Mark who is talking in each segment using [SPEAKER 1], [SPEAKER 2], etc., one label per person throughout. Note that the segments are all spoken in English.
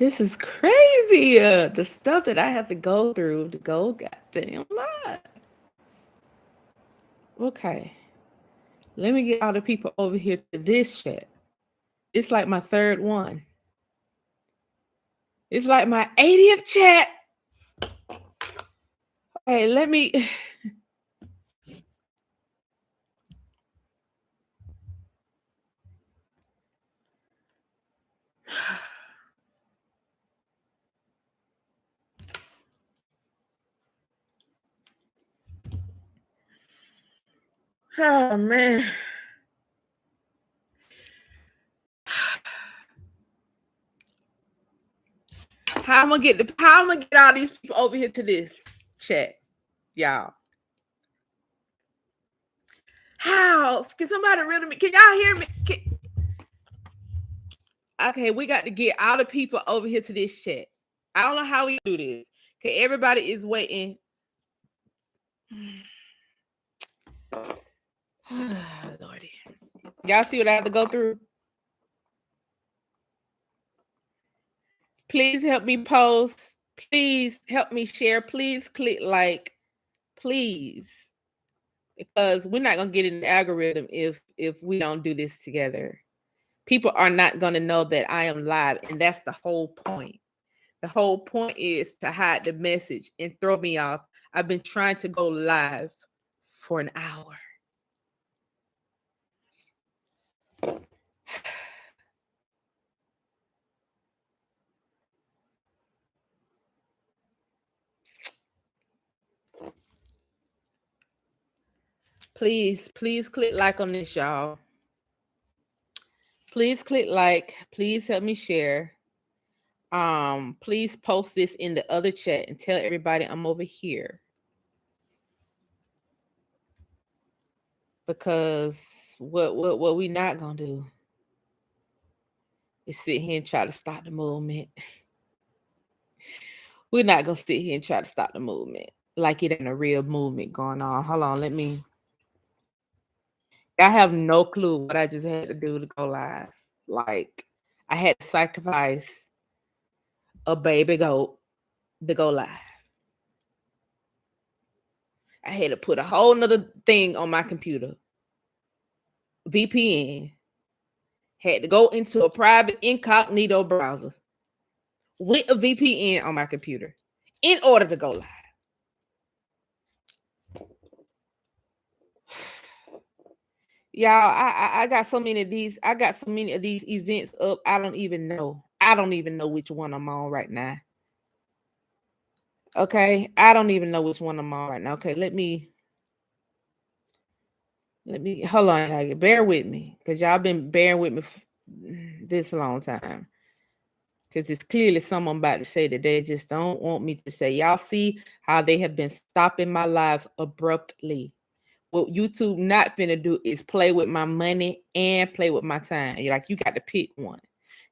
[SPEAKER 1] This is crazy. The stuff that I have to go through to go goddamn live. Okay. Let me get all the people over here to this chat. It's like my third one. It's like my 80th chat. Okay, let me. Oh man. How I'm gonna get all these people over here to this chat, y'all? How? Can somebody riddle me? Can y'all hear me? Okay, we got to get all the people over here to this chat. I don't know how we do this. Okay, everybody is waiting. Lordy. Y'all see what I have to go through? Please help me post. Please help me share. Please click like. Please. Because we're not gonna get in the algorithm if we don't do this together. People are not gonna know that I am live, and that's the whole point. The whole point is to hide the message and throw me off. I've been trying to go live for an hour. Please click like on this, y'all. Please click like. Please help me share. Please post this in the other chat and tell everybody I'm over here. Because what we not gonna do is sit here and try to stop the movement. We're not gonna sit here and try to stop the movement like it ain't a real movement going on. Hold on, let me. I have no clue what I just had to do to go live. Like I had to sacrifice a baby goat to go live. I had to put a whole nother thing on my computer. VPN. Had to go into a private incognito browser with a VPN on my computer in order to go live. Y'all, I got so many of these. I got so many of these events up. I don't even know. I don't even know which one I'm on right now. Okay, I don't even know which one I'm on right now. Okay, let me hold on, y'all. Bear with me, because y'all been bearing with me this long time. Because it's clearly someone about to say that they just don't want me to say. Y'all see how they have been stopping my lives abruptly. What YouTube not finna do is play with my money and play with my time. You're like, you got to pick one.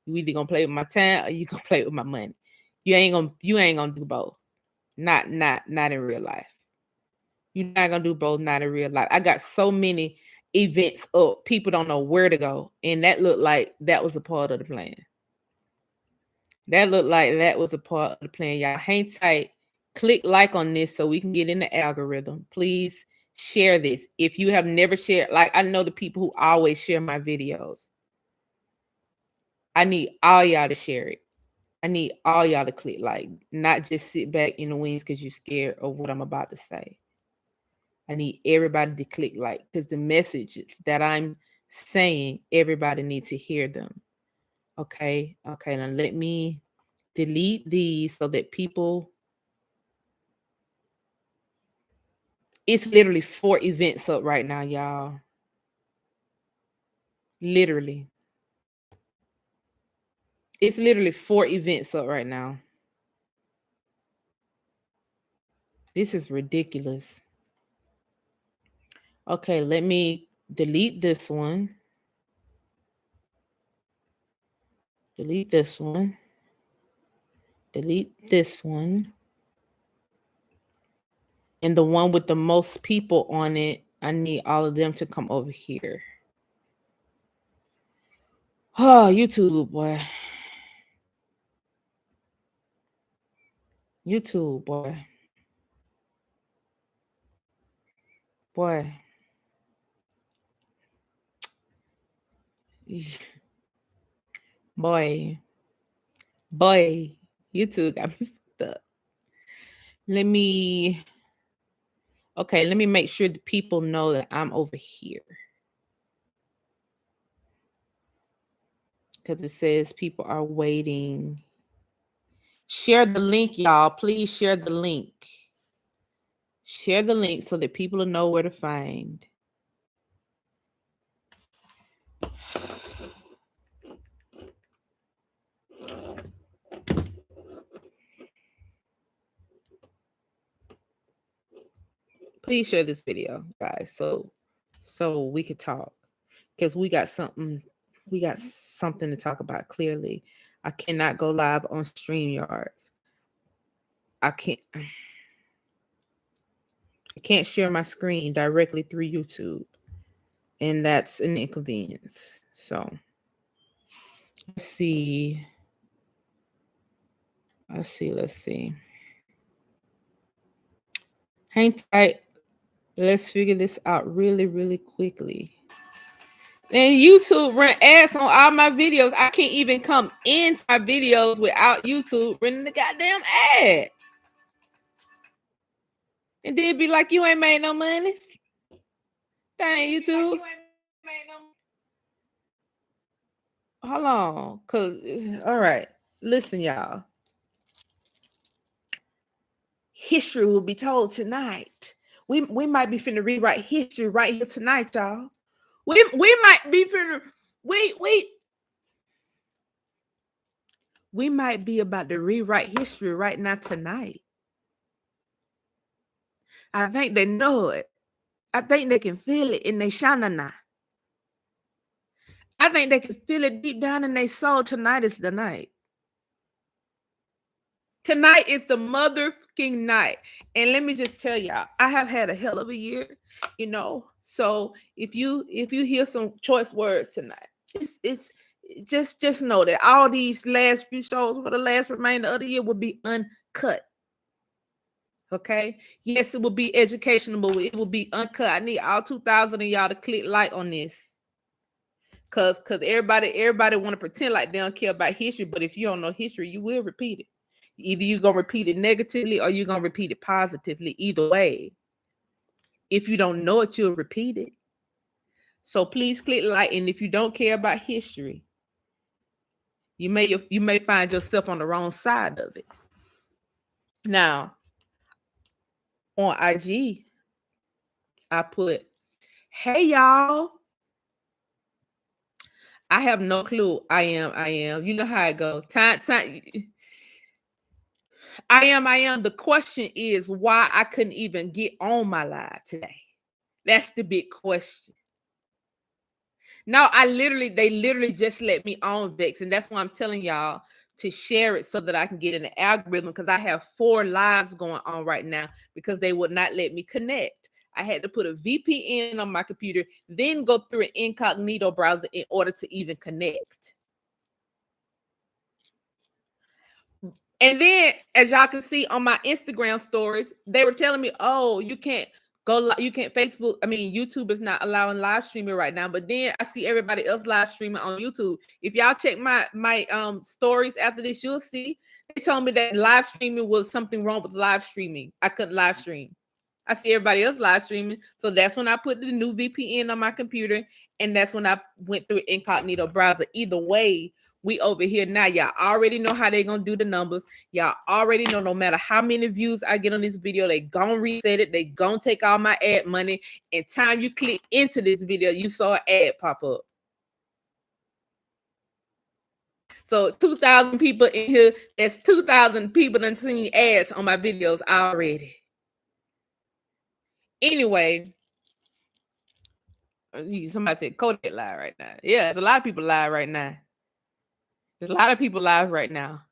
[SPEAKER 1] You either gonna play with my time or you gonna play with my money. You ain't gonna do both. Not in real life. You're not gonna do both, not in real life. I got so many events up, people don't know where to go. And that looked like that was a part of the plan. That looked like that was a part of the plan. Y'all hang tight. Click like on this so we can get in the algorithm. Please share this. If you have never shared, like I know the people who always share my videos. I need all y'all to share it. I need all y'all to click like, not just sit back in the wings because you're scared of what I'm about to say. I need everybody to click like, because the messages that I'm saying, everybody needs to hear them. Okay. Okay. Now let me delete these so that people. It's literally 4 events up right now, y'all. Literally. It's literally 4 events up right now. This is ridiculous. Okay, let me delete this one. Delete this one. Delete this one. And the one with the most people on it, I need all of them to come over here. Oh, YouTube, boy. YouTube, boy. Boy. Boy. Boy. YouTube got me fucked up. Let me make sure the people know that I'm over here. Because it says people are waiting. Share the link, y'all. Please share the link. Share the link so that people will know where to find. Please share this video, guys, so we could talk, because we got something to talk about. Clearly, I cannot go live on StreamYards. I can't share my screen directly through YouTube, and that's an inconvenience. So let's see. Hang tight. Let's figure this out really, really quickly. And YouTube run ads on all my videos. I can't even come into my videos without YouTube running the goddamn ad. And then be like, you ain't made no money. Dang, YouTube. Hold on. All right. Listen, y'all. History will be told tonight. We might be finna rewrite history right here tonight, y'all. We might be finna we might be about to rewrite history right now tonight. I think they know it. I think they can feel it in their shanana. I think they can feel it deep down in their soul. Tonight is the night. Tonight is the motherfucking night. And let me just tell y'all, I have had a hell of a year, you know. So if you hear some choice words tonight, it's just know that all these last few shows for the last remainder of the year will be uncut. Okay. Yes, it will be educational, but it will be uncut. I need all 2,000 of y'all to click like on this. Cause everybody want to pretend like they don't care about history, but if you don't know history, you will repeat it. Either you're gonna repeat it negatively or you're gonna repeat it positively. Either way, if you don't know it, you'll repeat it. So please click like, and if you don't care about history, you may find yourself on the wrong side of it. Now, on IG, I put, "Hey y'all, I have no clue. I am. You know how it goes. Time. I am. The question is why I couldn't even get on my live today. That's the big question. No, they literally just let me on Vex, and that's why I'm telling y'all to share it so that I can get in the algorithm, because I have 4 lives going on right now because they would not let me connect. I had to put a VPN on my computer, then go through an incognito browser in order to even connect. And then, as y'all can see on my Instagram stories, they were telling me, "Oh, you can't Facebook. I mean, YouTube is not allowing live streaming right now." But then I see everybody else live streaming on YouTube. If y'all check my stories after this, you'll see they told me that live streaming was something wrong with live streaming. I couldn't live stream. I see everybody else live streaming, so that's when I put the new VPN on my computer, and that's when I went through incognito browser. Either way, we over here now. Y'all already know how they gonna do the numbers. Y'all already know no matter how many views I get on this video, they gonna reset it. They gonna take all my ad money. And time you click into this video, you saw an ad pop up. So 2,000 people in here. That's 2,000 people done seen ads on my videos already. Anyway, somebody said Kodak live right now. Yeah, there's a lot of people live right now. There's a lot of people live right now.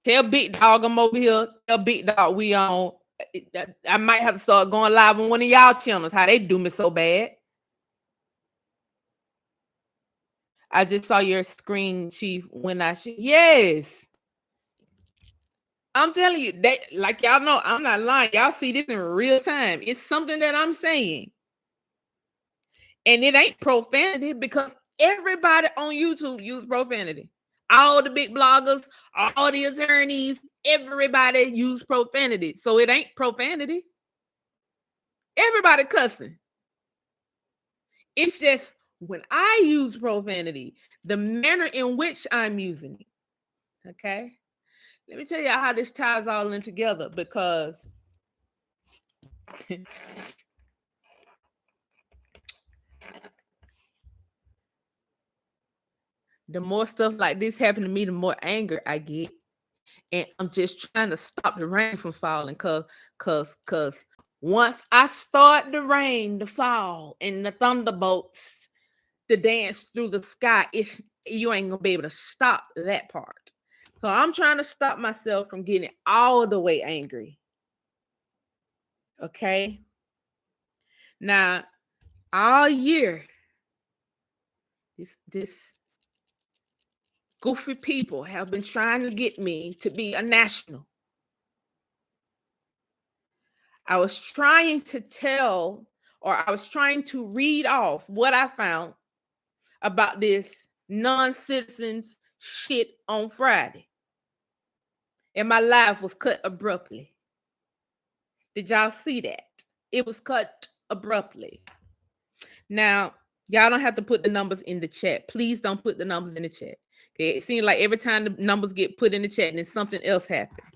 [SPEAKER 1] Tell Big Dog I'm over here. Tell Big Dog we on. I might have to start going live on one of y'all channels. How they do me so bad. I just saw your screen, Chief, when yes. I'm telling you that, like, y'all know, I'm not lying. Y'all see this in real time. It's something that I'm saying. And it ain't profanity because everybody on YouTube use profanity. All the big bloggers, all the attorneys, everybody use profanity. So it ain't profanity. Everybody cussing. It's just when I use profanity, the manner in which I'm using it. Okay? Let me tell you how this ties all in together, because the more stuff like this happen to me, the more anger I get. And I'm just trying to stop the rain from falling, cause once I start the rain to fall and the thunderbolts to dance through the sky, you ain't gonna be able to stop that part. So I'm trying to stop myself from getting all the way angry. Okay. Now, all year, this goofy people have been trying to get me to be a national. I was trying to tell, or I was trying to read off what I found about this non-citizens shit on Friday. And my live was cut abruptly. Did y'all see that? It was cut abruptly. Now, y'all don't have to put the numbers in the chat. Please don't put the numbers in the chat. Okay, it seems like every time the numbers get put in the chat, then something else happens.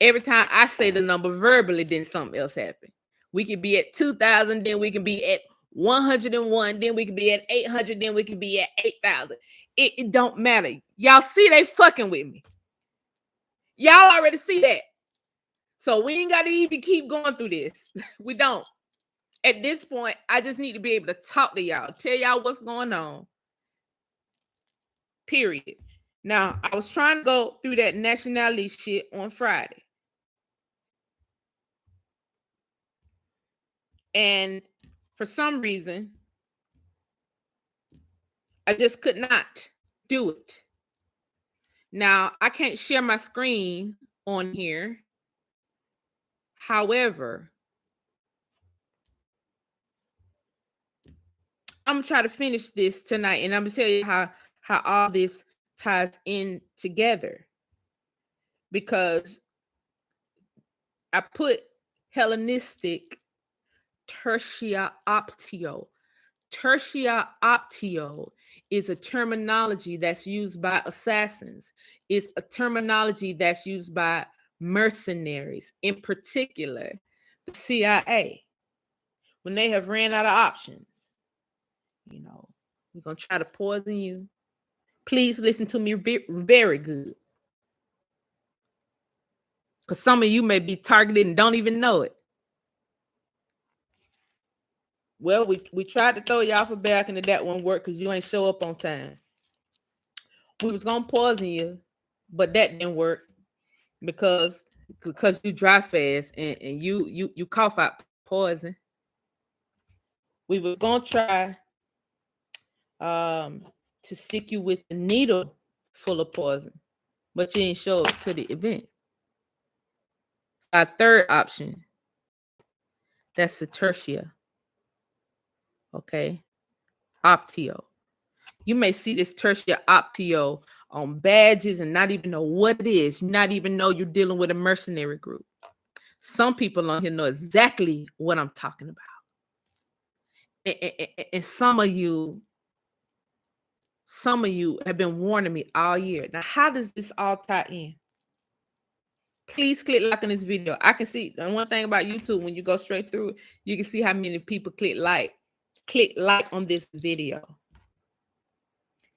[SPEAKER 1] Every time I say the number verbally, then something else happens. We could be at 2,000, then we can be at 101, then we can be at 800, then we can be at 8,000. It don't matter. Y'all see they fucking with me. Y'all already see that. So we ain't got to even keep going through this. We don't. At this point, I just need to be able to talk to y'all, tell y'all what's going on. Period. Now, I was trying to go through that nationality shit on Friday. And for some reason, I just could not do it. Now, I can't share my screen on here. However, I'm going to try to finish this tonight, and I'm going to tell you how all this ties in together. Because I put Hellenistic Tertia Optio. Tertia Optio is a terminology that's used by assassins. It's a terminology that's used by mercenaries, in particular the CIA, when they have ran out of options. You know, we're going to try to poison you. Please listen to me very good, because some of you may be targeted and don't even know it. Well, we tried to throw you off a balcony, that won't work because you ain't show up on time. We was gonna poison you, but that didn't work because you dry fast and you cough out poison. We was gonna try to stick you with a needle full of poison, but you didn't show up to the event. Our third option, that's the Tertia. Okay, Optio. You may see this Tertia Optio on badges and not even know what it is. Not even know you're dealing with a mercenary group. Some people on here know exactly what I'm talking about. And some of you have been warning me all year. Now, how does this all tie in? Please click like on this video. I can see, and one thing about YouTube, when you go straight through it, you can see how many people click like on this video.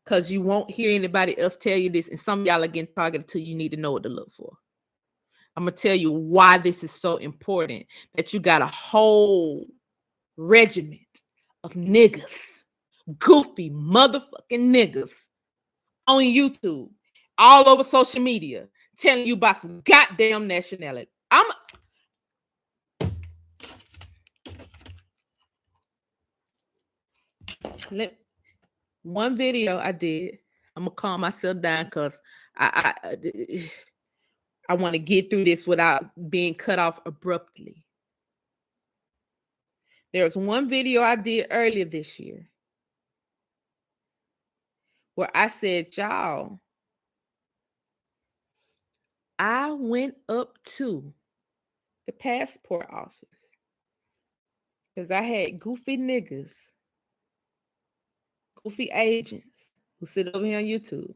[SPEAKER 1] Because you won't hear anybody else tell you this, and some of y'all are getting targeted too. You need to know what to look for. I'm going to tell you why this is so important, that you got a whole regiment of niggas, goofy motherfucking niggas on YouTube, all over social media, telling you about some goddamn nationality. One video I did, I'm gonna calm myself down because I want to get through this without being cut off abruptly. There was one video I did earlier this year where I said, y'all, I went up to the passport office because I had goofy niggas, goofy agents who sit over here on YouTube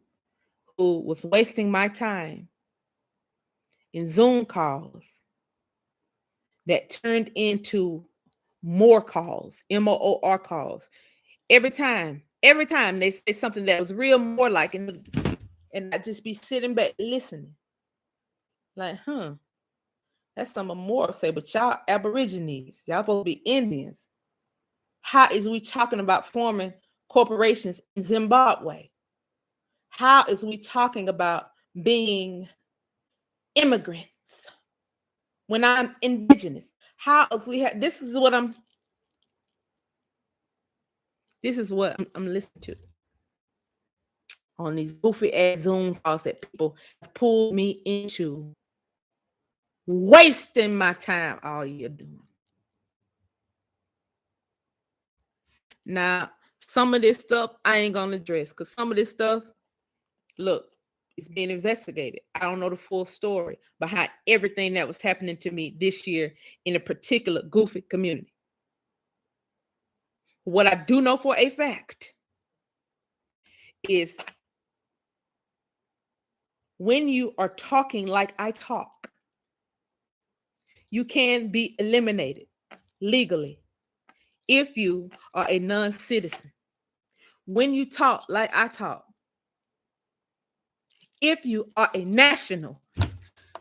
[SPEAKER 1] who was wasting my time in Zoom calls that turned into more calls, MOOR calls. Every time they say something that was real more like, and I just be sitting back listening. Like, that's something more say, but y'all Aborigines, y'all supposed to be Indians. How is we talking about forming corporations in Zimbabwe? How is we talking about being immigrants when I'm indigenous? How if we have this is what I'm listening to on these goofy ass Zoom calls that people have pulled me into, wasting my time all year doing. Now, some of this stuff I ain't gonna address because some of this stuff, look, it's being investigated. I don't know the full story behind everything that was happening to me this year in a particular goofy community. What I do know for a fact is when you are talking like I talk, you can be eliminated legally if you are a non-citizen. When you talk like I talk, if you are a national,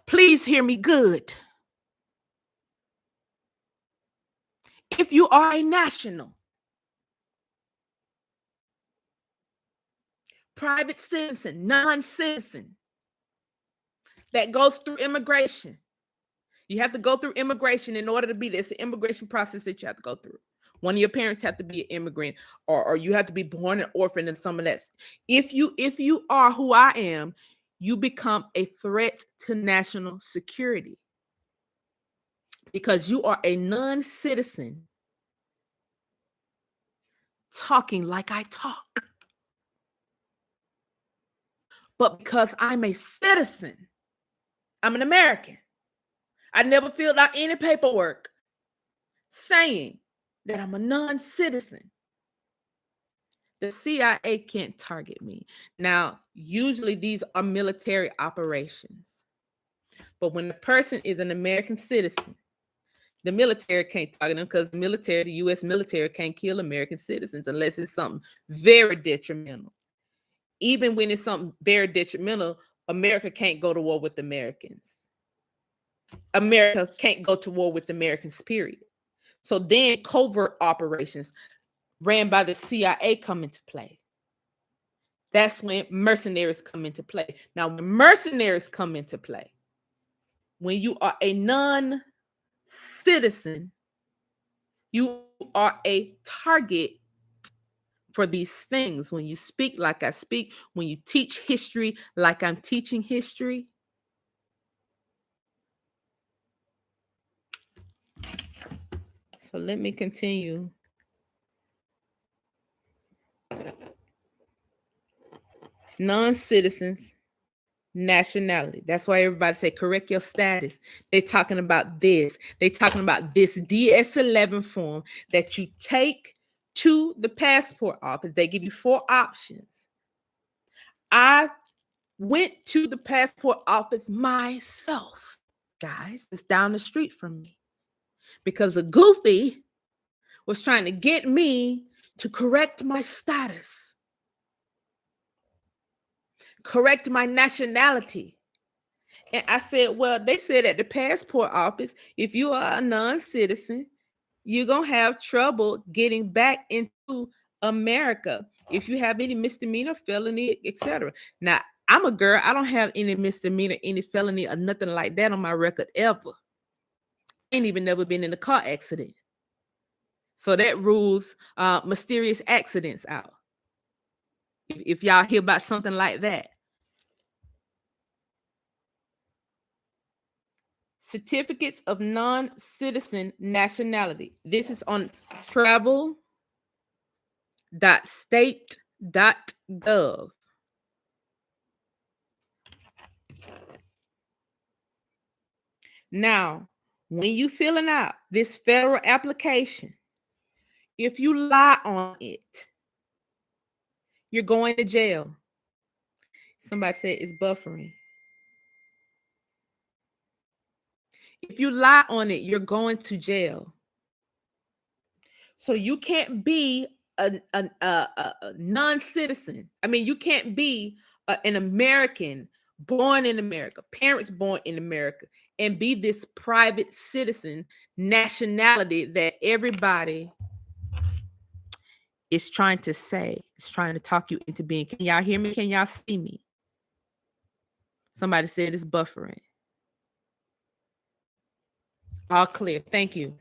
[SPEAKER 1] please hear me good. If you are a national, private citizen, non-citizen, that goes through immigration. You have to go through immigration in order to be there. It's an immigration process that you have to go through. One of your parents have to be an immigrant, or you have to be born an orphan and some of that. If you are who I am, you become a threat to national security because you are a non-citizen talking like I talk. But because I'm a citizen, I'm an American, I never filled out any paperwork saying that I'm a non-citizen. The CIA can't target me. Now, usually these are military operations. But when a person is an American citizen, the military can't target them because the U.S. military can't kill American citizens unless it's something very detrimental. Even when it's something very detrimental, America can't go to war with Americans. America can't go to war with Americans, period. So then covert operations ran by the CIA come into play. That's when mercenaries come into play. Now, when mercenaries come into play, when you are a non-citizen, you are a target for these things. When you speak like I speak, when you teach history like I'm teaching history. So let me continue. Non-citizens, nationality. That's why everybody say correct your status. They're talking about this. They're talking about this DS11 form that you take to the passport office. They give you 4 options. I went to the passport office myself, guys. It's down the street from me because a goofy was trying to get me to correct my status, correct my nationality. And I said, well, they said at the passport office, if you are a non-citizen, you're going to have trouble getting back into America if you have any misdemeanor, felony, etc. Now, I'm a girl. I don't have any misdemeanor, any felony, or nothing like that on my record ever. I ain't even never been in a car accident. So that rules mysterious accidents out. If y'all hear about something like that. certificates of non-citizen nationality. This is on travel.state.gov. Now, when you filling out this federal application, if you lie on it, you're going to jail. Somebody said it's buffering. If you lie on it, you're going to jail. So you can't be a non-citizen. I mean, you can't be an American born in America, parents born in America, and be this private citizen nationality that everybody is trying to say, is trying to talk you into being. Can y'all hear me? Can y'all see me? Somebody said it's buffering. All clear. Thank you.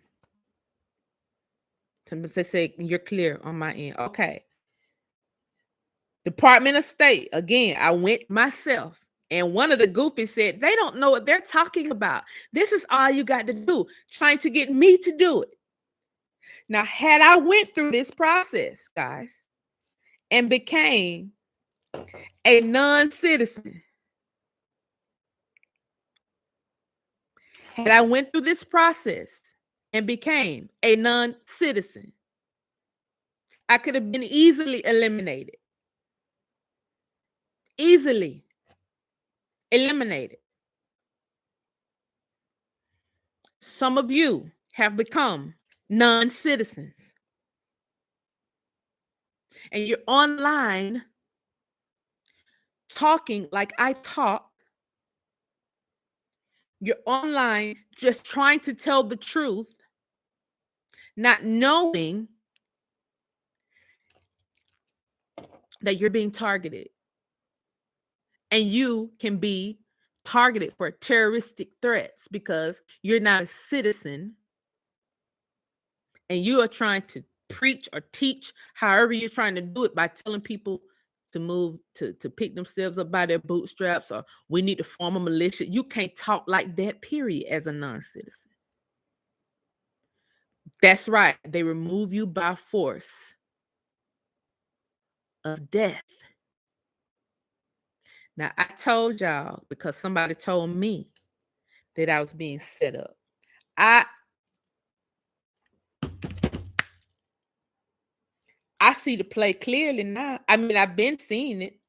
[SPEAKER 1] Somebody say you're clear on my end. Okay. Department of State. Again, I went myself. And one of the goofies said, they don't know what they're talking about. This is all you got to do, trying to get me to do it. Now, had I went through this process, guys, and became a non-citizen, had I went through this process and became a non-citizen, I could have been easily eliminated. Easily eliminated. Some of you have become non-citizens. And you're online talking like I talk. You're online just trying to tell the truth, not knowing that you're being targeted. And you can be targeted for terroristic threats because you're not a citizen and you are trying to preach or teach however you're trying to do it by telling people to move, to pick themselves up by their bootstraps, or we need to form a militia. You can't talk like that, period, as a non-citizen. That's right. They remove you by force of death. Now, I told y'all because somebody told me that I was being set up. I see the play clearly now. I mean, I've been seeing it,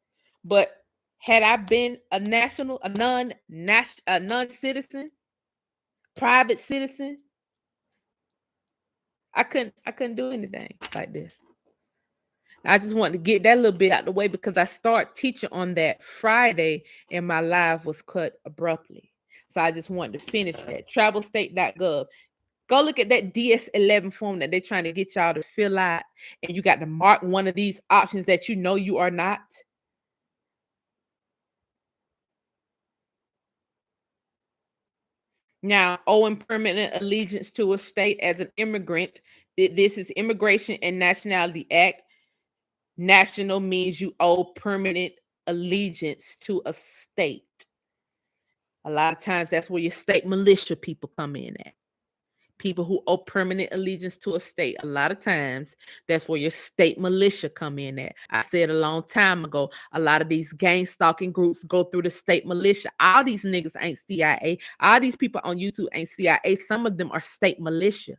[SPEAKER 1] but had I been a non-citizen, private citizen, I couldn't do anything like this. I just wanted to get that little bit out of the way because I started teaching on that Friday and my live was cut abruptly. So I just wanted to finish that. Travelstate.gov. Go look at that DS11 form that they're trying to get y'all to fill out. And you got to mark one of these options that you know you are not. Now, owing permanent allegiance to a state as an immigrant. This is Immigration and Nationality Act. National means you owe permanent allegiance to a state. A lot of times that's where your state militia people come in at. People who owe permanent allegiance to a state. A lot of times that's where your state militia come in at. I said a long time ago, a lot of these gang stalking groups go through the state militia. All these niggas ain't CIA. All these people on YouTube ain't CIA. Some of them are state militia.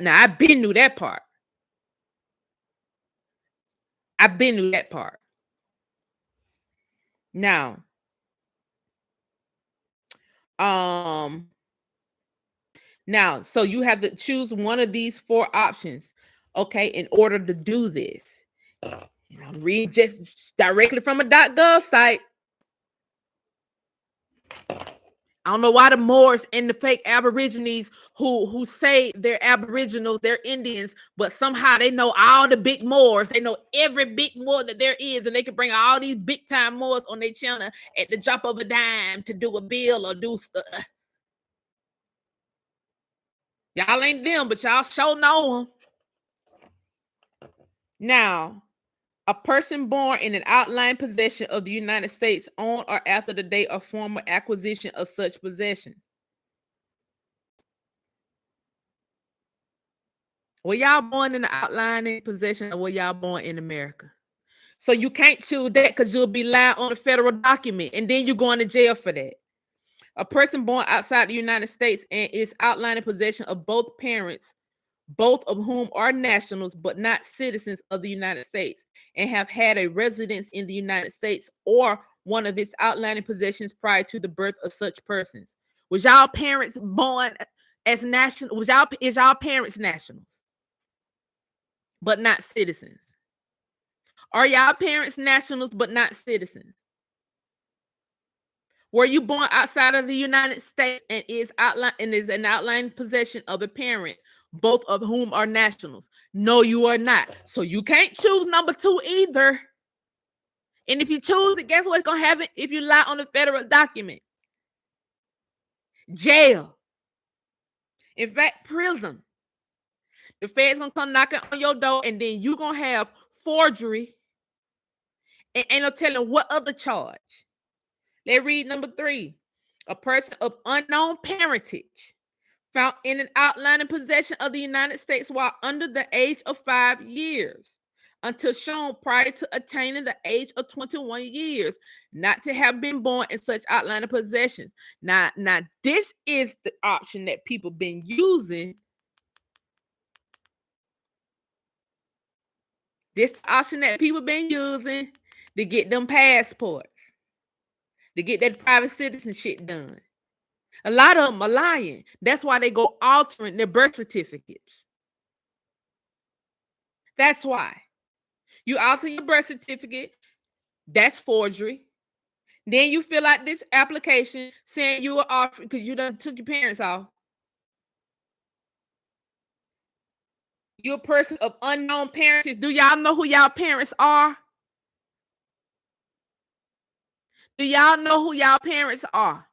[SPEAKER 1] Now, I've been through that part. I've been through that part. Now, so you have to choose one of these four options, okay, in order to do this. And I'm reading just directly from a .gov site. I don't know why the Moors and the fake Aborigines who say they're Aboriginal, they're Indians, but somehow they know all the big Moors. They know every big Moor that there is, and they can bring all these big time Moors on their channel at the drop of a dime to do a bill or do stuff. Y'all ain't them, but y'all sure know them. Now, A person born in an outlying possession of the United States on or after the date of formal acquisition of such possession. Were y'all born in the outlying possession or were y'all born in America? So you can't choose that because you'll be lying on a federal document and then you're going to jail for that. A person born outside the United States and is outlining possession of both parents, both of whom are nationals but not citizens of the United States, and have had a residence in the United States or one of its outlining possessions prior to the birth of such persons. Was y'all parents born as national? Is y'all parents nationals but not citizens? Are y'all parents nationals but not citizens? Were you born outside of the United States and is an outlying possession of a parent, both of whom are nationals? No, you are not. So you can't choose number 2 either. And if you choose it, guess what's gonna happen if you lie on the federal document? Jail. In fact, prison. The feds gonna come knocking on your door, and then you gonna have forgery, and ain't no telling what other charge. Let's read number 3. A person of unknown parentage found in an outlying possession of the United States while under the age of 5 years until shown prior to attaining the age of 21 years not to have been born in such outlying possessions. Now this is the option that people been using. This option that people been using to get them passports, to get that private citizen shit done. A lot of them are lying. That's why they go altering their birth certificates. That's why. You alter your birth certificate, that's forgery. Then you fill out this application saying you were off because you done took your parents off. You're a person of unknown parentage. Do y'all know who y'all parents are? Do y'all know who y'all parents are?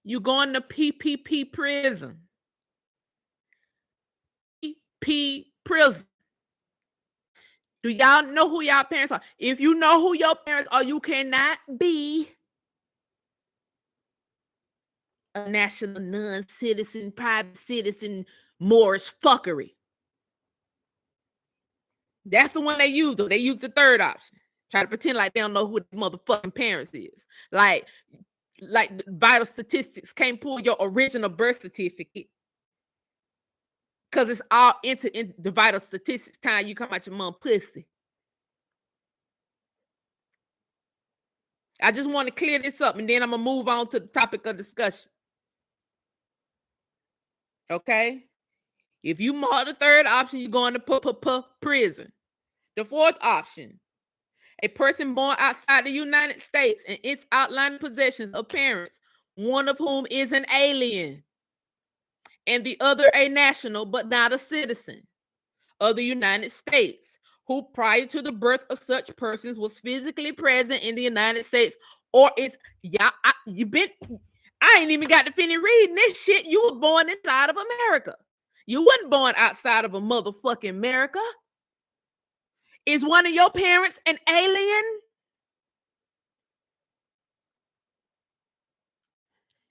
[SPEAKER 1] You going to PPP prison. P prison. Do y'all know who y'all parents are? If you know who your parents are, you cannot be a national non-citizen, private citizen, Moorish fuckery. That's the one they use, though. They use the third option. Try to pretend like they don't know who the motherfucking parents is. Like vital statistics can't pull your original birth certificate because it's all entered in the vital statistics time you come out your mom pussy. I just want to clear this up, and then I'm going to move on to the topic of discussion. Okay? If you mark the third option, you're going to prison. The fourth option, a person born outside the United States and its outlying possessions of parents, one of whom is an alien and the other a national but not a citizen of the United States, who prior to the birth of such persons was physically present in the United States or it's I ain't even got to finish reading this shit. You were born inside of America. You wasn't born outside of a motherfucking America. Is one of your parents an alien?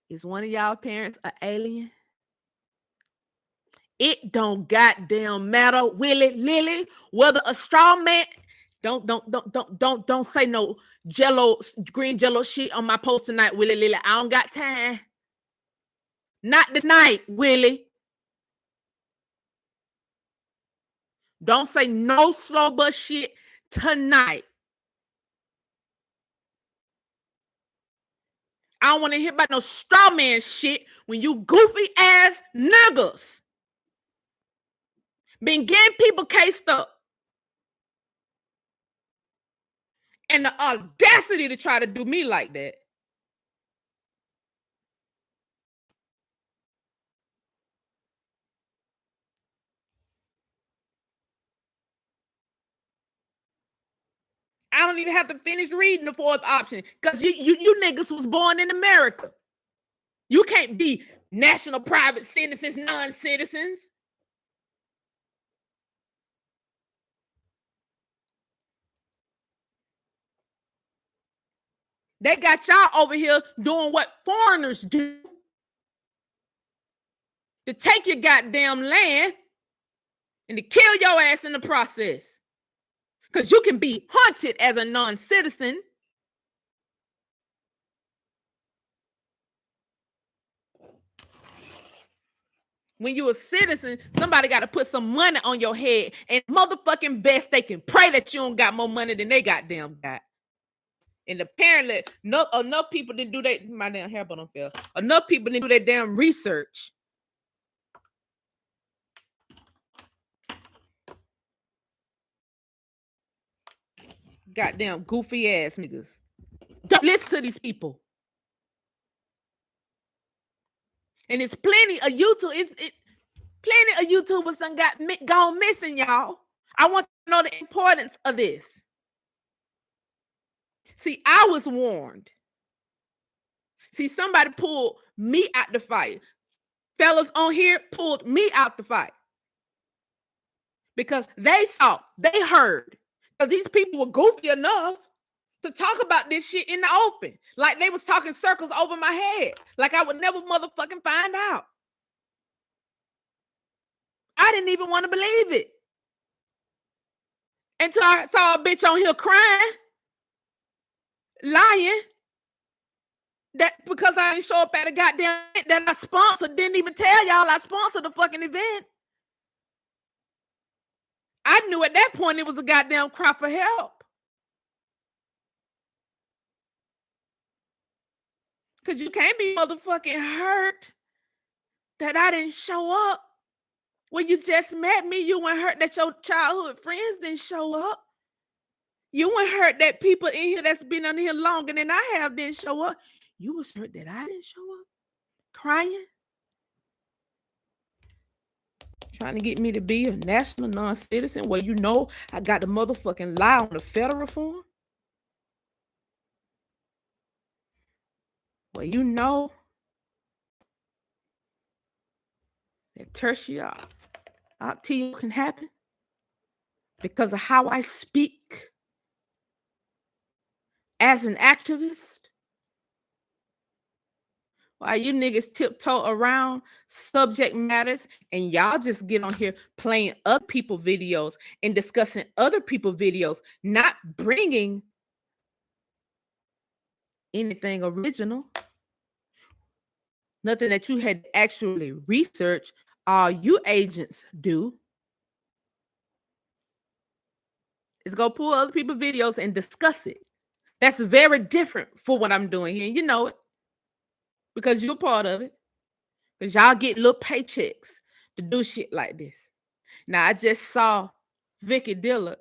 [SPEAKER 1] Is one of y'all parents an alien? It don't goddamn matter, Willie Lily, whether a straw man. Don't say no green jello shit on my post tonight, Willie Lily. I don't got time. Not tonight, Willie. Don't say no slow bus shit tonight. I don't want to hear about no straw man shit when you goofy ass niggas been getting people cased up. And the audacity to try to do me like that. I don't even have to finish reading the fourth option because you niggas was born in America. You can't be national private citizens, non-citizens. They got y'all over here doing what foreigners do, to take your goddamn land and to kill your ass in the process. Because you can be hunted as a non-citizen. When you're a citizen, somebody got to put some money on your head, and motherfucking best they can pray that you don't got more money than they goddamn got. And apparently, enough people didn't do that. My damn hair button fell. Enough people didn't do their damn research. Goddamn goofy ass niggas. Don't listen to these people. And it's plenty of YouTube. It's plenty of YouTubers that got gone missing, y'all. I want to know the importance of this. See, I was warned. See, somebody pulled me out the fight. Fellas on here pulled me out the fight. Because they saw, they heard. Because these people were goofy enough to talk about this shit in the open. Like they was talking circles over my head. Like I would never motherfucking find out. I didn't even want to believe it. Until I saw a bitch on here crying, lying, that because I didn't show up at a goddamn event that I sponsored, didn't even tell y'all I sponsored the fucking event. I knew at that point it was a goddamn cry for help. Because you can't be motherfucking hurt that I didn't show up. When you just met me, you weren't hurt that your childhood friends didn't show up. You weren't hurt that people in here that's been on here longer than I have didn't show up. You was hurt that I didn't show up. Crying. Trying to get me to be a national non-citizen. Well, you know I got the motherfucking lie on the federal form. Well, you know that Tertia, Optio can happen because of how I speak as an activist. Why you niggas tiptoe around subject matters and y'all just get on here playing other people's videos and discussing other people's videos, not bringing anything original, nothing that you had actually researched. All you agents do is go pull other people's videos and discuss it. That's very different for what I'm doing here. You know it because you're part of it. Because y'all get little paychecks to do shit like this. Now, I just saw Vicky Dillard.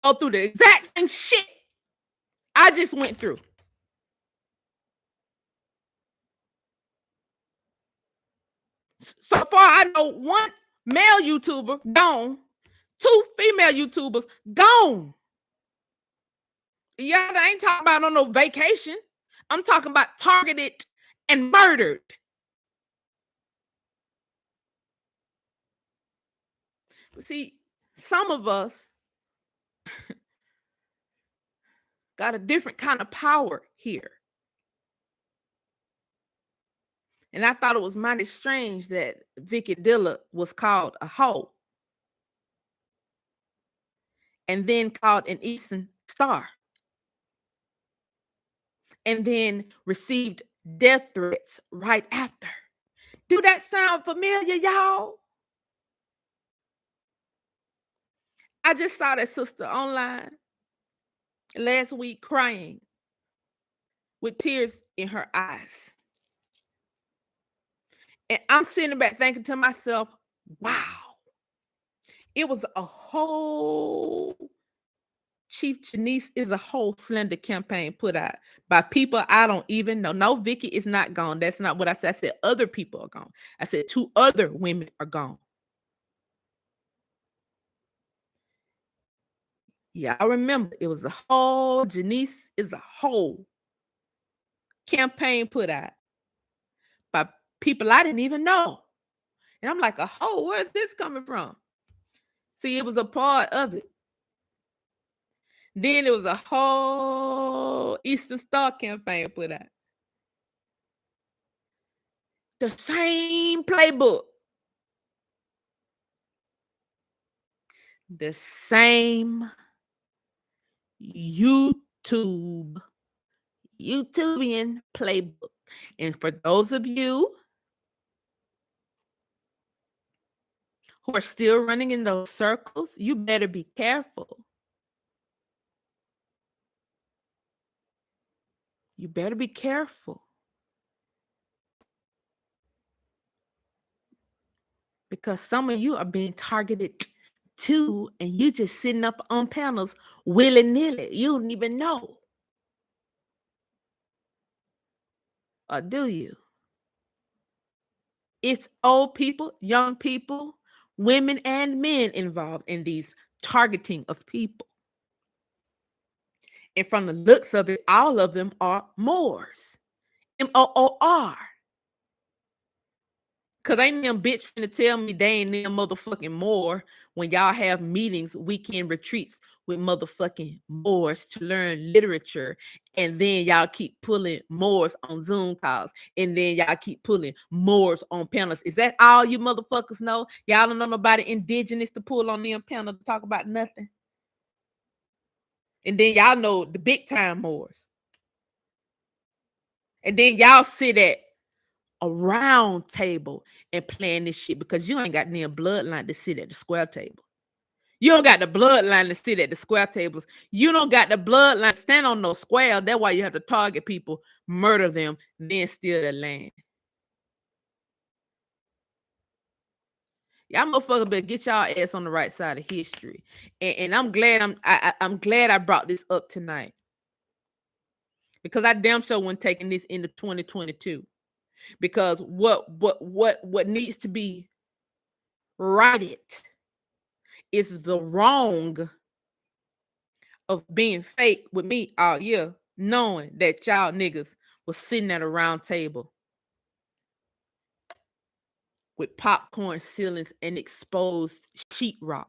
[SPEAKER 1] Go through the exact same shit I just went through. So far, I know one male YouTuber gone, 2 female YouTubers gone. Yeah, I ain't talking about on no vacation. I'm talking about targeted and murdered. But see, some of us got a different kind of power here. And I thought it was mighty strange that Vicky Dillard was called a hoe and then called an Eastern Star and then received death threats right after. Do that sound familiar, y'all? I just saw that sister online last week crying with tears in her eyes. And I'm sitting back thinking to myself, wow, it was a whole Chief Janice is a whole slender campaign put out by people I don't even know. No, Vicky is not gone. That's not what I said. I said other people are gone. I said 2 other women are gone. Yeah, I remember it was a whole Janice is a whole campaign put out by people I didn't even know. And I'm like, a whole, where's this coming from? See, it was a part of it. Then it was a whole Eastern Star campaign put out. The same playbook. The same YouTubian playbook. And for those of you who are still running in those circles, you better be careful. You better be careful. Because some of you are being targeted too, and you just sitting up on panels willy-nilly. You don't even know. Or do you? It's old people, young people, women and men involved in these targeting of people. And from the looks of it, all of them are Moors. M-O-O-R. Because ain't them bitch finna tell me they ain't them motherfucking Moor when y'all have meetings, weekend retreats with motherfucking Moors to learn literature. And then y'all keep pulling Moors on Zoom calls. And then y'all keep pulling Moors on panels. Is that all you motherfuckers know? Y'all don't know nobody indigenous to pull on them panel to talk about nothing? And then y'all know the big time Moors. And then y'all sit at a round table and plan this shit because you ain't got near bloodline to sit at the square table. You don't got the bloodline to sit at the square tables. You don't got the bloodline to stand on no square. That's why you have to target people, murder them, then steal their land. Y'all motherfuckers better get y'all ass on the right side of history. And I'm glad I'm glad I brought this up tonight. Because I damn sure wasn't taking this into 2022. Because what needs to be righted is the wrong of being fake with me all year, knowing that y'all niggas was sitting at a round table with popcorn ceilings and exposed sheetrock,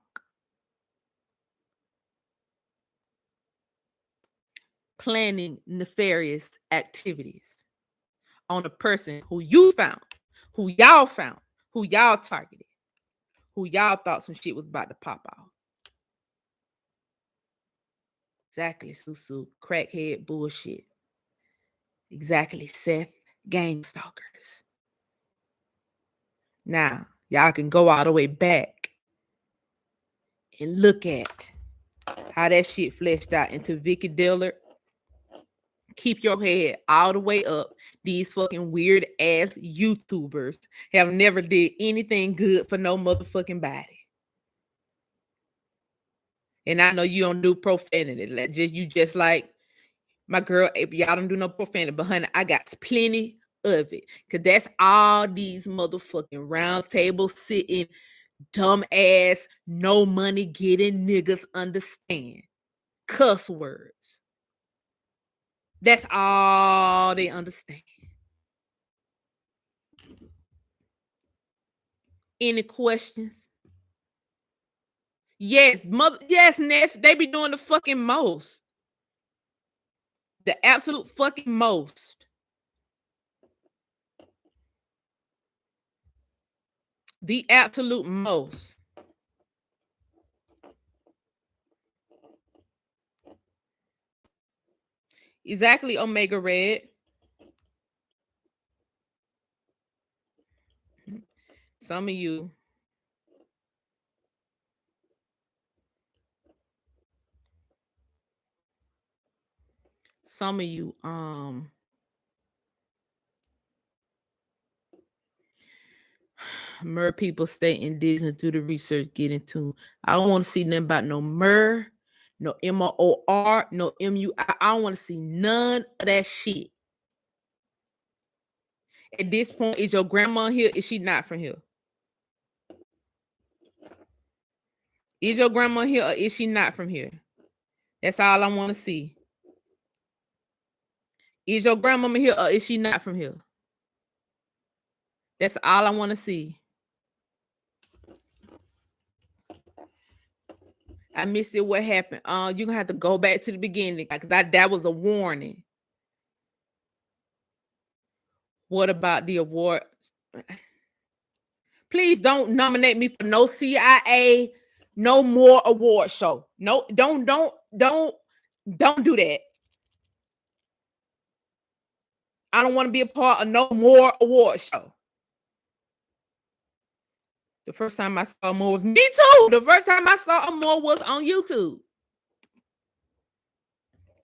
[SPEAKER 1] planning nefarious activities on a person who you found, who y'all found, who y'all targeted, who y'all thought some shit was about to pop off. Exactly, Susu. Crackhead bullshit. Exactly, Seth. Gang stalkers. Now, y'all can go all the way back and look at how that shit fleshed out into Vicky Dillard. Keep your head all the way up. These fucking weird ass YouTubers have never did anything good for no motherfucking body. And I know you don't do profanity. You just like my girl, y'all don't do no profanity, but honey, I got plenty of it. Cause that's all these motherfucking round table sitting, dumb ass, no money getting niggas understand. Cuss words. That's all they understand. Any questions? Yes, Ness, they be doing the fucking most. The absolute fucking most. The absolute most. Exactly, Omega Red. Some of you Mer people stay indigenous, do the research, get into. I don't want to see nothing about no Mer, no M-O-O-R, no M-U-I. I don't want to see none of that shit. At this point, is your grandma here? Is she not from here? Is your grandma here or is she not from here? That's all I want to see. Is your grandmama here or is she not from here? That's all I want to see. I missed it. What happened? You're gonna have to go back to the beginning because that was a warning. What about the award? Please don't nominate me for no CIA, no more award show. No, don't do that. I don't want to be a part of no more award show. The first time I saw more was me too. The first time I saw more was on YouTube.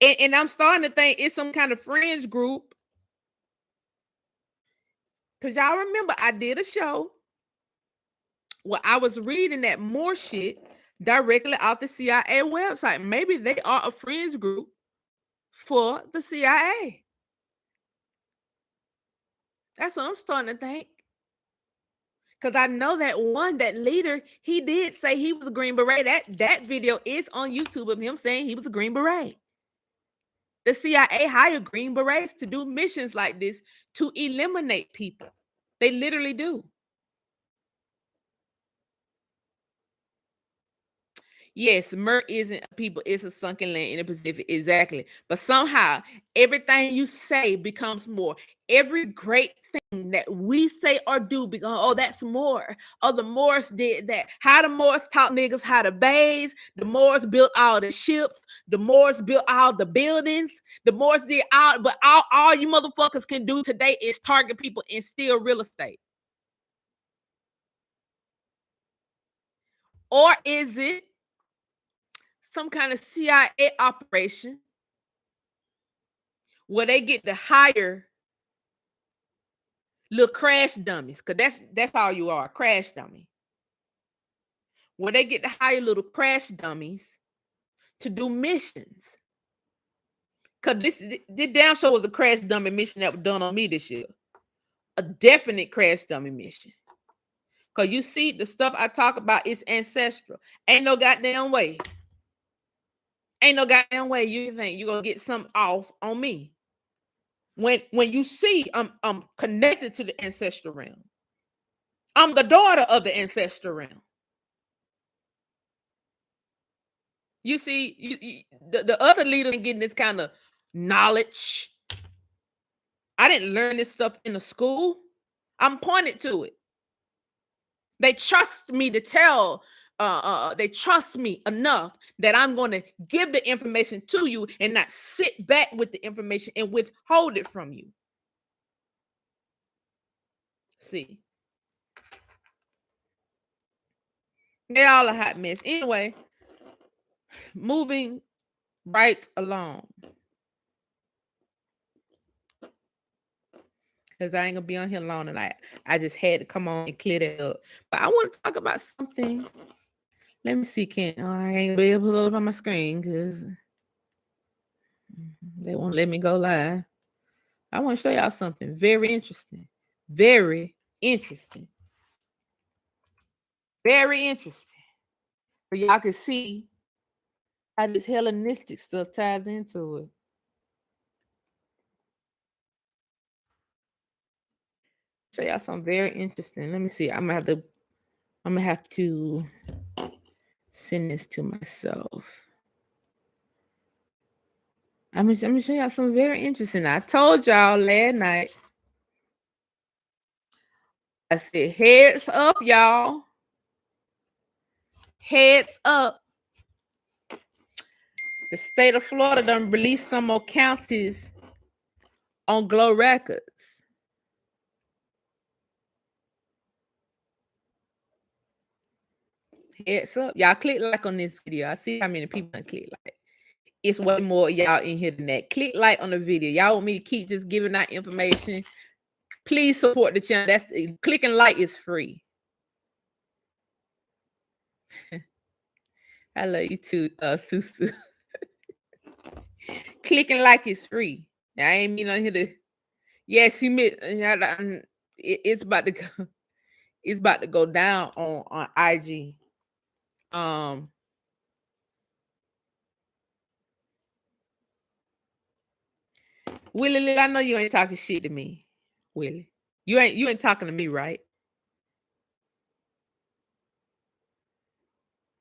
[SPEAKER 1] And I'm starting to think it's some kind of fringe group. Because y'all remember I did a show where I was reading that more shit directly off the CIA website. Maybe they are a fringe group for the CIA. That's what I'm starting to think. Because I know that leader, he did say he was a Green Beret. That video is on YouTube of him saying he was a Green Beret. The CIA hired Green Berets to do missions like this to eliminate people. They literally do. Yes, murder isn't people, it's a sunken land in the Pacific. Exactly. But somehow everything you say becomes more. Every great thing that we say or do because, oh, that's more. Oh, the Moors did that. How the Moors taught niggas how to bathe. The Moors built all the ships. The Moors built all the buildings. The Moors did all, but all you motherfuckers can do today is target people and steal real estate. Or is it some kind of CIA operation where they get to hire little crash dummies? Because that's all you are, a crash dummy. Where they get to hire little crash dummies to do missions. Because this damn show was a crash dummy mission that was done on me this year. A definite crash dummy mission. Because you see, the stuff I talk about is ancestral. Ain't no goddamn way. Ain't no goddamn way you think you're going to get something off on me. When you see I'm connected to the ancestral realm. I'm the daughter of the ancestral realm. You see, the other leaders ain't getting this kind of knowledge. I didn't learn this stuff in the school. I'm pointed to it. They trust me to tell. They trust me enough that I'm going to give the information to you and not sit back with the information and withhold it from you. See, they all a hot mess. Anyway, moving right along. Because I ain't gonna be on here long tonight. I just had to come on and clear that up. But I want to talk about something. Let me see, I ain't be able to look up on my screen because they won't let me go live. I want to show y'all something very interesting. Very interesting. Very interesting. So y'all can see how this Hellenistic stuff ties into it. Show y'all something very interesting. Let me see. I'm gonna have to send this to myself. I'm gonna show y'all something very interesting. I told y'all last night. I said, heads up, y'all. Heads up. The state of Florida done released some more counties on Glow Records. Heads up. Y'all click like on this video. I see how many people done click like. It's way more y'all in here than that. Click like on the video. Y'all want me to keep just giving out information? Please support the channel. That's clicking like is free. I love you too, Susu. Clicking like is free. I ain't mean on here to. Yes, you meant it's about to go. It's about to go down on IG. Willie, I know you ain't talking shit to me, Willie. You ain't talking to me, right?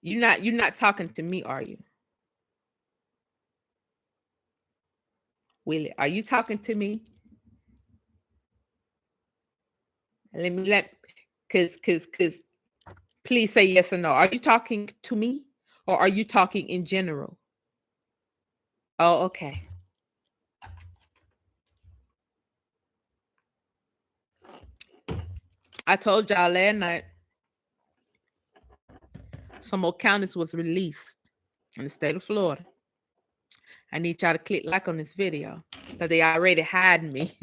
[SPEAKER 1] You're not talking to me, are you? Willie, are you talking to me? Cause please say yes or no. Are you talking to me or are you talking in general? Oh, okay. I told y'all last night some more counties was released in the state of Florida. I need y'all to click like on this video because they already hiding me.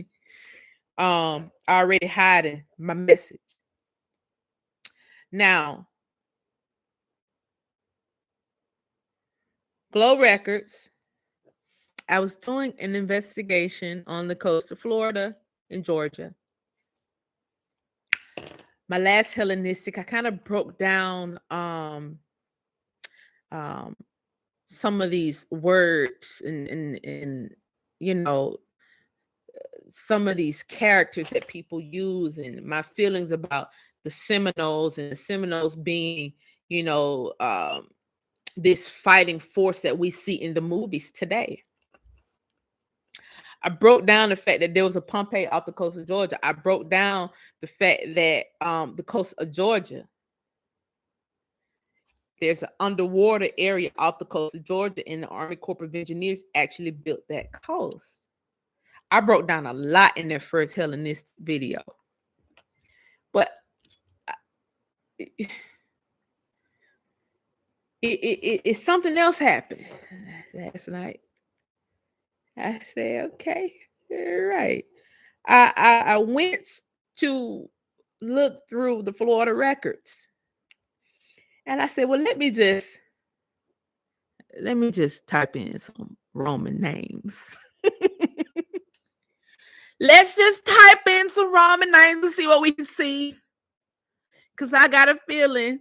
[SPEAKER 1] Already hiding my message. Now, Glow Records, I was doing an investigation on the coast of Florida and Georgia. My last Hellenistic, I kind of broke down some of these words and you know some of these characters that people use and my feelings about the Seminoles and the Seminoles being, you know, this fighting force that we see in the movies today. I broke down the fact that there was a Pompeii off the coast of Georgia. I broke down the fact that the coast of Georgia, there's an underwater area off the coast of Georgia, and the Army Corps of Engineers actually built that coast. I broke down a lot in that first Hellenistic video. But it's something else happened last night. I said, okay, all right. I went to look through the Florida records. And I said, well, let me just type in some Roman names. Let's just type in some Roman names and see what we can see. Because I got a feeling,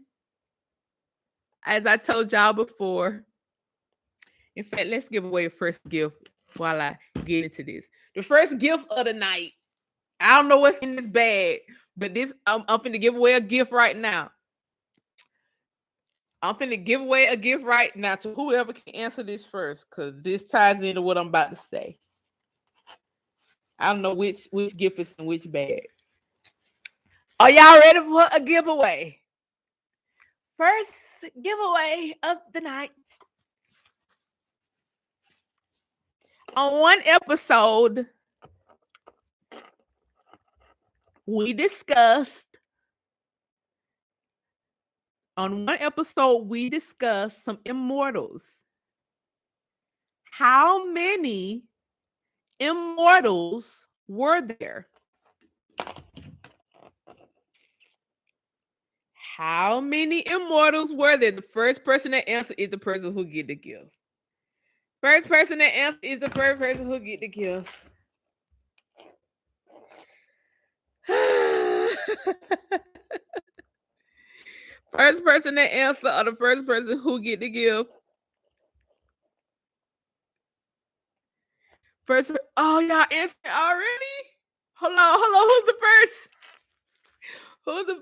[SPEAKER 1] as I told y'all before. In fact, let's give away a first gift while I get into this. The first gift of the night. I don't know what's in this bag, but this I'm going to give away a gift right now. I'm going to give away a gift right now to whoever can answer this first, because this ties into what I'm about to say. I don't know which gift is in which bag. Are y'all ready for a giveaway? First giveaway of the night. On one episode, we discussed some immortals. How many immortals were there? How many immortals were there? The first person that answers is the person who get the gift. First person that answers is the first person who get the gift. First person that answer or the first person who get the gift. First, oh, y'all answered already? Hold on. Who's the first? Who's the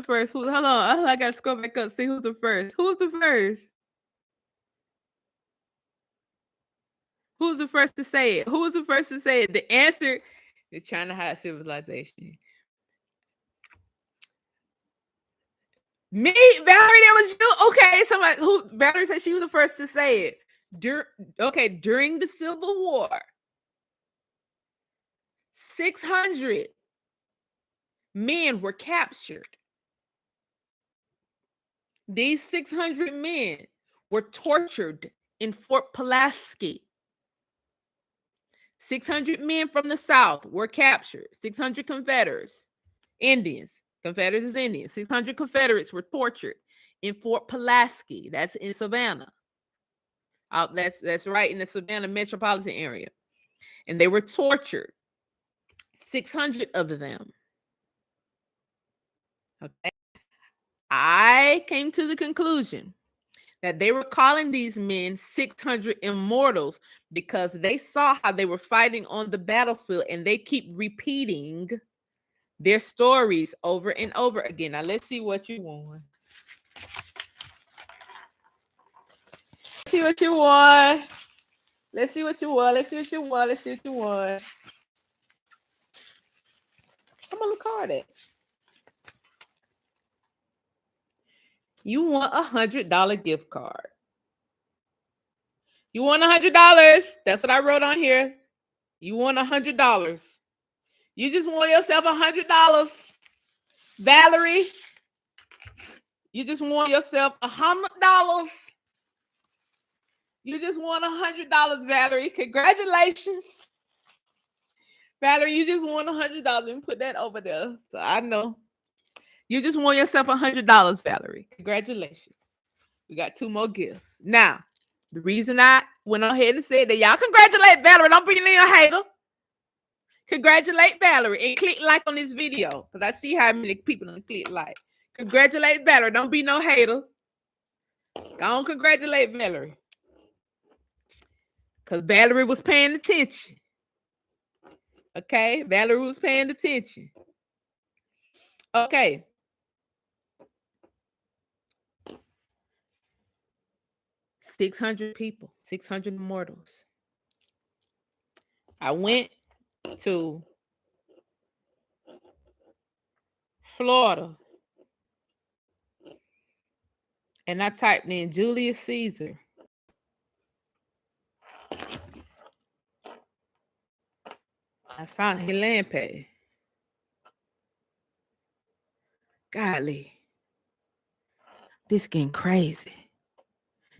[SPEAKER 1] first? Hold on. I gotta scroll back up. See who's the first. Who's the first to say it? The answer is trying to hide civilization. Me, Valerie, that was you. Okay, Valerie said she was the first to say it. During the Civil War, 600 men were captured. These 600 men were tortured in Fort Pulaski. 600 men from the South were captured. 600 Confederates, Indians. Confederates is Indians. 600 Confederates were tortured in Fort Pulaski. That's in Savannah. That's right in the Savannah metropolitan area. And they were tortured. 600 of them. Okay. I came to the conclusion that they were calling these men 600 immortals because they saw how they were fighting on the battlefield, and they keep repeating their stories over and over again. Now let's see what you won. Let's see what you won. Let's see what you won. Let's see what you won. Let's see what you won. I'm gonna record it. You want $100 gift card. You want $100. That's what I wrote on here. You want $100. You just want yourself $100. Valerie, you just want yourself $100. You just want $100, Valerie. Congratulations. Valerie, you just won $100 and put that over there. So I know. You just won yourself $100, Valerie. Congratulations. We got 2 more gifts. Now, the reason I went ahead and said that, y'all congratulate Valerie. Don't be a hater. Congratulate Valerie and click like on this video, because I see how many people don't click like. Congratulate Valerie. Don't be no hater. Go on, congratulate Valerie. Because Valerie was paying attention. Okay, Valerie was paying attention. Okay. $600 people, 600 immortals. I went to Florida and I typed in Julius Caesar. I found his land page. Golly, this getting crazy.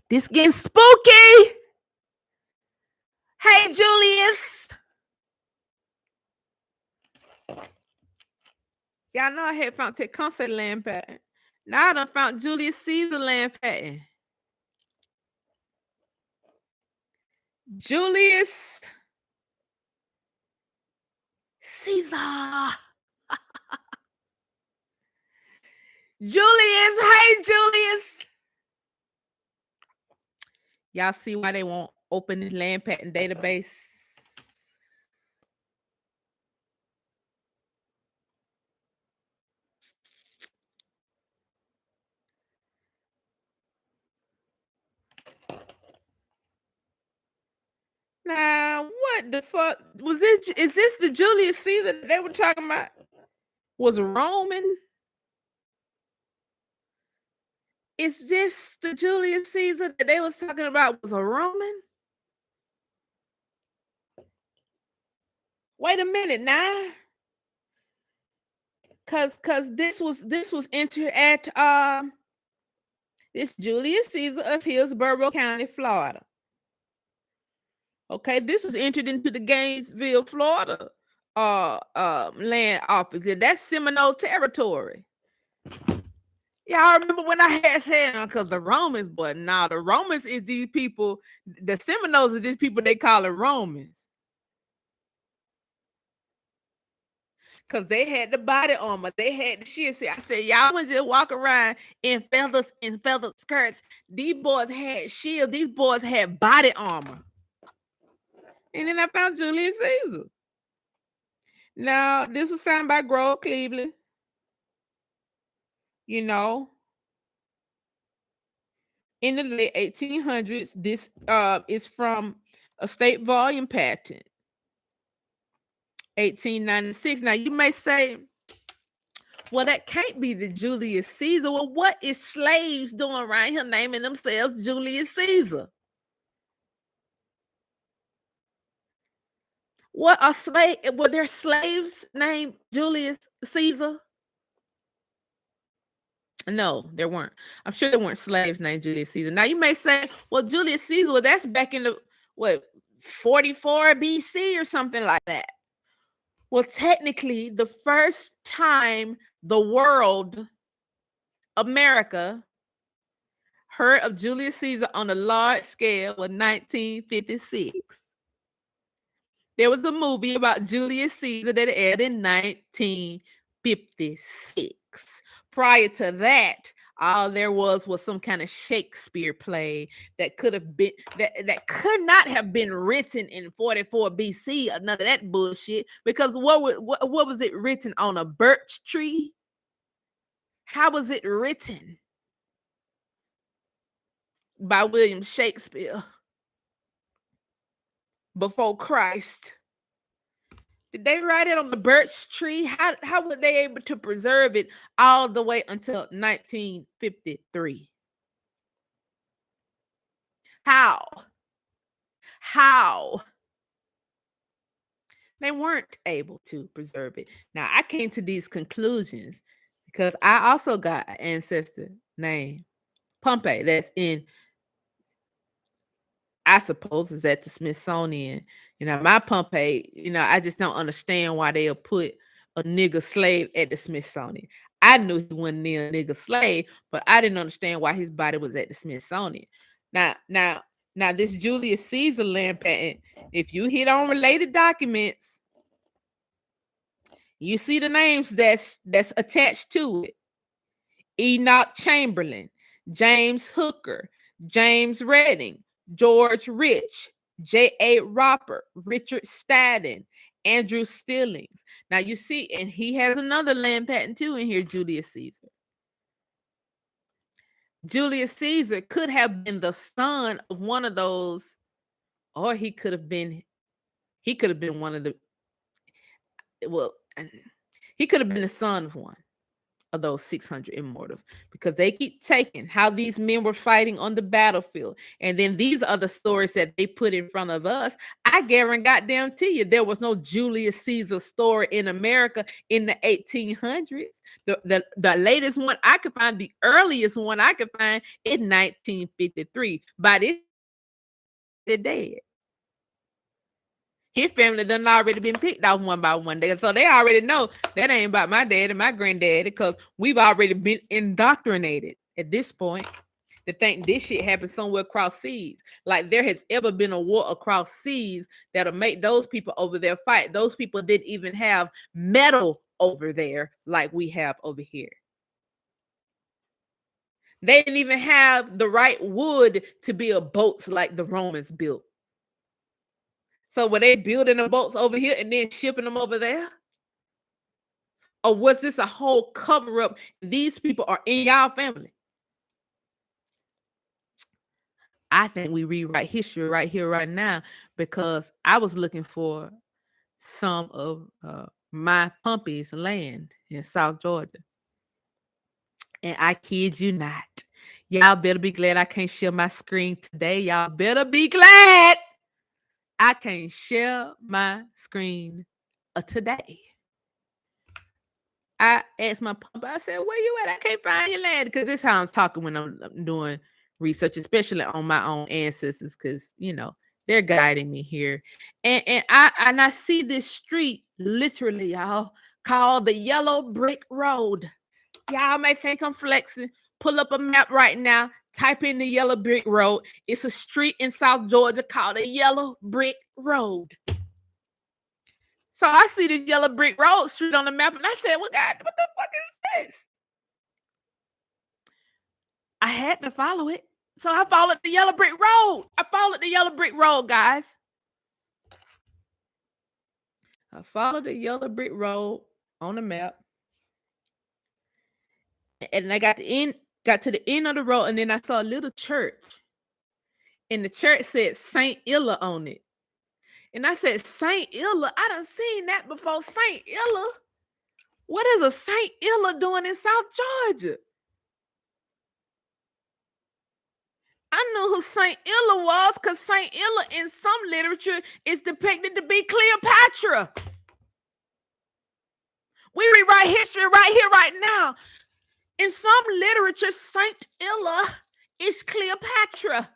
[SPEAKER 1] This getting spooky. Hey, Julius. Y'all know I had found Tecumseh land patent. Now I done found Julius Caesar land patent. Julius Caesar. Julius, hey, Julius. Y'all see why they won't open this land patent database? Now, what the fuck was this? Is this the Julius Caesar that they were talking about? Was Roman? Is this the Julius Caesar that they was talking about was a Roman? Wait a minute now. Cause this was entered at this Julius Caesar of Hillsborough County, Florida. Okay, this was entered into the Gainesville, Florida land office. That's Seminole territory. Y'all remember when I had said, because the Romans, but now the Romans is these people, the Seminoles are these people they call it Romans. Because they had the body armor. They had the shit. See, I said, y'all want to just walk around in feathers and feathered skirts. These boys had shields. These boys had body armor. And then I found Julius Caesar. Now, this was signed by Grove, Cleveland. You know, in the late 1800s, this is from a state volume patent, 1896. Now, you may say, well, that can't be the Julius Caesar. Well, what is slaves doing around here naming themselves Julius Caesar? What are slaves? Were there slaves named Julius Caesar? No, there weren't. I'm sure there weren't slaves named Julius Caesar. Now you may say, well, Julius Caesar, well, that's back in the 44 BC or something like that. Well, technically, the first time the world, America, heard of Julius Caesar on a large scale was 1956. There was a movie about Julius Caesar that aired in 1956. Prior to that, All there was some kind of Shakespeare play that could have been that could not have been written in 44 BC or none of that bullshit. Because what was it written on, a birch tree? How was it written? By William Shakespeare before Christ. Did they write it on the birch tree? How were they able to preserve it all the way until 1953? How? They weren't able to preserve it. Now, I came to these conclusions because I also got an ancestor named Pompey that's in, I suppose, is at the Smithsonian. My Pompey, I just don't understand why they'll put a nigger slave at the Smithsonian. I knew he wasn't near a nigger slave, but I didn't understand why his body was at the Smithsonian. Now, this Julius Caesar land patent, if you hit on related documents, you see the names that's attached to it. Enoch Chamberlain, James Hooker, James Redding, George Rich, J.A. Roper, Richard Stadden, Andrew Stillings. Now you see, and he has another land patent too in here, Julius Caesar. Julius Caesar could have been the son of one of those, or he could have been one of the, well, he could have been the son of one of those 600 immortals, because they keep taking how these men were fighting on the battlefield, and then these are the stories that they put in front of us. I guarantee you there was no Julius Caesar story in America in the 1800s. The latest one I could find, the earliest one I could find, in 1953. By this, they're dead. His family done already been picked off one by one. So they already know that ain't about my dad and my granddad, because we've already been indoctrinated at this point to think this shit happened somewhere across seas. Like there has ever been a war across seas that'll make those people over there fight. Those people didn't even have metal over there like we have over here. They didn't even have the right wood to build boats like the Romans built. So were they building the boats over here and then shipping them over there? Or was this a whole cover up? These people are in y'all family. I think we rewrite history right here, right now, because I was looking for some of my Pompey's land in South Georgia. And I kid you not. Y'all better be glad I can't share my screen today. Y'all better be glad I can't share my screen today. I asked my papa, I said, where you at? I can't find your land. Because this is how I'm talking when I'm doing research, especially on my own ancestors, because, they're guiding me here. And I see this street, literally, y'all, called the Yellow Brick Road. Y'all may think I'm flexing. Pull up a map right now. Type in the Yellow Brick Road. It's a street in South Georgia called the Yellow Brick Road. So I see this Yellow Brick Road street on the map, and I said, well, God, what the fuck is this? I had to follow it. So I followed the Yellow Brick Road. Guys. I followed the Yellow Brick Road on the map. And I got to the end of the road, and then I saw a little church. And the church said St. Illa on it. And I said, St. Illa? I done seen that before. St. Illa? What is a St. Illa doing in South Georgia? I knew who St. Illa was, because St. Illa in some literature is depicted to be Cleopatra. We rewrite history right here, right now. In some literature, St. Illa is Cleopatra.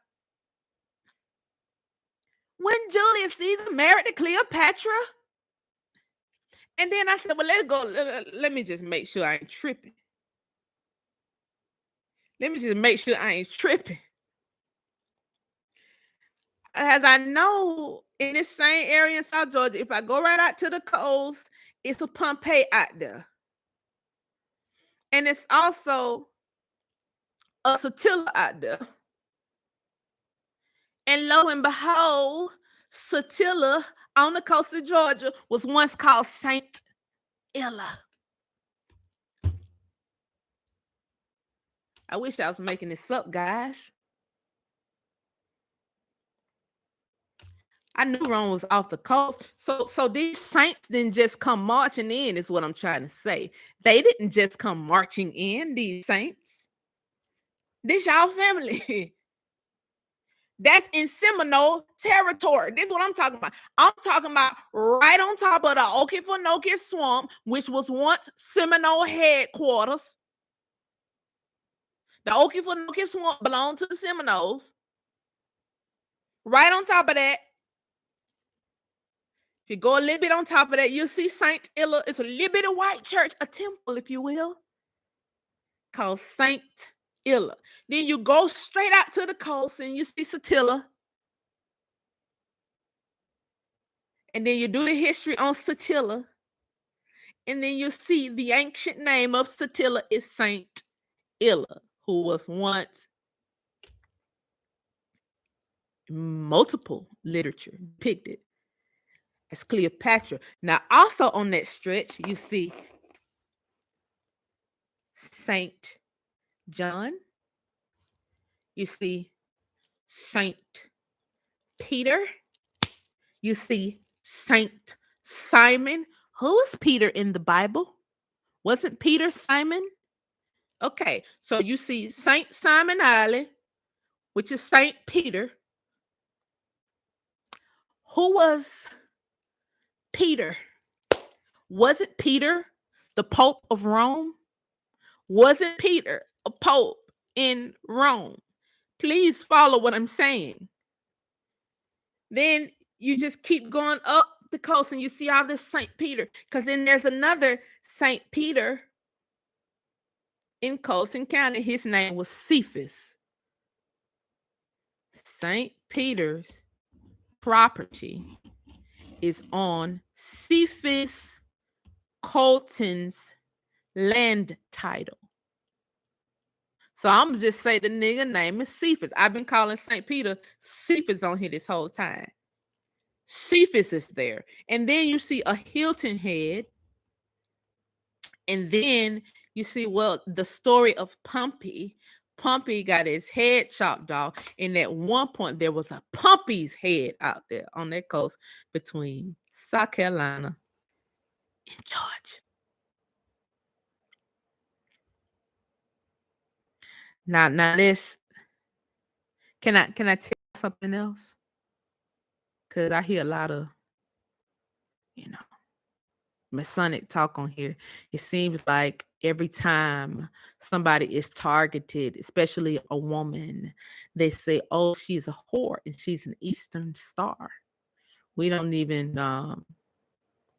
[SPEAKER 1] When Julius Caesar married to Cleopatra? And then I said, well, let's go. Let me just make sure I ain't tripping. As I know, in this same area in South Georgia, if I go right out to the coast, it's a Pompeii out there. And it's also a Satilla out there. And lo and behold, Satilla on the coast of Georgia was once called Saint Illa. I wish I was making this up, guys. I knew Rome was off the coast. So these saints didn't just come marching in, is what I'm trying to say. They didn't just come marching in, these saints. This y'all family. That's in Seminole territory. This is what I'm talking about. I'm talking about right on top of the Okefenokee Swamp, which was once Seminole headquarters. The Okefenokee Swamp belonged to the Seminoles. Right on top of that, if you go a little bit on top of that, you'll see Saint Illa. It's a little bit of white church, a temple, if you will, called Saint Illa. Then you go straight out to the coast and you see Satilla. And then you do the history on Satilla. And then you see the ancient name of Satilla is Saint Illa, who was once multiple literature depicted as Cleopatra. Now, also on that stretch, you see Saint John. You see Saint Peter. You see Saint Simon. Who's Peter in the Bible? Wasn't Peter Simon? Okay, so you see Saint Simon Island, which is Saint Peter. Who was Peter? Wasn't Peter the Pope of Rome? Wasn't Peter a Pope in Rome? Please follow what I'm saying. Then you just keep going up the coast and you see all this St. Peter. Because then there's another St. Peter in Colton County. His name was Cephas. St. Peter's property is on Cephas Colton's land title. So I'm just say the nigga name is Cephas. I've been calling St. Peter Cephas on here this whole time. Cephas is there. And then you see a Hilton Head. And then you see, well, the story of Pompey. Pompey got his head chopped off. And at one point, there was a Pompey's head out there on that coast between South Carolina and Georgia. Now this, can I tell you something else? Because I hear a lot of, Masonic talk on here. It seems like every time somebody is targeted, especially a woman, they say, oh, she's a whore and she's an Eastern Star. We don't even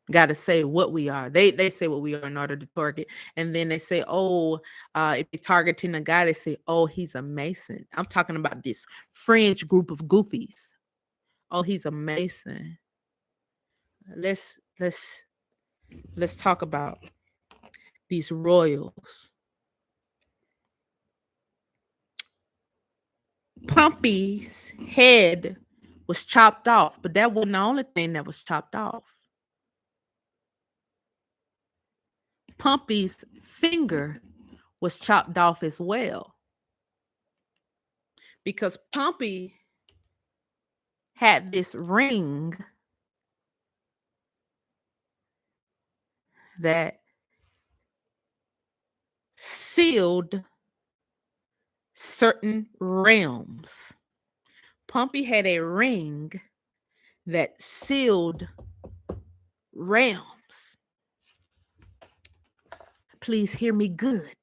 [SPEAKER 1] got to say what we are. They say what we are in order to target. And then they say, oh, if you're targeting a guy, they say, oh, he's a Mason. I'm talking about this fringe group of goofies. Oh, he's a Mason. Let's talk about these royals. Pompey's head was chopped off, but that wasn't the only thing that was chopped off. Pompey's finger was chopped off as well, because Pompey had this ring that sealed certain realms. Pompey had a ring that sealed realms. Please hear me good.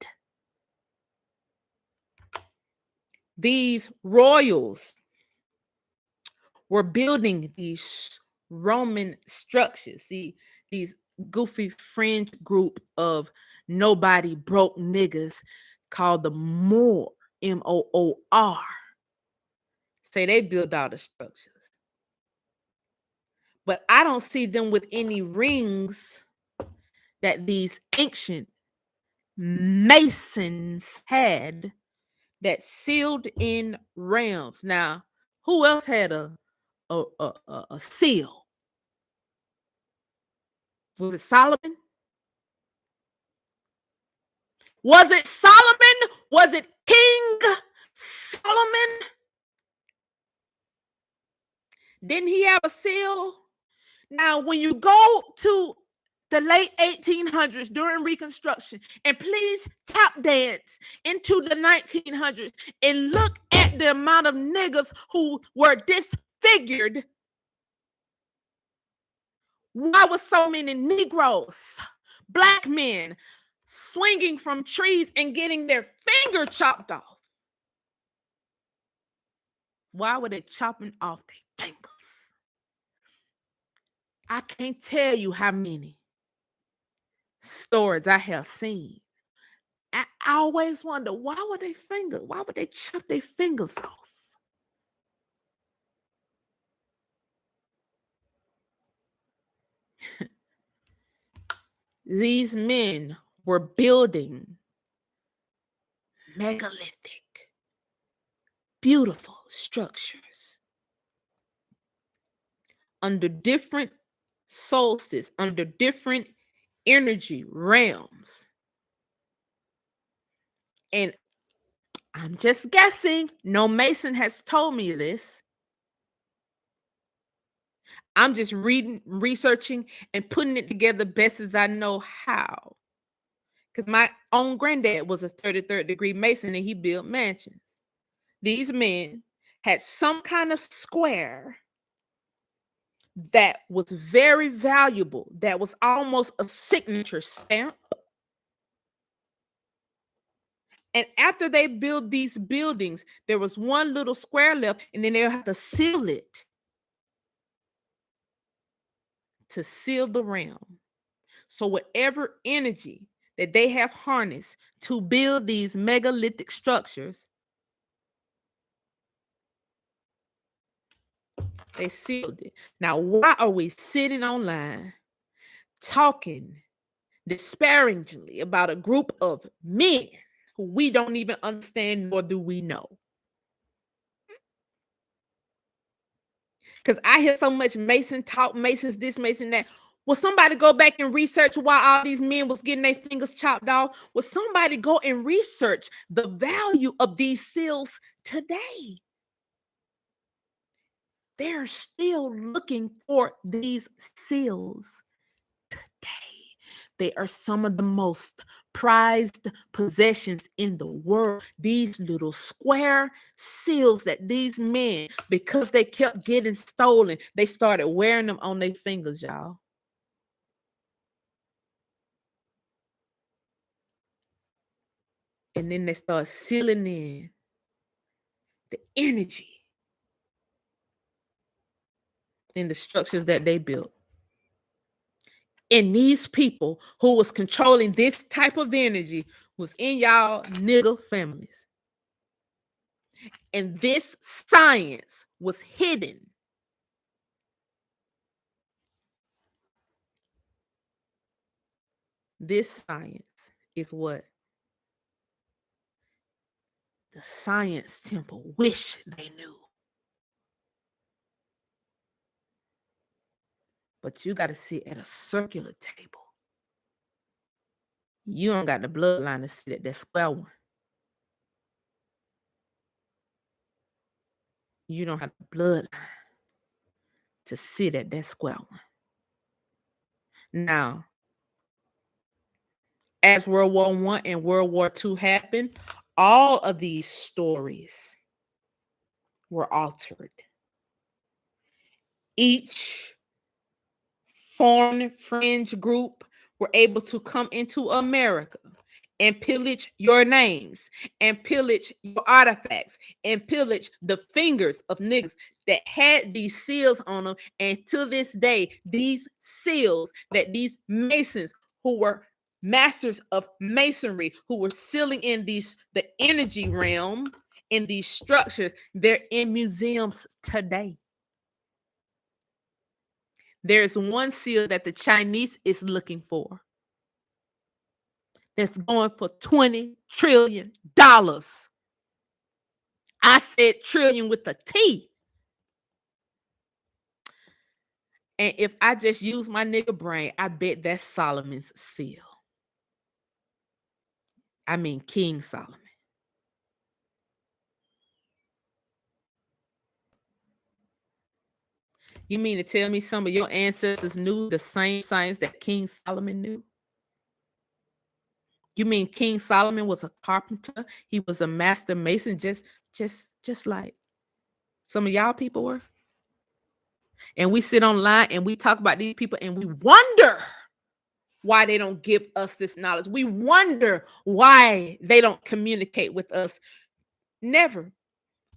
[SPEAKER 1] These royals were building these Roman structures. See, these goofy fringe group of nobody broke niggas called the Moor, M-O-O-R. Say they build all the structures. But I don't see them with any rings that these ancient Masons had that sealed in realms. Now, who else had a seal? Was it Solomon? Was it Solomon? Was it King Solomon? Didn't he have a seal? Now, when you go to the late 1800s during Reconstruction, and please tap dance into the 1900s and look at the amount of niggas who were disfigured. Why was so many Negroes, black men, swinging from trees and getting their finger chopped off? Why were they chopping off their fingers? I can't tell you how many stories I have seen. I always wonder, why would they chop their fingers off? These men were building megalithic, beautiful structures under different solstices, under different energy realms. And I'm just guessing. No Mason has told me this. I'm just reading, researching, and putting it together best as I know how. Because my own granddad was a 33rd degree Mason and he built mansions. These men had some kind of square that was very valuable, that was almost a signature stamp. And after they built these buildings, there was one little square left, and then they'll have to seal it to seal the realm. So whatever energy that they have harnessed to build these megalithic structures, they sealed it. Now, why are we sitting online talking disparagingly about a group of men who we don't even understand, nor do we know? Because I hear so much Mason talk, Masons this, Mason that. Will somebody go back and research why all these men was getting their fingers chopped off? Will somebody go and research the value of these seals today? They're still looking for these seals today. They are some of the most prized possessions in the world. These little square seals that these men, because they kept getting stolen, they started wearing them on their fingers, y'all. And then they start sealing in the energy in the structures that they built. And these people who was controlling this type of energy was in y'all nigga families. And this science was hidden. This science is what the science temple wish they knew. But you got to sit at a circular table. You don't got the bloodline to sit at that square one. You don't have the bloodline to sit at that square one. Now, as World War I and World War II happened, all of these stories were altered. Each foreign fringe group were able to come into America and pillage your names and pillage your artifacts and pillage the fingers of niggas that had these seals on them. And to this day, these seals that these Masons who were masters of masonry, who were sealing in the energy realm in these structures, they're in museums today. There's one seal that the Chinese is looking for that's going for $20 trillion. I said trillion with a T. And if I just use my nigga brain, I bet that's Solomon's seal. I mean King Solomon. You mean to tell me some of your ancestors knew the same science that King Solomon knew? You mean King Solomon was a carpenter? He was a master mason, just like some of y'all people were? And we sit online and we talk about these people and we wonder why they don't give us this knowledge. We wonder why they don't communicate with us. Never.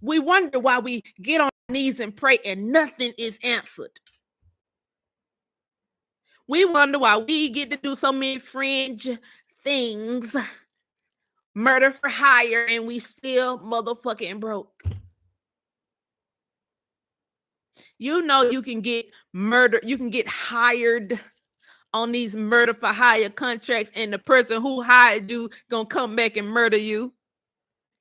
[SPEAKER 1] We wonder why we get on our knees and pray and nothing is answered. We wonder why we get to do so many fringe things, murder for hire, and we still motherfucking broke. You know you can get murdered, you can get hired on these murder for hire contracts, and the person who hired you gonna come back and murder you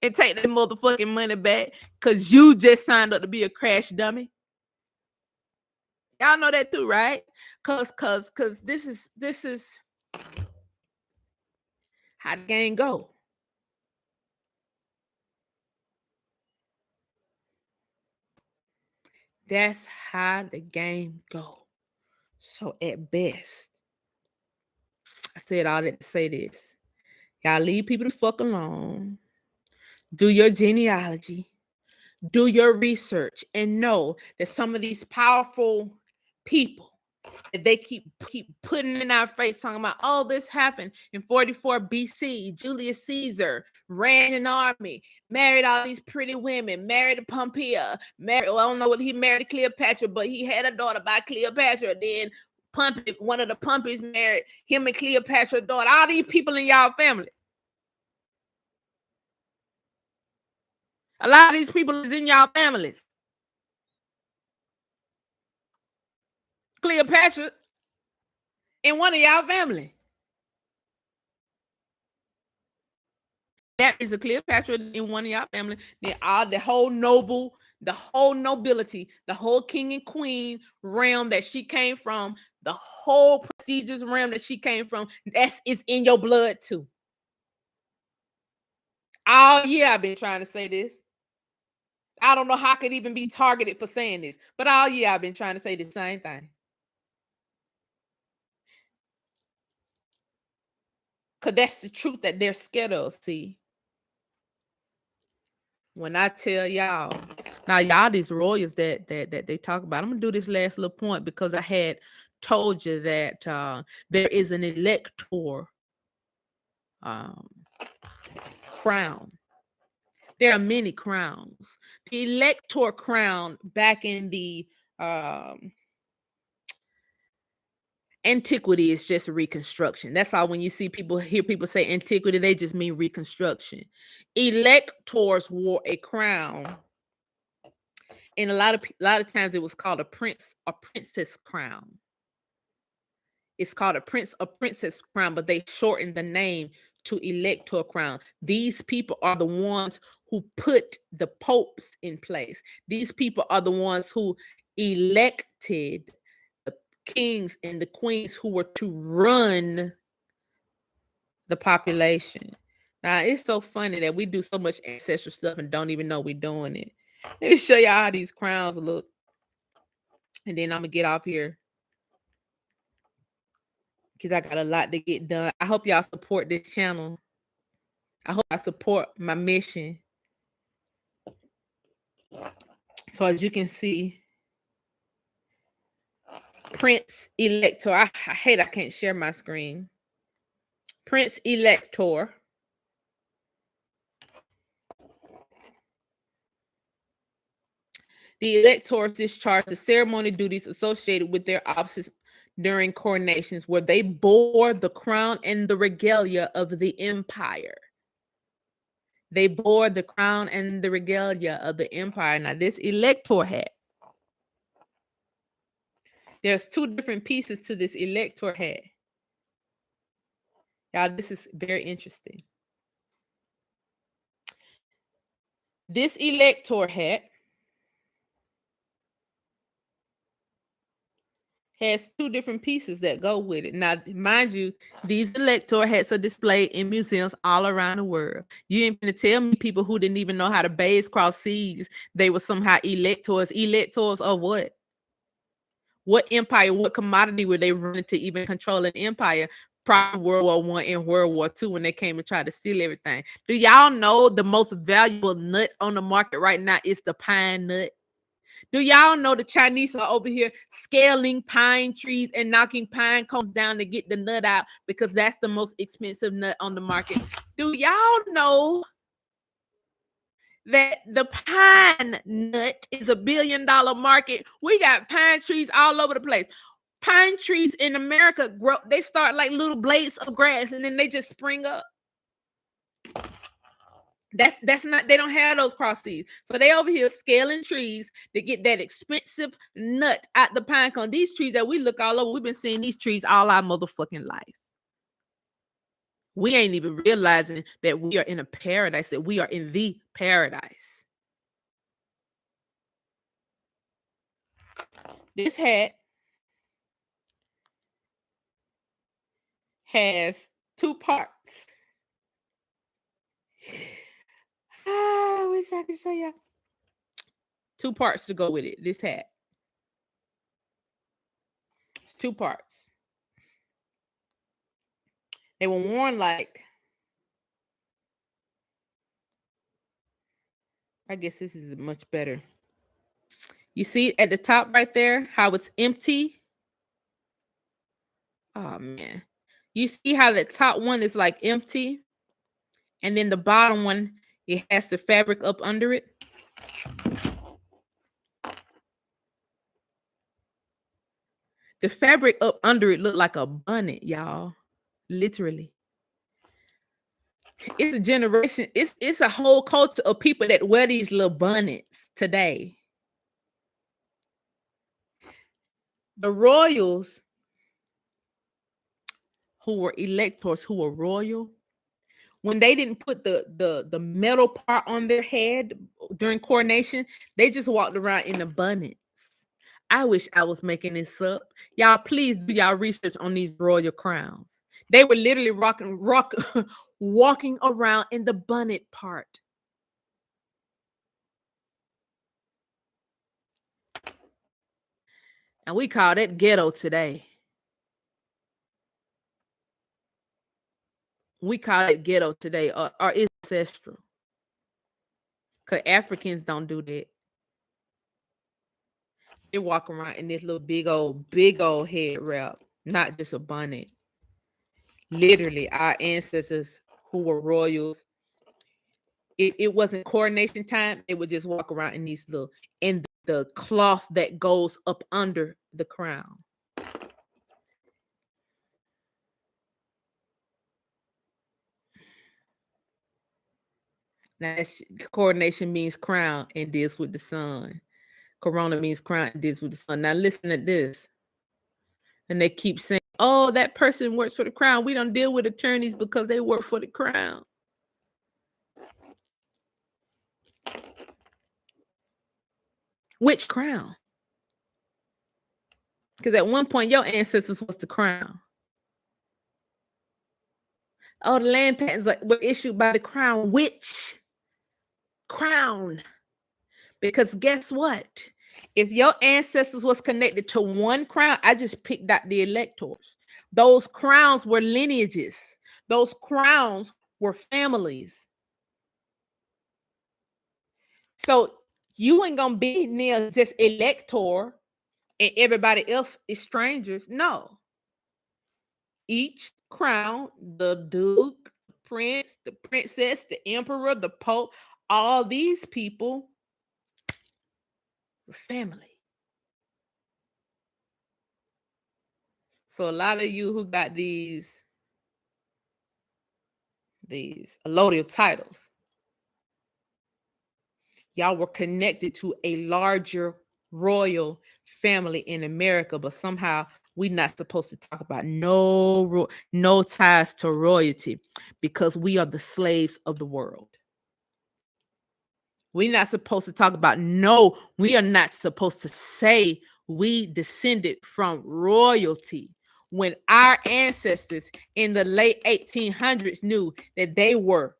[SPEAKER 1] and take that motherfucking money back because you just signed up to be a crash dummy. Y'all know that too, right? Cause this is how the game go. That's how the game go. So at best, I said all that to say this. Y'all leave people the fuck alone. Do your genealogy. Do your research and know that some of these powerful people that they keep putting in our face talking about, oh, this happened in 44 BC. Julius Caesar ran an army, married all these pretty women, married Pompeia, I don't know whether he married Cleopatra, but he had a daughter by Cleopatra. Then Pompey, one of the Pompeys married him and Cleopatra's daughter. All these people in y'all family. A lot of these people is in y'all families. Cleopatra in one of y'all family. That is a Cleopatra in one of y'all family. Then all the whole nobility, the whole king and queen realm that she came from, the whole prestigious realm that she came from, is in your blood too. All year I've been trying to say this. I don't know how I could even be targeted for saying this, but all year I've been trying to say the same thing. Because that's the truth that they're scared of, see. When I tell y'all, now y'all these royals that they talk about, I'm gonna do this last little point because I had told you that there is an elector crown. There are many crowns. The elector crown back in the antiquity is just reconstruction. That's all. When you hear people say antiquity, they just mean reconstruction. Electors wore a crown, and a lot of times it was called a princess crown. It's called a princess crown, but they shortened the name to elector crown. These people are the ones who put the popes in place. These people are the ones who elected the kings and the queens who were to run the population. Now, it's so funny that we do so much ancestral stuff and don't even know we're doing it. Let me show y'all how these crowns look. And then I'm going to get off here because I got a lot to get done. I hope y'all support this channel. I hope I support my mission. So as you can see, Prince Elector. I hate I can't share my screen. Prince Elector. The electors discharged the ceremony duties associated with their offices during coronations, where they bore the crown and the regalia of the empire. They bore the crown and the regalia of the empire. Now, this elector hat, there's two different pieces to this elector hat. Y'all, this is very interesting. This elector hat has two different pieces that go with it. Now, mind you, these elector hats are displayed in museums all around the world. You ain't gonna tell me people who didn't even know how to bathe cross seas, they were somehow electors. Electors of what? What empire, what commodity were they running to even control an empire prior to World War One and World War Two when they came and tried to steal everything? Do y'all know the most valuable nut on the market right now is the pine nut? Do y'all know the Chinese are over here scaling pine trees and knocking pine cones down to get the nut out because that's the most expensive nut on the market? Do y'all know that the pine nut is $1 billion market? We got pine trees all over the place. Pine trees in America grow, they start like little blades of grass and then they just spring up. That's not, they don't have those cross seeds. So they over here scaling trees to get that expensive nut out the pine cone. These trees that we look all over, we've been seeing these trees all our motherfucking life. We ain't even realizing that we are in a paradise, that we are in the paradise. This hat has two parts. I wish I could show you. Two parts to go with it. This hat. It's two parts. They were worn like, I guess this is much better. You see at the top right there how it's empty? Oh man. You see how the top one is like empty? And then the bottom one, it has the fabric up under it. The fabric up under it looked like a bonnet, y'all. Literally. It's a generation, it's a whole culture of people that wear these little bonnets today. The royals who were electors, who were royal, when they didn't put the metal part on their head during coronation, they just walked around in the bonnets. I wish I was making this up. Y'all, please do y'all research on these royal crowns. They were literally walking around in the bonnet part. And we call that ghetto today. We call it ghetto today, or it's ancestral. Because Africans don't do that. They walk around in this little big old head wrap, not just a bonnet. Literally, our ancestors who were royals, if it wasn't coronation time, they would just walk around in these little, and the cloth that goes up under the crown. Now, coronation means crown and deals with the sun. Corona means crown and deals with the sun. Now, listen to this. And they keep saying, oh, that person works for the crown. We don't deal with attorneys because they work for the crown. Which crown? Because at one point, your ancestors was the crown. Oh, the land patents were issued by the crown. Which crown? Because guess what? If your ancestors was connected to one crown, I just picked out the electors. Those crowns were lineages. Those crowns were families. So you ain't gonna be near just elector and everybody else is strangers. No. Each crown, the duke, the prince, the princess, the emperor, the pope, all these people were family. So a lot of you who got these allodial titles, y'all were connected to a larger royal family in America, but somehow we're not supposed to talk about no ties to royalty because we are the slaves of the world. We're not supposed to talk about, no, we are not supposed to say we descended from royalty when our ancestors in the late 1800s knew that they were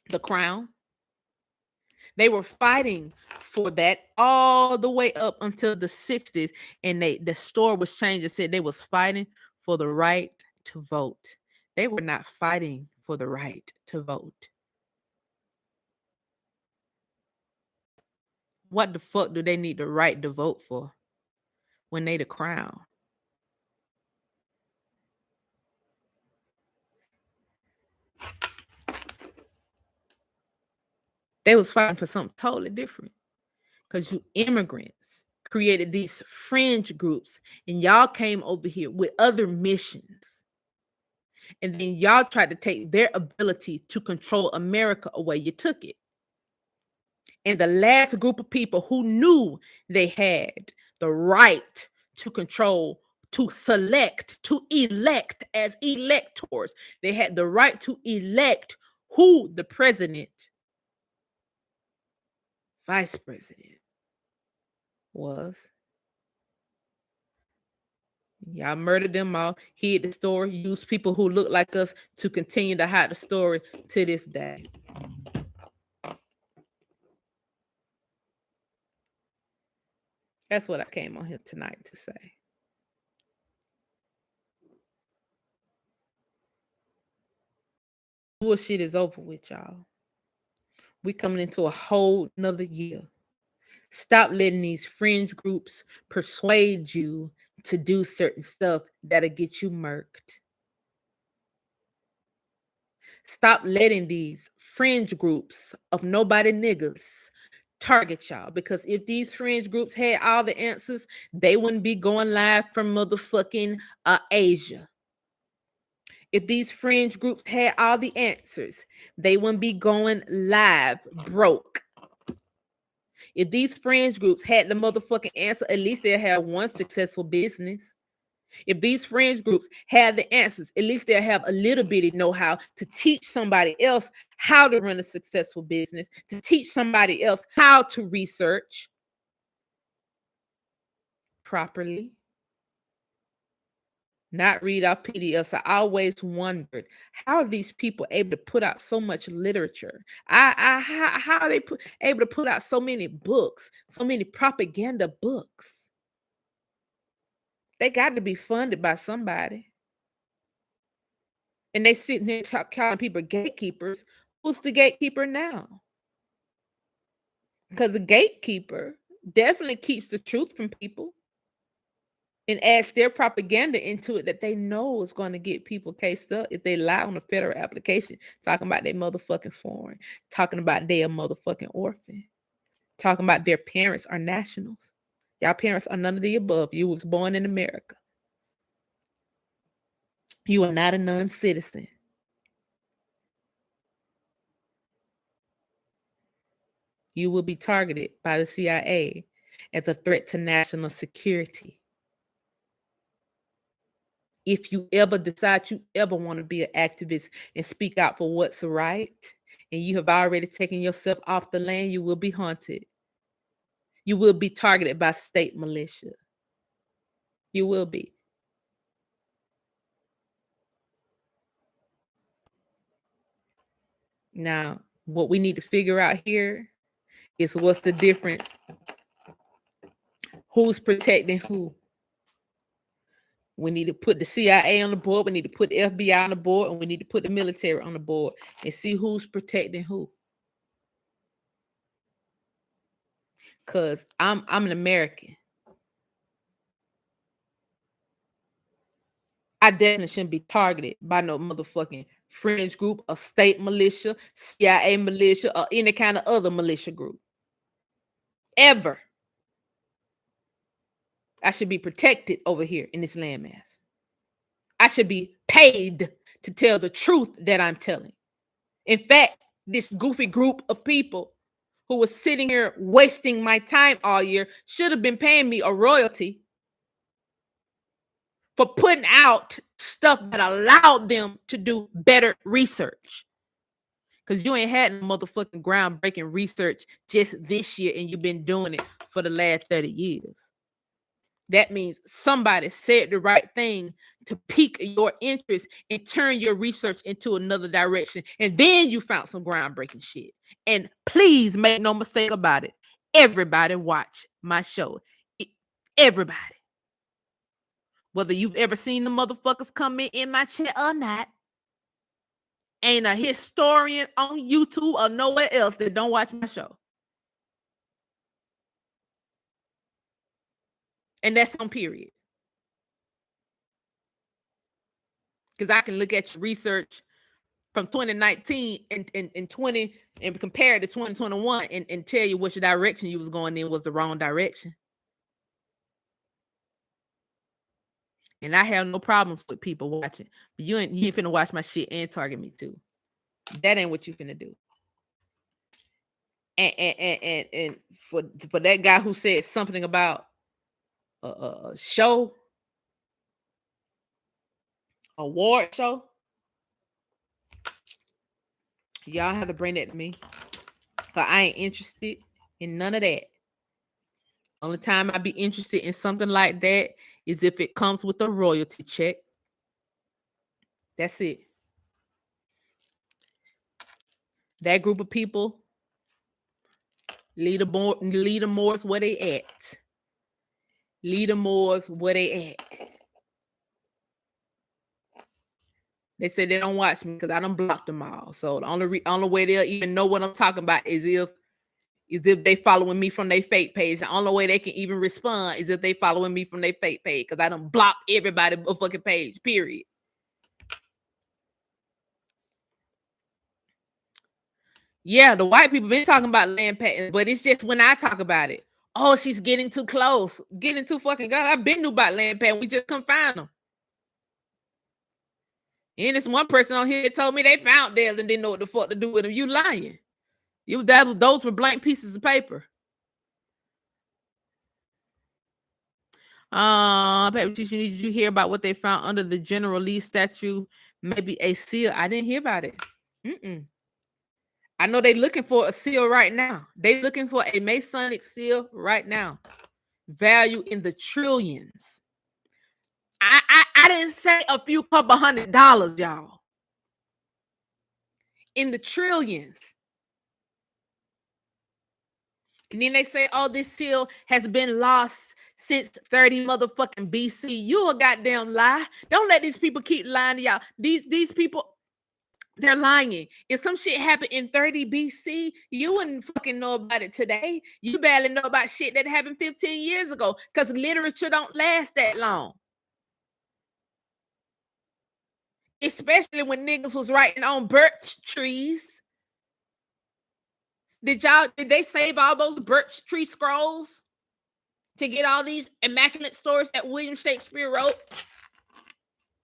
[SPEAKER 1] the crown. They were fighting for that all the way up until the 60s, and the story was changed and said they was fighting for the right to vote. They were not fighting for the right to vote. What the fuck do they need the right to vote for when they the crown? They was fighting for something totally different, because you immigrants created these fringe groups, and y'all came over here with other missions. And then y'all tried to take their ability to control America away. You took it. And the last group of people who knew they had the right to control, to select, to elect as electors, they had the right to elect who the president, vice president was. Y'all murdered them all, hid the story, used people who look like us to continue to hide the story to this day. That's what I came on here tonight to say. Bullshit is over with, y'all. We coming into a whole nother year. Stop letting these fringe groups persuade you to do certain stuff that'll get you murked. Stop letting these fringe groups of nobody niggas target y'all, because if these fringe groups had all the answers, they wouldn't be going live from motherfucking Asia. If these fringe groups had all the answers, they wouldn't be going live broke. If these fringe groups had the motherfucking answer, at least they'll have one successful business. If these fringe groups have the answers, at least they'll have a little bit of know-how to teach somebody else how to run a successful business, to teach somebody else how to research properly, not read off PDFs. I always wondered, how are these people able to put out so much literature? How are they able to put out so many books, so many propaganda books? They got to be funded by somebody. And they sitting there calling people gatekeepers. Who's the gatekeeper now? Because the gatekeeper definitely keeps the truth from people and adds their propaganda into it that they know is going to get people cased up if they lie on a federal application, talking about their motherfucking foreign, talking about they a motherfucking orphan, talking about their parents are nationals. Y'all parents are none of the above. You was born in America. You are not a non-citizen. You will be targeted by the CIA as a threat to national security. If you ever decide you ever want to be an activist and speak out for what's right, and you have already taken yourself off the land, you will be haunted. You will be targeted by state militia. You will be. Now, what we need to figure out here is what's the difference? Who's protecting who? We need to put the CIA on the board. We need to put the FBI on the board, and we need to put the military on the board and see who's protecting who. Because I'm an American. I definitely shouldn't be targeted by no motherfucking fringe group, a state militia, CIA militia, or any kind of other militia group. Ever. I should be protected over here in this landmass. I should be paid to tell the truth that I'm telling. In fact, this goofy group of people who was sitting here wasting my time all year should have been paying me a royalty for putting out stuff that allowed them to do better research. Because you ain't had no motherfucking groundbreaking research just this year, and you've been doing it for the last 30 years. That means somebody said the right thing to pique your interest and turn your research into another direction. And then you found some groundbreaking shit. And please make no mistake about it. Everybody watch my show. Everybody. Whether you've ever seen the motherfuckers come in my chat or not, ain't a historian on YouTube or nowhere else that don't watch my show. And that's on period. Because I can look at your research from 2019 and 20 and compare it to 2021 and tell you which direction you was going in was the wrong direction. And I have no problems with people watching. But you ain't finna watch my shit and target me too. That ain't what you finna do. And for that guy who said something about a show, award show, y'all have to bring that to me. Cause I ain't interested in none of that. Only time I'd be interested in something like that is if it comes with a royalty check. That's it. That group of people, leaderboards where they at. Leaderboards where they at. They say they don't watch me because I done blocked them all. So the only way they'll even know what I'm talking about is if they following me from their fake page. The only way they can even respond is if they following me from their fake page, because I done blocked everybody but fucking page, period. Yeah, the white people been talking about land patents, but it's just when I talk about it, oh, she's getting too close, getting too fucking close. I've been knew about land patent. We just couldn't find them. And this one person on here told me they found theirs and didn't know what the fuck to do with them. You lying. Those were blank pieces of paper. Did you hear about what they found under the General Lee statue? Maybe a seal. I didn't hear about it. I know they're looking for a seal right now. They're looking for a Masonic seal right now. Value in the trillions. I didn't say a few couple $100, y'all. In the trillions. And then they say, oh, this seal has been lost since 30 motherfucking BC. You a goddamn lie. Don't let these people keep lying to y'all. These people, they're lying. If some shit happened in 30 BC, you wouldn't fucking know about it today. You barely know about shit that happened 15 years ago, because literature don't last that long. Especially when niggas was writing on birch trees. Did they save all those birch tree scrolls to get all these immaculate stories that William Shakespeare wrote?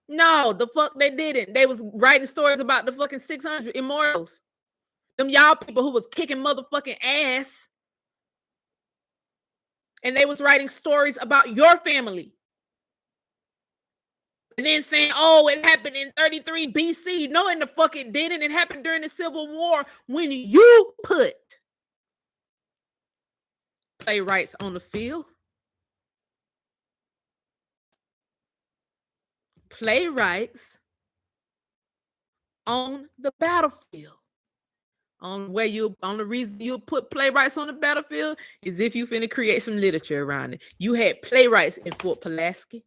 [SPEAKER 1] No, the fuck they didn't. They was writing stories about the fucking 600 immortals. Them y'all people who was kicking motherfucking ass. And they was writing stories about your family. And then saying, oh, it happened in 33 BC. No, in the fuck it didn't. It happened during the Civil War when you put playwrights on the field. Playwrights on the battlefield. The reason you put playwrights on the battlefield is if you finna create some literature around it. You had playwrights in Fort Pulaski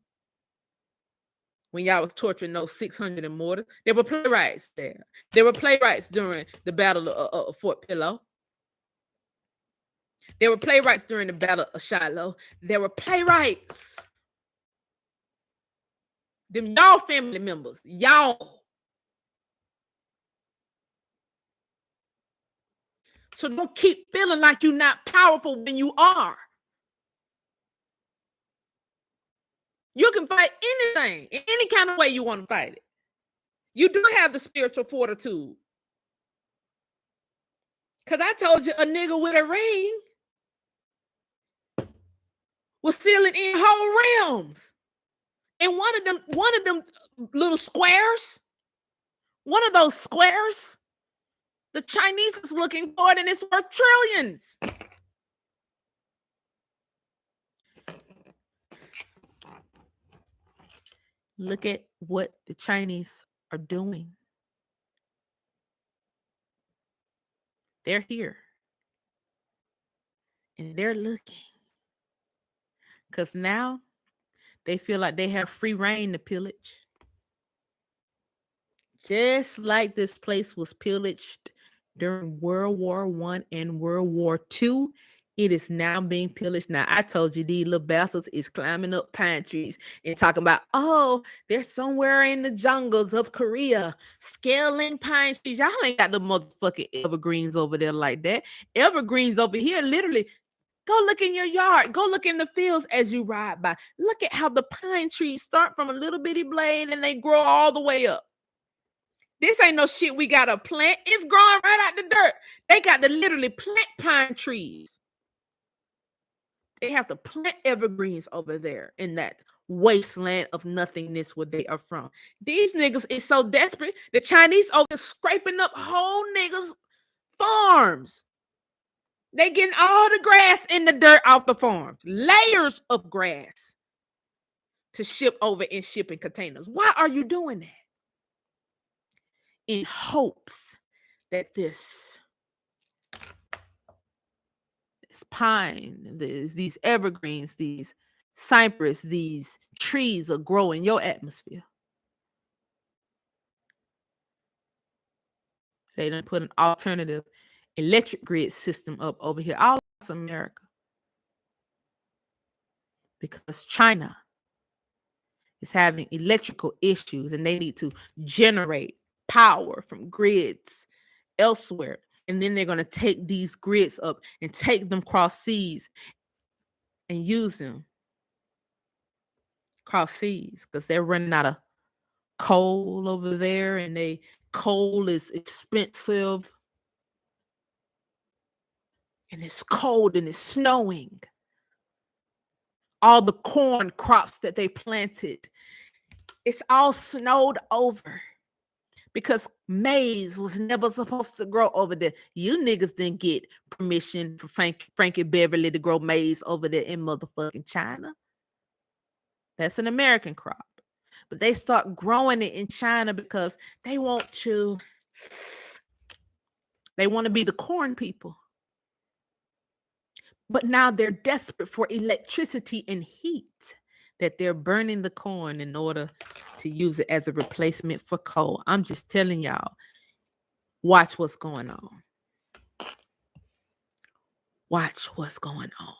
[SPEAKER 1] when y'all was torturing those 600 immortals. There were playwrights there. There were playwrights during the Battle of Fort Pillow. There were playwrights during the Battle of Shiloh. There were playwrights. Them y'all family members. Y'all. So don't keep feeling like you're not powerful when you are. You can fight anything in any kind of way you want to fight it. You do have the spiritual fortitude. Because I told you a nigga with a ring was sealing in whole realms. And one of them little squares, one of those squares The Chinese is looking for it, and it's worth trillions. Look at what the Chinese are doing. They're here. And they're looking. Because now they feel like they have free reign to pillage. Just like this place was pillaged during World War I and World War II, it is now being pillaged. Now, I told you these little bastards is climbing up pine trees and talking about, oh, they're somewhere in the jungles of Korea, scaling pine trees. Y'all ain't got the motherfucking evergreens over there like that. Evergreens over here, literally, go look in your yard. Go look in the fields as you ride by. Look at how the pine trees start from a little bitty blade and they grow all the way up. This ain't no shit we got to plant. It's growing right out the dirt. They got to literally plant pine trees. They have to plant evergreens over there in that wasteland of nothingness where they are from. These niggas is so desperate. The Chinese over there scraping up whole niggas' farms. They getting all the grass in the dirt off the farms. Layers of grass to ship over in shipping containers. Why are you doing that? In hopes that this pine, these evergreens, these cypress, these trees are growing your atmosphere. They done put an alternative electric grid system up over here all across America because China is having electrical issues and they need to generate power from grids elsewhere. And then they're going to take these grids up and take them cross seas and use them cross seas because they're running out of coal over there and coal is expensive and it's cold and it's snowing. All the corn crops that they planted, it's all snowed over because maize was never supposed to grow over there. You niggas didn't get permission for Frankie Beverly to grow maize over there in motherfucking China. That's an American crop. But they start growing it in China because they want to be the corn people. But now they're desperate for electricity and heat that they're burning the corn in order to use it as a replacement for coal. I'm just telling y'all, watch what's going on. Watch what's going on.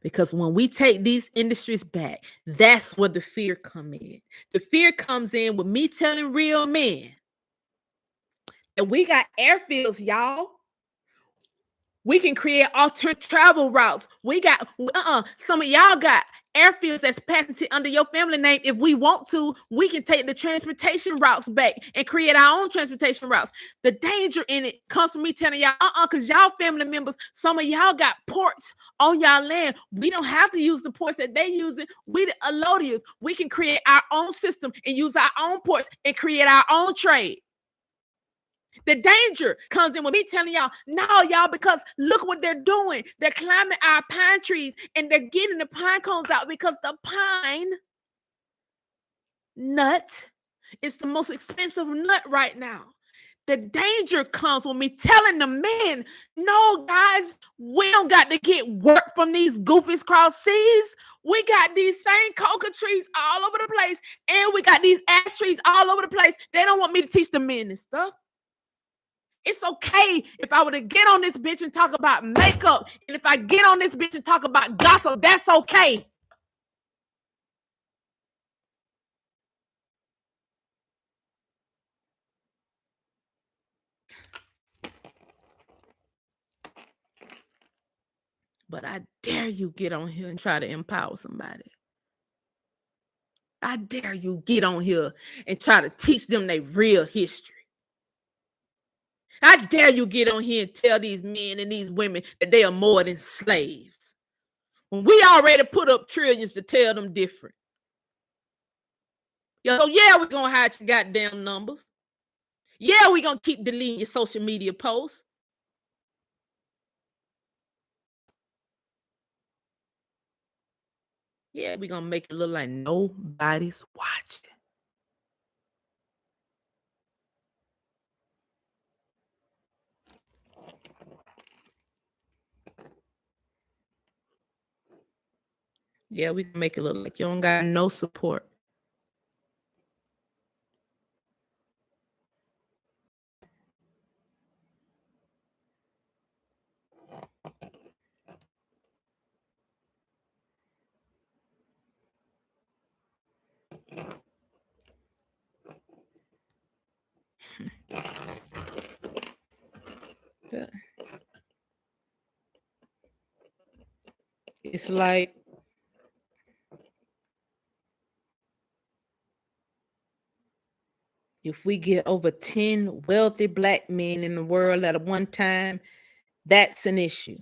[SPEAKER 1] Because when we take these industries back, that's where the fear comes in. The fear comes in with me telling real men that we got airfields, y'all. We can create alternate travel routes. We got some of y'all got airfields that's patented under your family name. If we want to, we can take the transportation routes back and create our own transportation routes. The danger in it comes from me telling y'all, because y'all family members, some of y'all got ports on y'all land. We don't have to use the ports that they using. We the allodials. We can create our own system and use our own ports and create our own trade. The danger comes in with me telling y'all, no, y'all, because look what they're doing. They're climbing our pine trees and they're getting the pine cones out because the pine nut is the most expensive nut right now. The danger comes with me telling the men, no, guys, we don't got to get work from these goofies cross seas. We got these same coca trees all over the place, and we got these ash trees all over the place. They don't want me to teach the men this stuff. It's okay if I were to get on this bitch and talk about makeup. And if I get on this bitch and talk about gossip, that's okay. But I dare you get on here and try to empower somebody. I dare you get on here and try to teach them their real history. I dare you get on here and tell these men and these women that they are more than slaves. When we already put up trillions to tell them different. So yeah, we're going to hide your goddamn numbers. Yeah, we're going to keep deleting your social media posts. Yeah, we're going to make it look like nobody's watching. Yeah, we can make it look like you don't got no support. It's like if we get over 10 wealthy black men in the world at one time, that's an issue.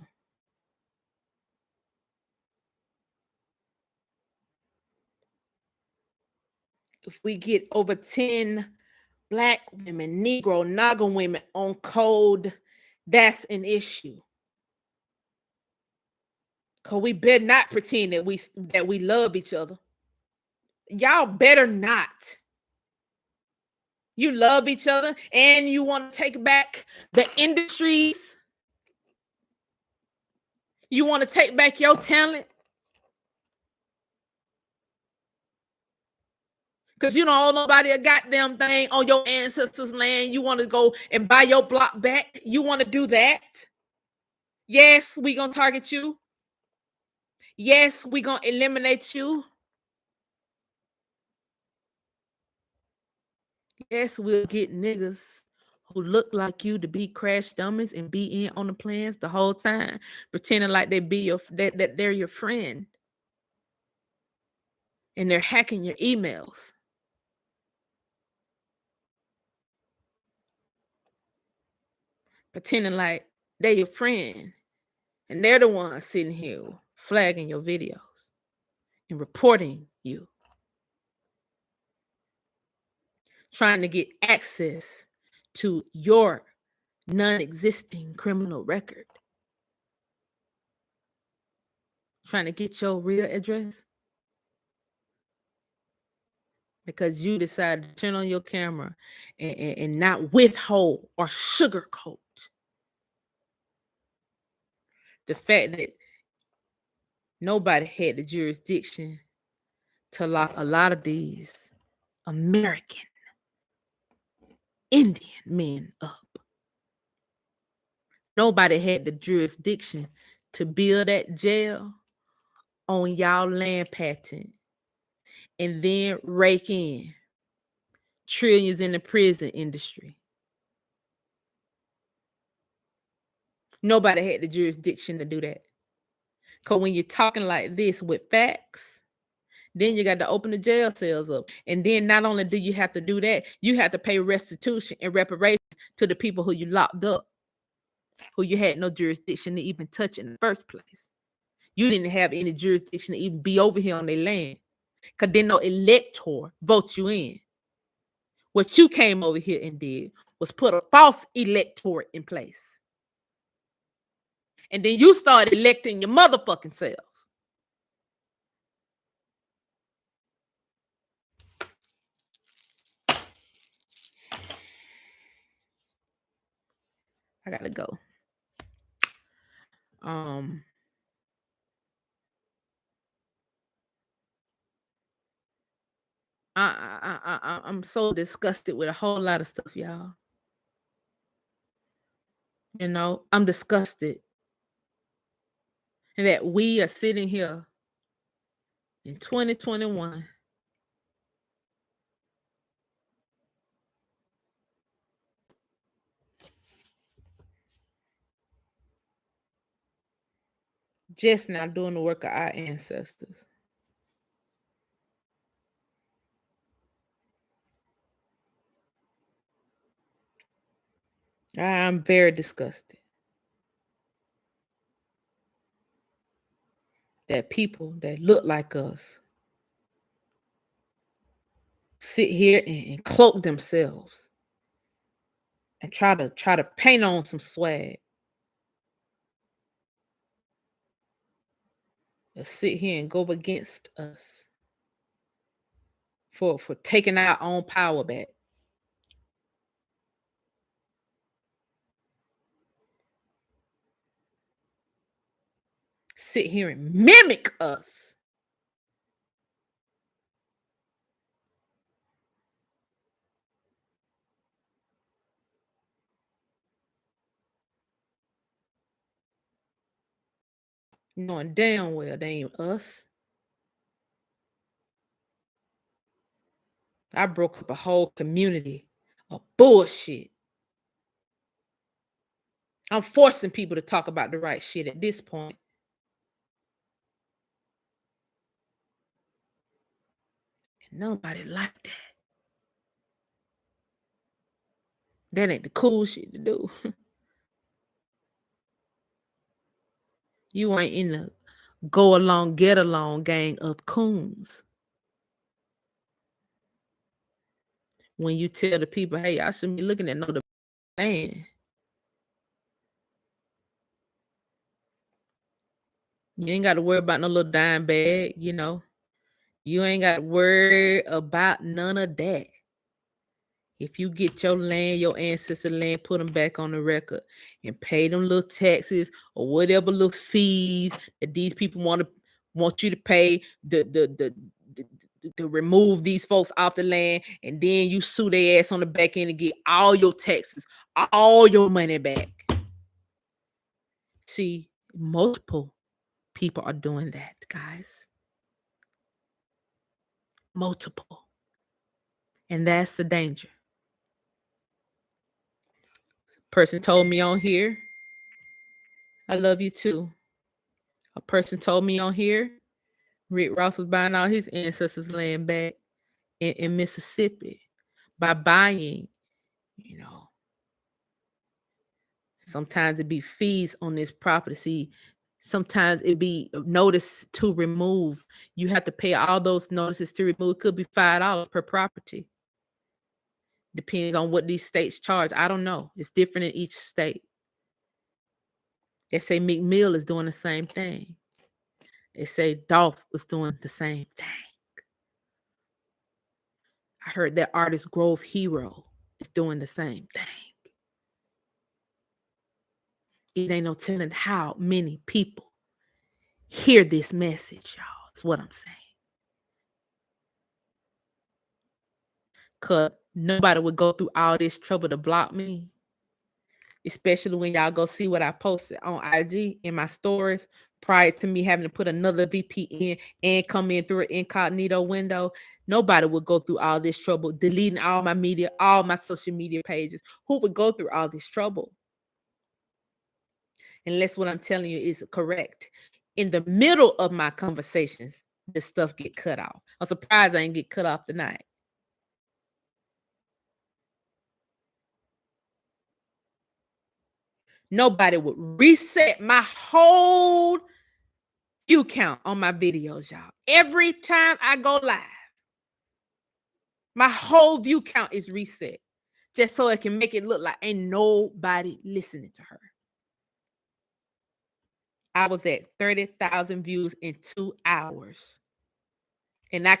[SPEAKER 1] If we get over 10 black women, Negro, Naga women on code, that's an issue. Cause we better not pretend that we love each other. Y'all better not. You love each other and you want to take back the industries. You want to take back your talent. Because you don't owe nobody a goddamn thing on your ancestors' land. You want to go and buy your block back. You want to do that. Yes, we going to target you. Yes, we going to eliminate you. Yes, we'll get niggas who look like you to be crash dummies and be in on the plans the whole time, pretending like that they're your friend. And they're hacking your emails. Pretending like they're your friend. And they're the ones sitting here flagging your videos and reporting you. Trying to get access to your non-existing criminal record. Trying to get your real address. Because you decided to turn on your camera and not withhold or sugarcoat the fact that nobody had the jurisdiction to lock a lot of these American Indian men up. Nobody had the jurisdiction to build that jail on y'all land patent and then rake in trillions in the prison industry. Nobody had the jurisdiction to do that. Because when you're talking like this with facts, then you got to open the jail cells up. And then not only do you have to do that, you have to pay restitution and reparations to the people who you locked up, who you had no jurisdiction to even touch in the first place. You didn't have any jurisdiction to even be over here on their land. Because then no elector votes you in. What you came over here and did was put a false electorate in place. And then you started electing your motherfucking selves. I gotta go. I'm so disgusted with a whole lot of stuff, y'all. You know, I'm disgusted that we are sitting here in 2021 just now doing the work of our ancestors. I'm very disgusted that people that look like us sit here and cloak themselves and try to paint on some swag. They'll sit here and go against us for taking our own power back. Sit here and mimic us. Knowing damn well they ain't us. I broke up a whole community of bullshit. I'm forcing people to talk about the right shit at this point. And nobody like that. That ain't the cool shit to do. You ain't in the go along, get along gang of coons. When you tell the people, hey, I shouldn't be looking at no man. You ain't got to worry about no little dime bag, you know. You ain't got to worry about none of that. If you get your land, your ancestor land, put them back on the record and pay them little taxes or whatever little fees that these people want you to pay to remove these folks off the land, and then you sue their ass on the back end and get all your taxes, all your money back. See, multiple people are doing that, guys. Multiple. And that's the danger. Person told me on here, I love you too. A person told me on here, Rick Ross was buying all his ancestors' land back in Mississippi by buying, you know. Sometimes it be fees on this property. See, sometimes it be notice to remove. You have to pay all those notices to remove. It could be $5 per property. Depends on what these states charge. I don't know. It's different in each state. They say McMill is doing the same thing. They say Dolph was doing the same thing. I heard that artist Grove Hero is doing the same thing. It ain't no telling how many people hear this message, y'all. That's what I'm saying. Cause nobody would go through all this trouble to block me. Especially when y'all go see what I posted on IG in my stories prior to me having to put another VPN and come in through an incognito window. Nobody would go through all this trouble, deleting all my media, all my social media pages. Who would go through all this trouble? Unless what I'm telling you is correct. In the middle of my conversations, this stuff get cut off. I'm surprised I ain't get cut off tonight. Nobody would reset my whole view count on my videos, y'all. Every time I go live, my whole view count is reset just so it can make it look like ain't nobody listening to her. I was at 30,000 views in 2 hours. And I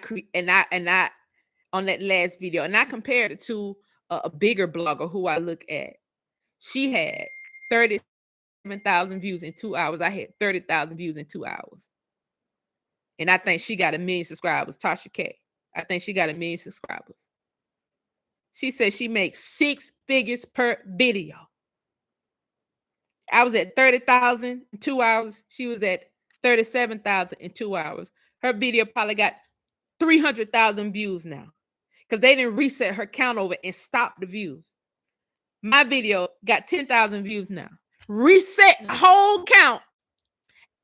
[SPEAKER 1] on that last video, and I compared it to a bigger blogger who I look at. She had 37,000 views in 2 hours. I had 30,000 views in 2 hours. And I think she got 1 million subscribers, Tasha K. I think she got 1 million subscribers. She said she makes 6 figures per video. I was at 30,000 in 2 hours. She was at 37,000 in 2 hours. Her video probably got 300,000 views now because they didn't reset her count over and stop the views. My video got 10,000 views now. Reset the whole count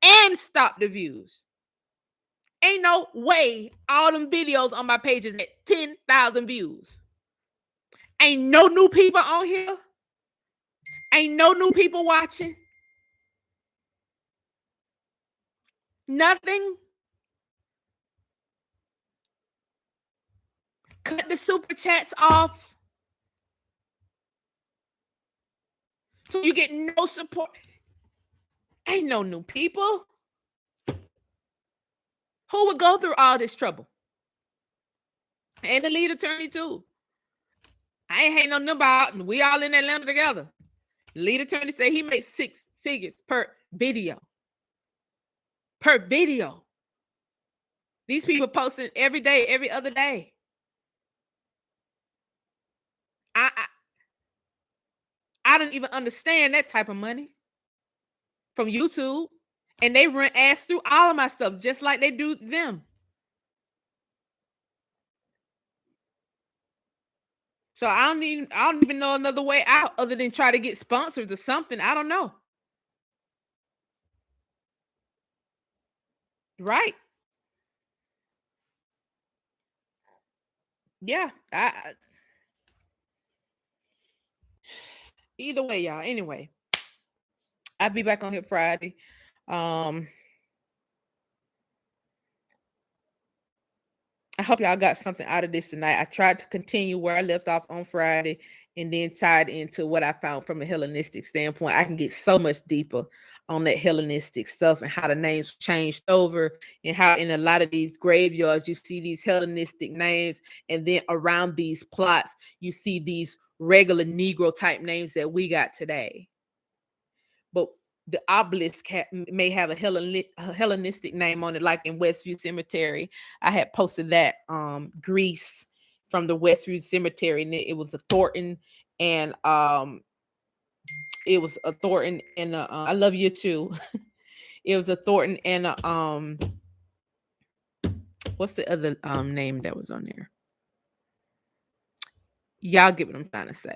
[SPEAKER 1] and stop the views. Ain't no way all them videos on my page is at 10,000 views. Ain't no new people on here. Ain't no new people watching. Nothing. Cut the super chats off. So you get no support. Ain't no new people. Who would go through all this trouble? And the lead attorney too. I ain't hating on them about. We all in Atlanta together. The lead attorney say he makes 6 figures per video. Per video. These people posting every day, every other day. I don't even understand that type of money from YouTube. And they run ads through all of my stuff, just like they do them. So I don't even know another way out other than try to get sponsors or something. I don't know. Right. Yeah. Either way, y'all. Anyway, I'll be back on here Friday. I hope y'all got something out of this tonight. I tried to continue where I left off on Friday and then tied into what I found from a Hellenistic standpoint. I can get so much deeper on that Hellenistic stuff and how the names changed over and how in a lot of these graveyards you see these Hellenistic names, and then around these plots you see these regular Negro type names that we got today. But the obelisk may have a Hellenistic name on it, like in Westview Cemetery. I had posted that Greece from the Westview Cemetery, and it was a Thornton, and it was a Thornton and I love you too. It was a Thornton and a what's the other name that was on there? Y'all get what I'm trying to say.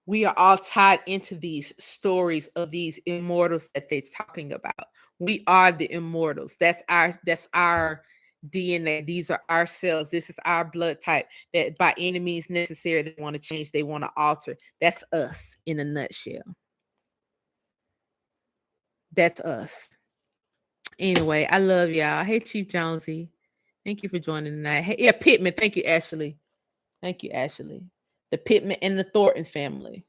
[SPEAKER 1] We are all tied into these stories of these immortals that they're talking about. We are the immortals. That's our DNA. These are our cells. This is our blood type that by any means necessary they want to change, they want to alter. That's us in a nutshell. That's us. Anyway, I love y'all. Hey, Chief Jonesy. Thank you for joining tonight. Hey, yeah, Pittman. Thank you, Ashley. Thank you, Ashley. The Pittman and the Thornton family.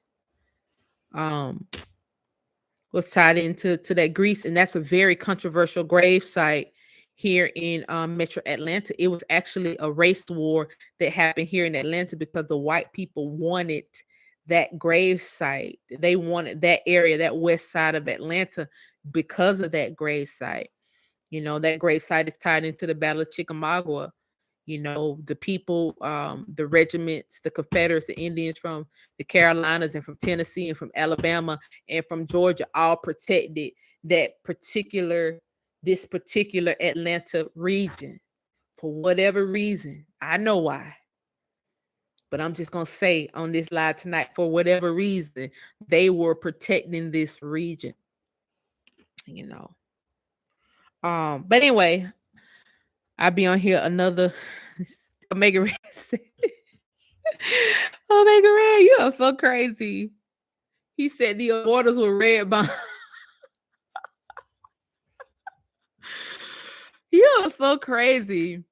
[SPEAKER 1] Was tied into that Greece, and that's a very controversial grave site here in Metro Atlanta. It was actually a race war that happened here in Atlanta because the white people wanted that grave site. They wanted that area, that west side of Atlanta, because of that grave site. You know, that grave site is tied into the Battle of Chickamauga. You know, the people, the regiments, the Confederates, the Indians from the Carolinas and from Tennessee and from Alabama and from Georgia all protected this particular Atlanta region for whatever reason. I know why. But I'm just going to say on this live tonight, for whatever reason, they were protecting this region. You know. But anyway, I'll be on here another Omega Red. Omega Red, you are so crazy. He said the immortals were red by. You are so crazy.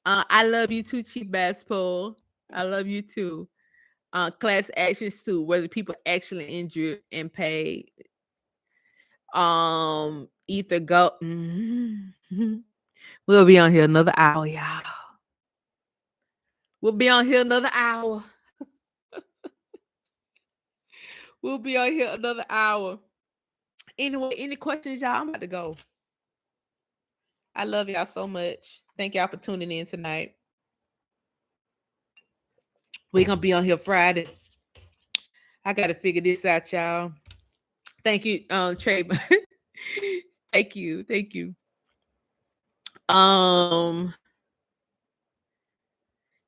[SPEAKER 1] I love you too, Chief Bass Pole. I love you too. Class actions too, where the people actually injured and paid. Ether go. Mm-hmm. We'll be on here another hour, y'all. We'll be on here another hour. We'll be on here another hour. Anyway, any questions, y'all? I'm about to go. I love y'all so much. Thank y'all for tuning in tonight. We're gonna be on here Friday. I gotta figure this out, y'all. Thank you, Trey. Thank you.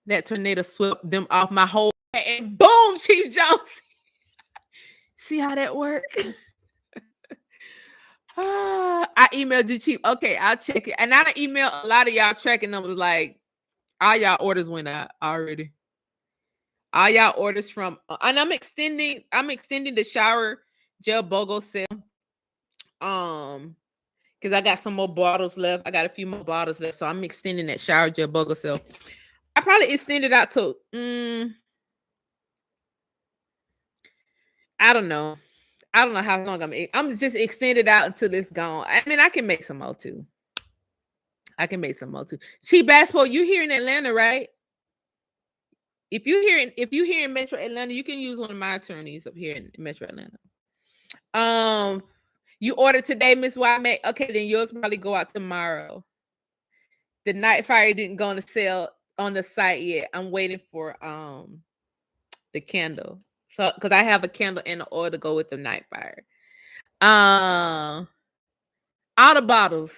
[SPEAKER 1] That tornado swept them off my whole and boom, Chief Jones. See how that worked? I emailed you, Chief. Okay, I'll check it. And I emailed a lot of y'all tracking numbers like all y'all orders went out already. All y'all orders from and I'm extending the shower gel BOGO sale. Because I got some more bottles left. I got a few more bottles left. So I'm extending that shower gel BOGO sale. I probably extended out to I don't know. I don't know how long I'm just extended out until it's gone. I mean, I can make some more too. I can make some more too. Cheap basketball, you here in Atlanta, right? If you here in Metro Atlanta, you can use one of my attorneys up here in Metro Atlanta. You ordered today, Miss Wymack. Okay, then yours probably go out tomorrow. The Night Fire didn't go on the sale on the site yet. I'm waiting for the candle. So because I have a candle and an oil to go with the Night Fire. All the bottles,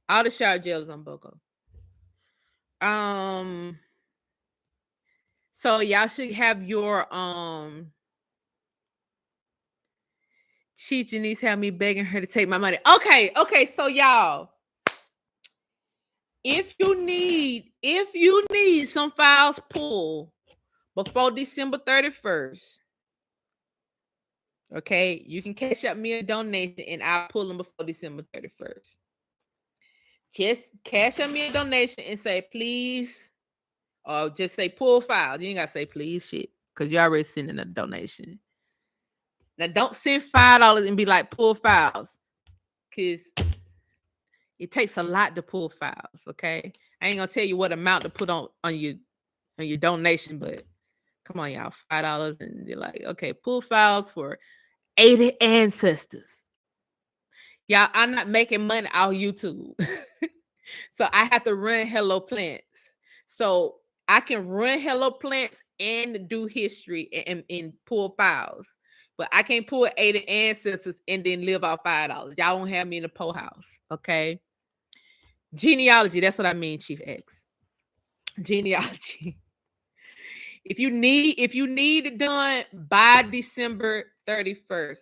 [SPEAKER 1] all the shower gels on BOGO. So y'all should have your Chief Janice had me begging her to take my money. Okay, so y'all, if you need some files pulled before December 31st, okay, you can cash out me a donation and I'll pull them before December 31st. Just cash out me a donation and say please, or just say pull files. You ain't gotta say please shit, because you're already sending a donation. Now don't send $5 and be like pull files, because it takes a lot to pull files. Okay, I ain't gonna tell you what amount to put on your donation, but come on, y'all, $5, and you're like, okay, pull files for 80 ancestors. Y'all, I'm not making money off YouTube. So I have to run Hello Plants. So I can run Hello Plants and do history and pull files. But I can't pull 80 ancestors and then live off $5. Y'all won't have me in the po house. Okay. Genealogy, that's what I mean, Chief X. Genealogy. If you need it done by December 31st,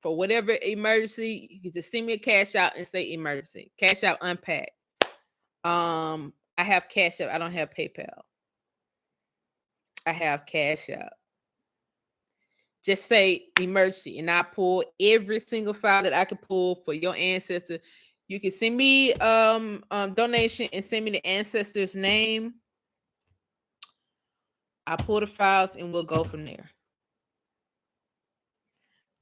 [SPEAKER 1] for whatever emergency, you can just send me a cash out and say emergency. Cash out unpacked. I have Cash App. I don't have PayPal. I have Cash App. Just say emergency, and I pull every single file that I can pull for your ancestor. You can send me donation and send me the ancestor's name. I pull the files and we'll go from there.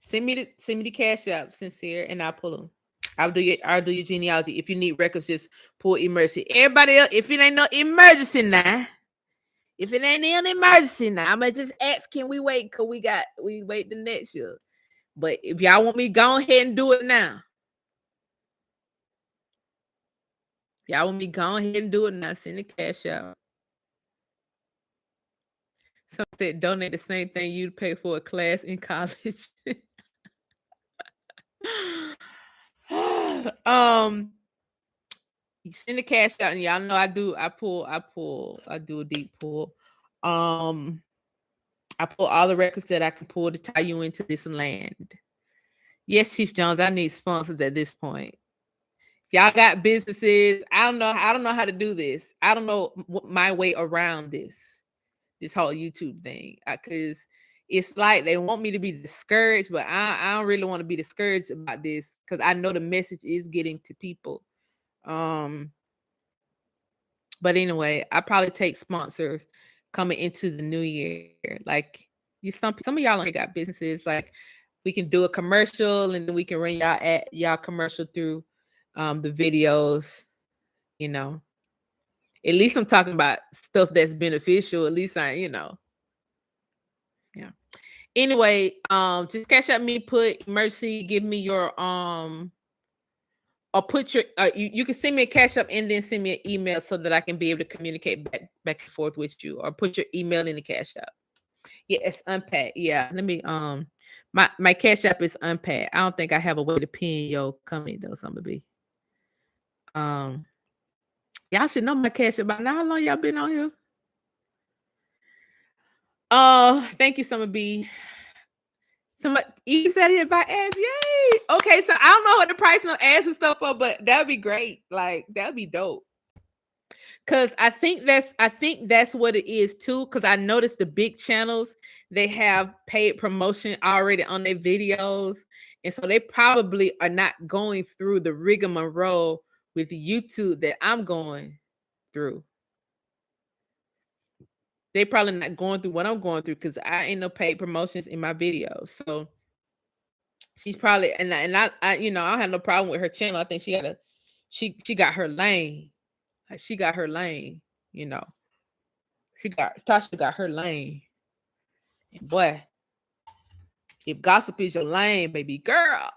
[SPEAKER 1] Send me the Cash App, Sincere, and I'll pull them. I'll do your genealogy. If you need records, just pull emergency. Everybody else, if it ain't no emergency now, I'm gonna just ask, can we wait? Cause we wait the next year. But if y'all want me, go ahead and do it now. Y'all want me, go ahead and do it now. Send the cash out. Some said donate the same thing you'd pay for a class in college. You send the cash out, and y'all know I do a deep pull. I pull all the records that I can pull to tie you into this land. Yes, Chief Jones, I need sponsors at this point. Y'all got businesses. I don't know how to do this. I don't know my way around this whole YouTube thing, because it's like they want me to be discouraged, but I don't really want to be discouraged about this, because I know the message is getting to people. But anyway, I probably take sponsors coming into the new year. Like some of y'all only got businesses. Like we can do a commercial and then we can run y'all commercial through the videos. You know, at least I'm talking about stuff that's beneficial. At least yeah. Anyway, just cash out me, put Mercy, give me your or put your you can send me a cash up and then send me an email so that I can be able to communicate back and forth with you, or put your email in the cash app. Yeah, it's unpacked. Yeah, let me my cash app is unpacked. I don't think I have a way to pin your comment though, Summer B. Y'all should know my cash app by now. How long y'all been on here? Thank you, Summer B. Somebody you said it by ass. Yay. Okay, so I don't know what the price of ass and stuff for, but that'd be great. Like that'd be dope. Cause I think that's what it is too. Cause I noticed the big channels, they have paid promotion already on their videos. And so they probably are not going through the rigmarole with YouTube that I'm going through. They probably not going through what I'm going through because I ain't no paid promotions in my videos. So she's probably I you know, I don't have no problem with her channel. I think she got her lane. Like she got her lane, you know. Tasha got her lane. And boy, if gossip is your lane, baby girl,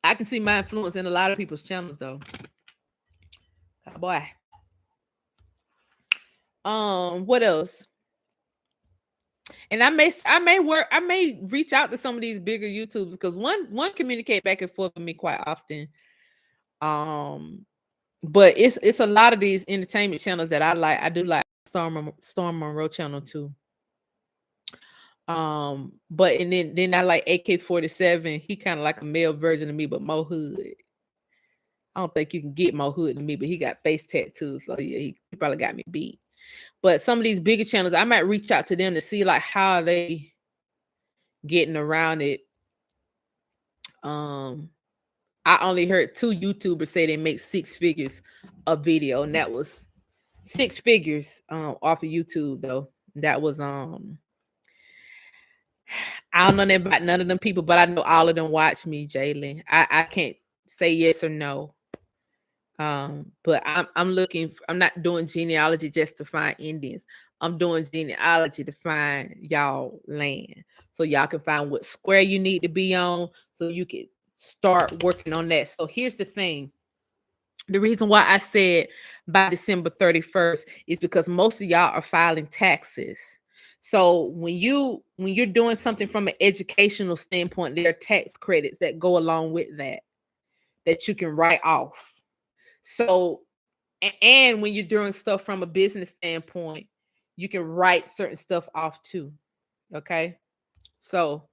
[SPEAKER 1] I can see my influence in a lot of people's channels though. Oh, boy. What else? And I may reach out to some of these bigger YouTubers because one communicate back and forth with me quite often. But it's a lot of these entertainment channels that I like. I do like Storm Monroe channel too. But and then I like AK-47. He kind of like a male version of me, but more hood. I don't think you can get more hood than me, but he got face tattoos, so yeah, he probably got me beat. But some of these bigger channels, I might reach out to them to see like how they getting around it. I only heard 2 YouTubers say they make 6 figures a video, and that was 6 figures off of YouTube though. That was I don't know about none of them people, but I know all of them watch me, Jalen. I can't say yes or no. But I'm not doing genealogy just to find Indians. I'm doing genealogy to find y'all land. So y'all can find what square you need to be on so you can start working on that. So here's the thing. The reason why I said by December 31st is because most of y'all are filing taxes. So when you're doing something from an educational standpoint, there are tax credits that go along with that you can write off. So, and when you're doing stuff from a business standpoint, you can write certain stuff off too. Okay. So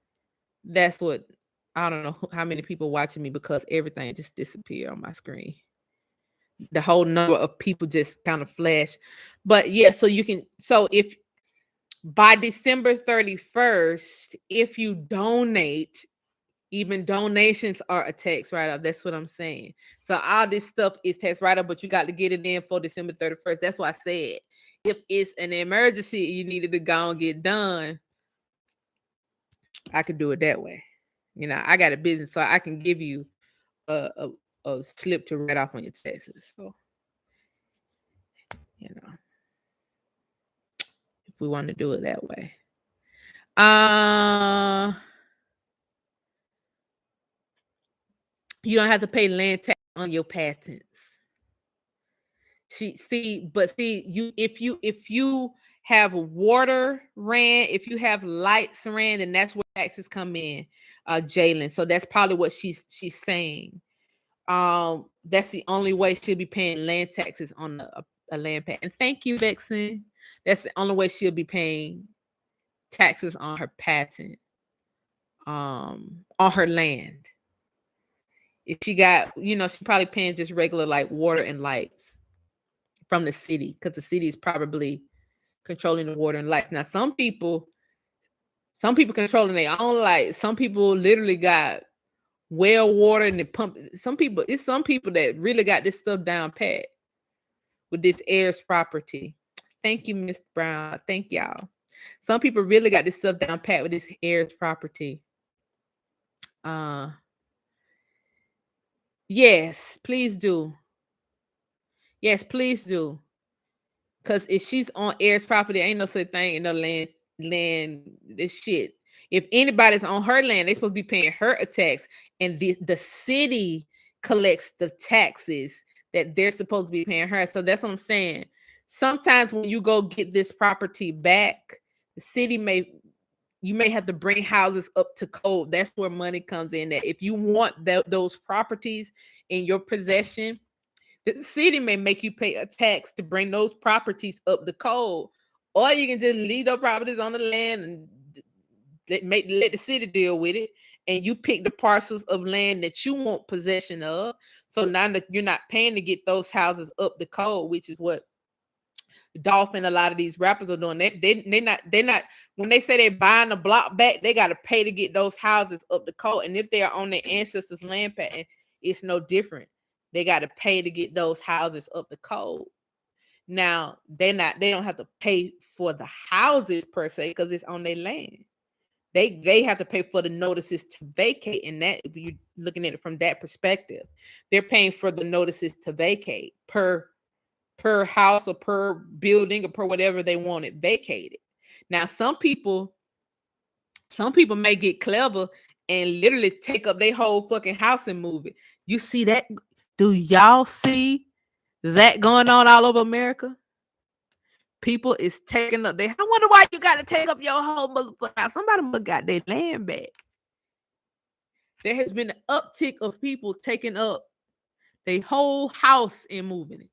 [SPEAKER 1] that's what, I don't know how many people watching me because everything just disappeared on my screen. The whole number of people just kind of flash. But yeah, so if by December 31st, if you donate, even donations are a tax write-off. That's what I'm saying. So all this stuff is tax write-off, but you got to get it in for December 31st. That's why I said if it's an emergency, you needed to go and get done. I could do it that way. You know, I got a business, so I can give you a slip to write off on your taxes. So, you know, if we want to do it that way. You don't have to pay land tax on your patents. If you have water ran, if you have lights ran, then that's where taxes come in, Jalen. So that's probably what she's saying. That's the only way she'll be paying land taxes on a land patent. Thank you, Vexen. That's the only way she'll be paying taxes on her patent, on her land. If she got, she's probably paying just regular like water and lights from the city, because the city is probably controlling the water and lights. Now, some people controlling their own lights. Some people literally got well water and they pump. It's some people that really got this stuff down pat with this heirs property. Thank you, Miss Brown. Thank y'all. Some people really got this stuff down pat with this heirs property. Yes, please do. Yes, please do. Because if she's on heirs property, ain't no such thing in no land, this shit. If anybody's on her land, they're supposed to be paying her a tax, and the city collects the taxes that they're supposed to be paying her. So that's what I'm saying. Sometimes when you go get this property back, the city you may have to bring houses up to code. That's where money comes in. That if you want those properties in your possession, the city may make you pay a tax to bring those properties up the code, or you can just leave those properties on the land and let the city deal with it, and you pick the parcels of land that you want possession of. So now that you're not paying to get those houses up the code, which is what Dolphin, a lot of these rappers are doing. They're not when they say they're buying a block back, they got to pay to get those houses up the code. And if they are on their ancestors' land patent, it's no different. They got to pay to get those houses up the code. Now they don't have to pay for the houses per se because it's on their land. They have to pay for the notices to vacate, and that if you're looking at it from that perspective, they're paying for the notices to vacate per house or per building or per whatever they want it vacated. Now some people may get clever and literally take up their whole fucking house and move it. You see that? Do y'all see that going on all over America? People is taking up. I wonder why you got to take up your whole motherfucker house. Somebody must got their land back. There has been an uptick of people taking up their whole house and moving it.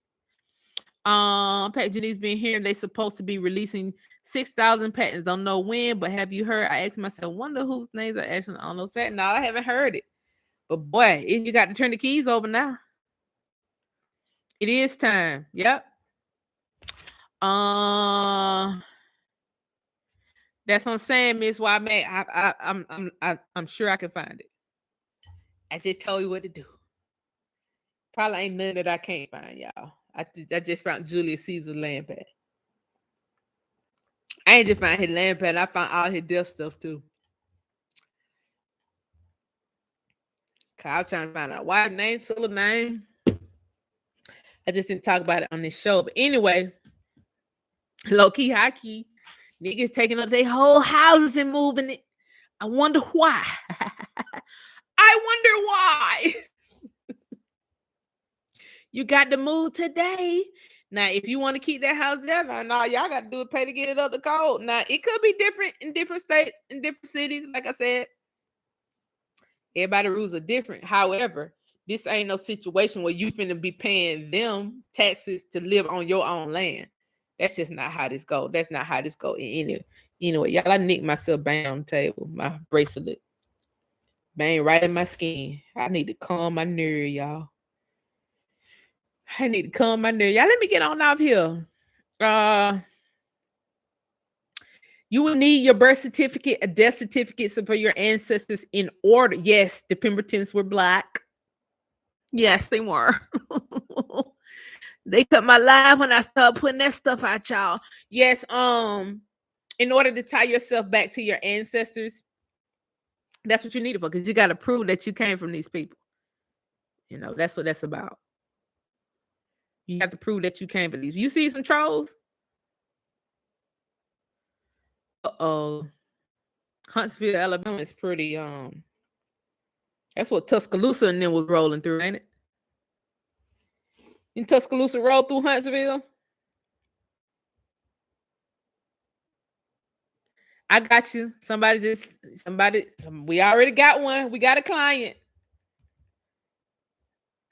[SPEAKER 1] Pat Janice been here. They supposed to be releasing 6,000 patents. Don't know when, but have you heard? I asked myself, wonder whose names are actually on those patents. No, I haven't heard it. But boy, you got to turn the keys over now. It is time. Yep. That's what I'm saying, Miss Wyman. I'm sure I can find it. I just told you what to do. Probably ain't none that I can't find, y'all. I just found Julius Caesar's land pad. I ain't just found his land pad. I found all his death stuff too. I was trying to find out wife name, solar name. I just didn't talk about it on this show. But anyway, low key, high key, niggas taking up their whole houses and moving it. I wonder why. I wonder why. You got to move today. Now, if you want to keep that house there, now y'all got to do it, pay to get it up the code. Now, it could be different in different states, in different cities. Like I said, everybody's rules are different. However, this ain't no situation where you finna be paying them taxes to live on your own land. That's just not how this go. That's not how this go. Anyway, y'all, I nicked myself bang on the table, my bracelet. Bang right in my skin. I need to calm my nerve, y'all. I need to calm my nerve. Y'all, let me get on off here. You will need your birth certificate, a death certificate for your ancestors in order. Yes, the Pembertons were Black. Yes, they were. They cut my life when I started putting that stuff out, y'all. Yes, in order to tie yourself back to your ancestors, that's what you need it for, because you got to prove that you came from these people. That's what that's about. You have to prove that you came from these. You see some trolls? Uh-oh. Huntsville, Alabama is pretty, that's what Tuscaloosa and then was rolling through, ain't it? In Tuscaloosa rolled through Huntsville? I got you. We already got one. We got a client.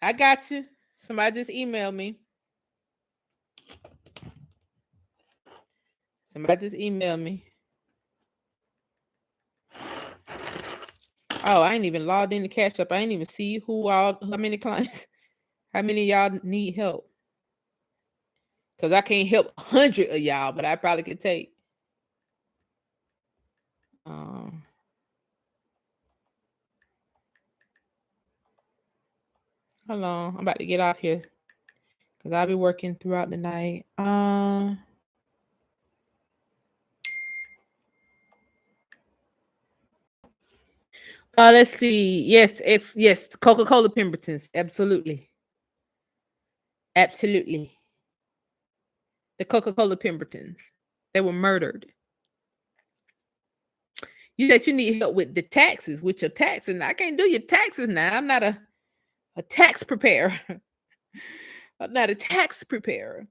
[SPEAKER 1] I got you. Somebody just emailed me. Oh, I ain't even logged in to catch up. I ain't even see how many clients, how many of y'all need help. Because I can't help 100 of y'all, but I probably could take. Hold on. I'm about to get off here because I'll be working throughout the night. Let's see. Yes, yes. Coca-Cola Pembertons. Absolutely. The Coca-Cola Pembertons. They were murdered. You said you need help with the taxes, with your taxes. I can't do your taxes now. I'm not a tax preparer. I'm not a tax preparer.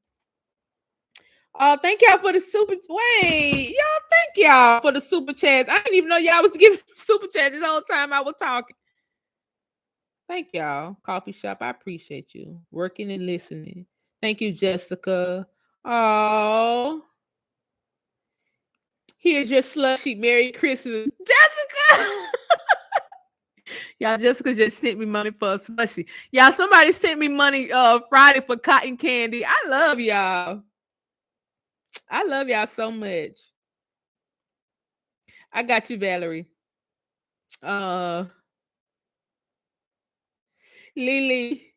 [SPEAKER 1] Thank y'all for the super. Wait, y'all, thank y'all for the super chats. I didn't even know y'all was giving super chats this whole time I was talking. Thank y'all. Coffee shop, I appreciate you. Working and listening. Thank you, Jessica. Oh, here's your slushy. Merry Christmas, Jessica. Y'all, Jessica just sent me money for a slushy. Y'all, somebody sent me money Friday for cotton candy. I love y'all. I love y'all so much. I got you, Valerie. Lily.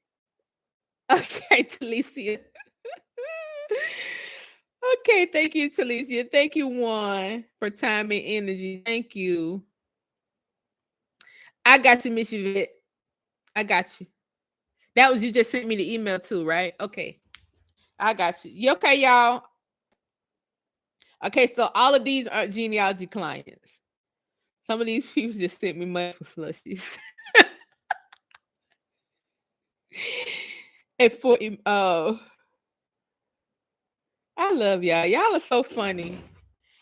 [SPEAKER 1] Okay, Talicia. Okay, thank you, Talicia. Thank you, Juan, for time and energy. Thank you. I got you, Miss Yvette. I got you. That was you just sent me the email too, right? Okay. I got you. You okay, y'all? Okay, so all of these aren't genealogy clients. Some of these people just sent me money for slushies. And for I love y'all. Y'all are so funny.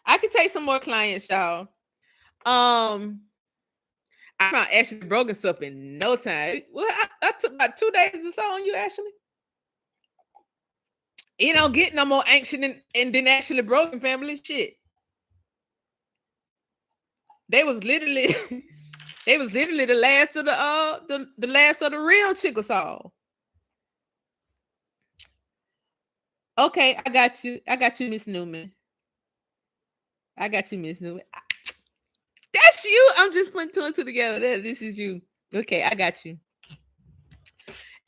[SPEAKER 1] I can take some more clients, y'all. I found Ashley Brogan stuff in no time. Well, I took about 2 days or so on you, Ashley. It don't get no more ancient than Ashley Brogan family shit. They was literally the last of the last of the real Chickasaw. Okay, I got you. I got you, Miss Newman. I got you, Miss Newman. That's you. I'm just putting two and two together. This is you. Okay, I got you.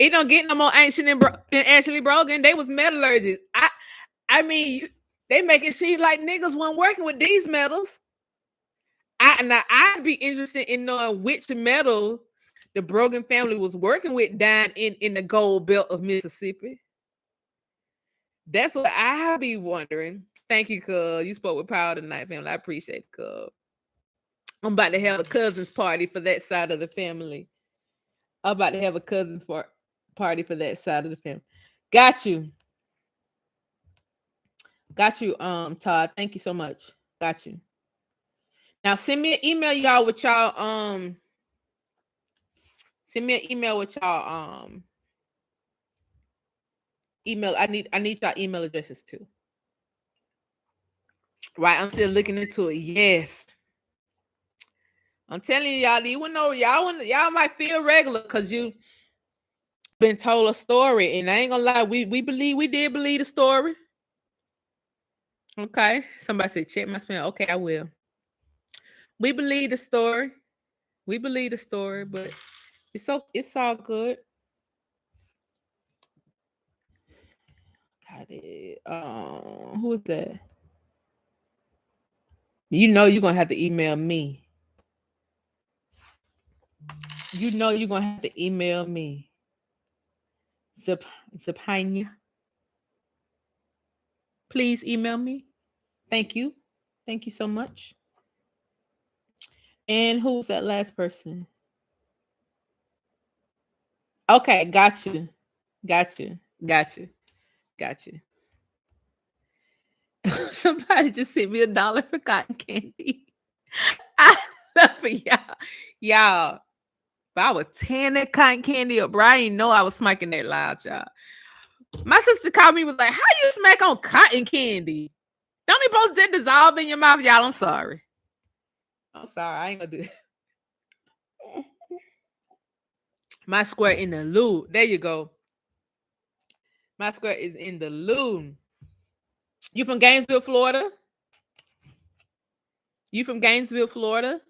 [SPEAKER 1] It don't get no more ancient than Ashley Brogan. They was metallurgists. I mean, they make it seem like niggas weren't working with these metals. I'd be interested in knowing which metal the Brogan family was working with down in the gold belt of Mississippi. That's what I be wondering. Thank you, cuz. You spoke with power tonight, family. I appreciate it, cuz. I'm about to have a cousins party for that side of the family. I'm about to have a cousins party for that side of the family. Got you. Got you, Todd. Thank you so much. Got you. Now send me an email, y'all, with y'all send me an email with y'all email. I need y'all email addresses too. Right, I'm still looking into it. Yes. I'm telling y'all, you know, y'all might feel regular because you been told a story, and I ain't gonna lie, we did believe the story. Okay, somebody said check my spam. Okay, I will. We believe the story. We believe the story, but it's all good. Got it. Who is that? You know you're gonna have to email me. You know you're gonna have to email me. Zapina. Please email me. Thank you. Thank you so much. And who's that last person? Okay, got you. Got you. Got you. Got you. Somebody just sent me $1 for cotton candy. I love it, y'all. Y'all, if I was tearing that cotton candy up, bro, I didn't know I was smacking that loud, y'all. My sister called me, was like, how you smack on cotton candy? Don't it both just dissolve in your mouth? Y'all, I'm sorry. I'm sorry. I ain't gonna do that. My square in the loo. There you go. My square is in the loo. You from Gainesville, Florida? You from Gainesville, Florida?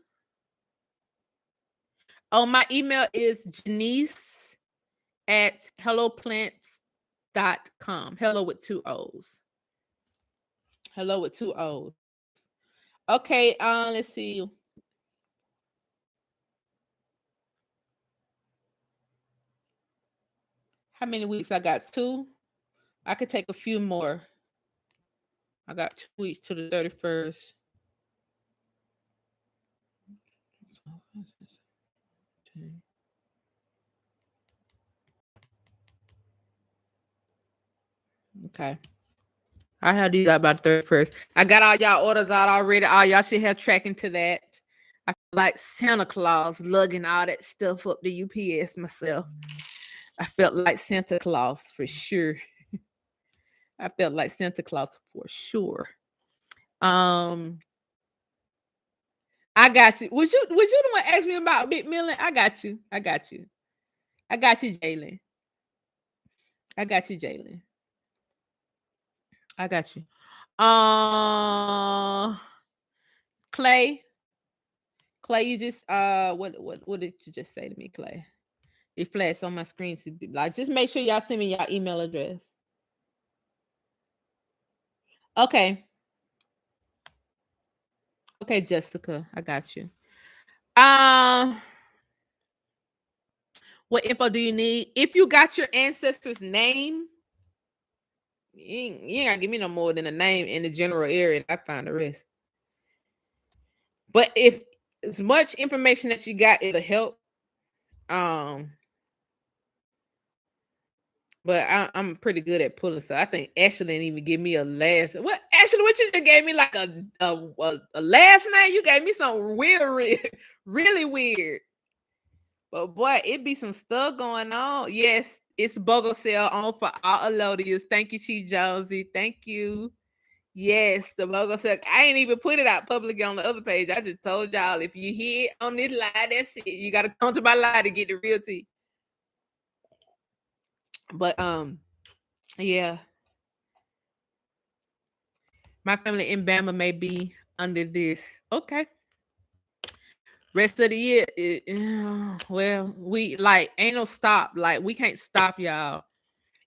[SPEAKER 1] Oh, my email is Janice at helloplants.com. Hello with 2 O's. Hello with 2 O's. Okay, let's see. How many weeks? I got 2. I could take a few more. I got 2 weeks to the 31st. Okay. I have these out about 31st. I got all y'all orders out already. All y'all should have tracking to that. I feel like Santa Claus lugging all that stuff up the UPS myself. I felt like Santa Claus for sure. I felt like Santa Claus for sure. I got you. Was you the one ask me about Big Millen? I got you. I got you. I got you, Jalen. I got you, Jalen. I got you. Clay. Clay, you just what did you just say to me, Clay? It flashed on my screen to be like, just make sure y'all send me y'all email address. Okay. Okay, Jessica, I got you. What info do you need? If you got your ancestor's name, you ain't gotta give me no more than a name in the general area. I find the rest. But if as much information that you got, it'll help. Um, but I'm pretty good at pulling, so I think Ashley didn't even give me a last. What Ashley? What you just gave me like a last name? You gave me something weird, really weird. But boy, it be some stuff going on. Yes, it's Bogle Sale on for all Elodias. Thank you, Chief Jonesy. Thank you. Yes, the logo said I ain't even put it out publicly on the other page. I just told y'all if you hit on this lie, that's it. You gotta come to my lie to get the real tea. But yeah. My family in Bama may be under this. Okay. Rest of the year, well, we like ain't no stop. Like we can't stop y'all.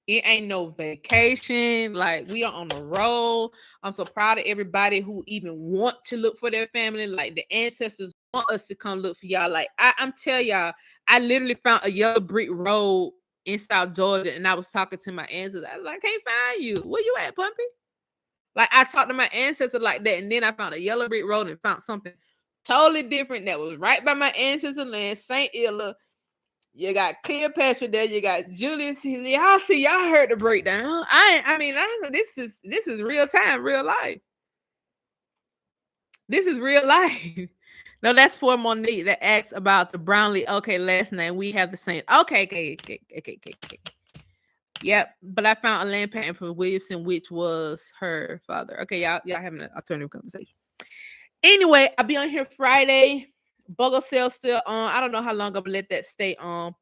[SPEAKER 1] It ain't no vacation. Like we are on the road. I'm so proud of everybody who even want to look for their family. Like the ancestors want us to come look for y'all. Like I'm telling y'all, I literally found a yellow brick road in South Georgia, and I was talking to my ancestors. I was like, I can't find you. Where you at, Pumpy? Like I talked to my ancestors like that, and then I found a yellow brick road and found something totally different that was right by my ancestors' land, St. Illa. You got Cleopatra there. You got Julius. Y'all see, y'all heard the breakdown. This is real time, real life. This is real life. No, that's for Monique that asks about the Brownlee. Okay, last name. We have the same. Okay. Yep, but I found a land patent for Williamson, which was her father. Okay, y'all having an alternative conversation. Anyway, I'll be on here Friday. Bogle sale still on. I don't know how long I'm gonna let that stay on.